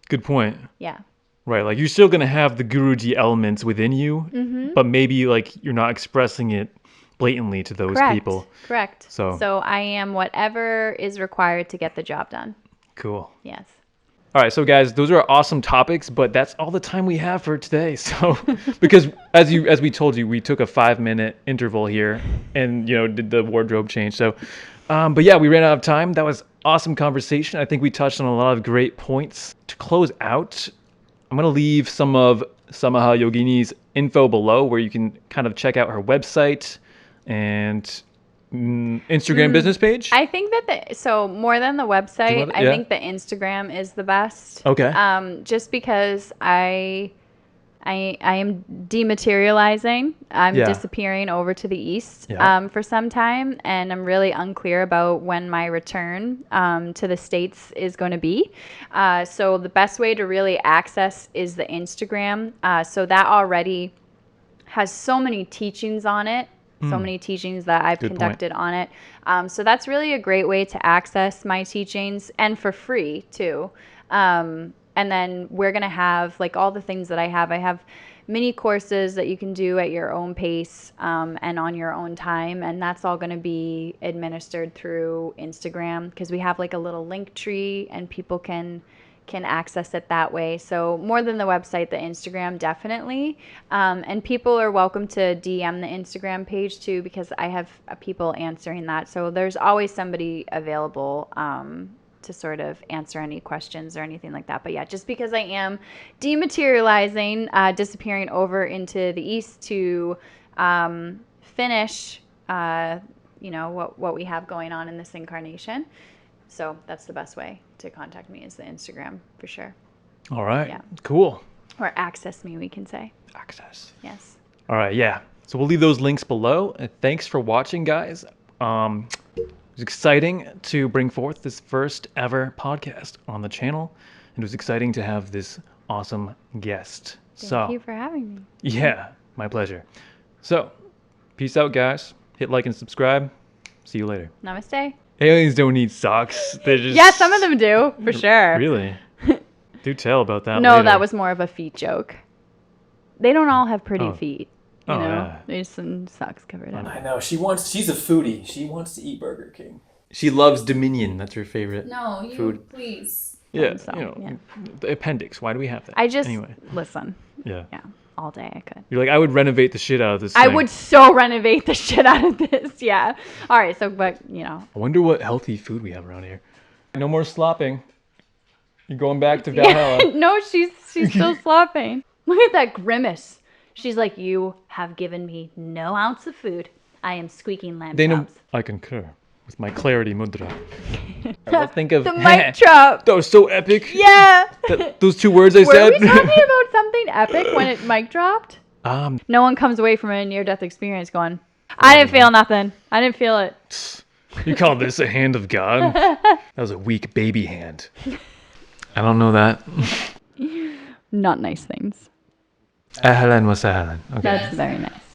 Good point. Yeah. Right, like you're still gonna have the Guruji elements within you, but maybe like you're not expressing it blatantly to those people. Correct. So I am whatever is required to get the job done. cool. Yes. All right, so guys, those are awesome topics, but that's all the time we have for today. So, because as we told you, we took a 5-minute interval here, and you know did the wardrobe change. So, but yeah, we ran out of time. That was awesome conversation. I think we touched on a lot of great points. To close out, I'm gonna leave some of Samaha Yogini's info below, where you can kind of check out her website and Instagram business page. I think that so more than the website, love it? I Yeah. think the Instagram is the best. Okay. Just because I am dematerializing. I'm Yeah. disappearing over to the east Yeah. for some time, and I'm really unclear about when my return to the States is going to be. So the best way to really access is the Instagram. So that already has so many teachings on it. So many teachings that I've Good conducted on it. So that's really a great way to access my teachings, and for free too. And then we're going to have like all the things that I have mini courses that you can do at your own pace and on your own time. And that's all going to be administered through Instagram, because we have like a little link tree and people can access it that way. So more than the website, the Instagram definitely. And people are welcome to DM the Instagram page too, because I have people answering that. So there's always somebody available to sort of answer any questions or anything like that. But yeah, just because I am dematerializing, disappearing over into the east to finish, you know, what we have going on in this incarnation. So that's the best way to contact me, is the Instagram for sure. All right. Yeah. Cool. Or access me, we can say. Access. Yes. All right, yeah. So we'll leave those links below. And thanks for watching, guys. It was exciting to bring forth this first ever podcast on the channel. It was exciting to have this awesome guest. Thank you for having me. Yeah, my pleasure. So, peace out, guys. Hit like and subscribe. See you later. Namaste. Aliens don't need socks. They just... Yeah, some of them do, for sure. Really? Do tell about that No, later. that was more of a feet joke. They don't all have pretty feet. You know, yeah. there's some socks covered up. I know. She's a foodie. She wants to eat Burger King. She loves Dominion. That's her favorite food. Please. Yeah, So, you know, yeah. the appendix. Why do we have that? I just, Anyway, listen, yeah. yeah, all day I could. You're like, I would renovate the shit out of this I thing. would so renovate the shit out of this, yeah. All right, so, but, you know. I wonder what healthy food we have around here. No more slopping. You're going back to Valhalla. Yeah, no, she's still slopping. Look at that grimace. She's like, you have given me no ounce of food. I am squeaking lamb chops. I concur with my clarity mudra. I will think of The mic drop. That was so epic. Yeah. Those two words I Were said. we talking about something epic when it mic dropped? Um, No one comes away from a near-death experience going, I didn't feel nothing. I didn't feel it. you call this a hand of God? That was a weak baby hand. I don't know that. Not nice things. Ahlan wa sahlan. Okay. That's very nice.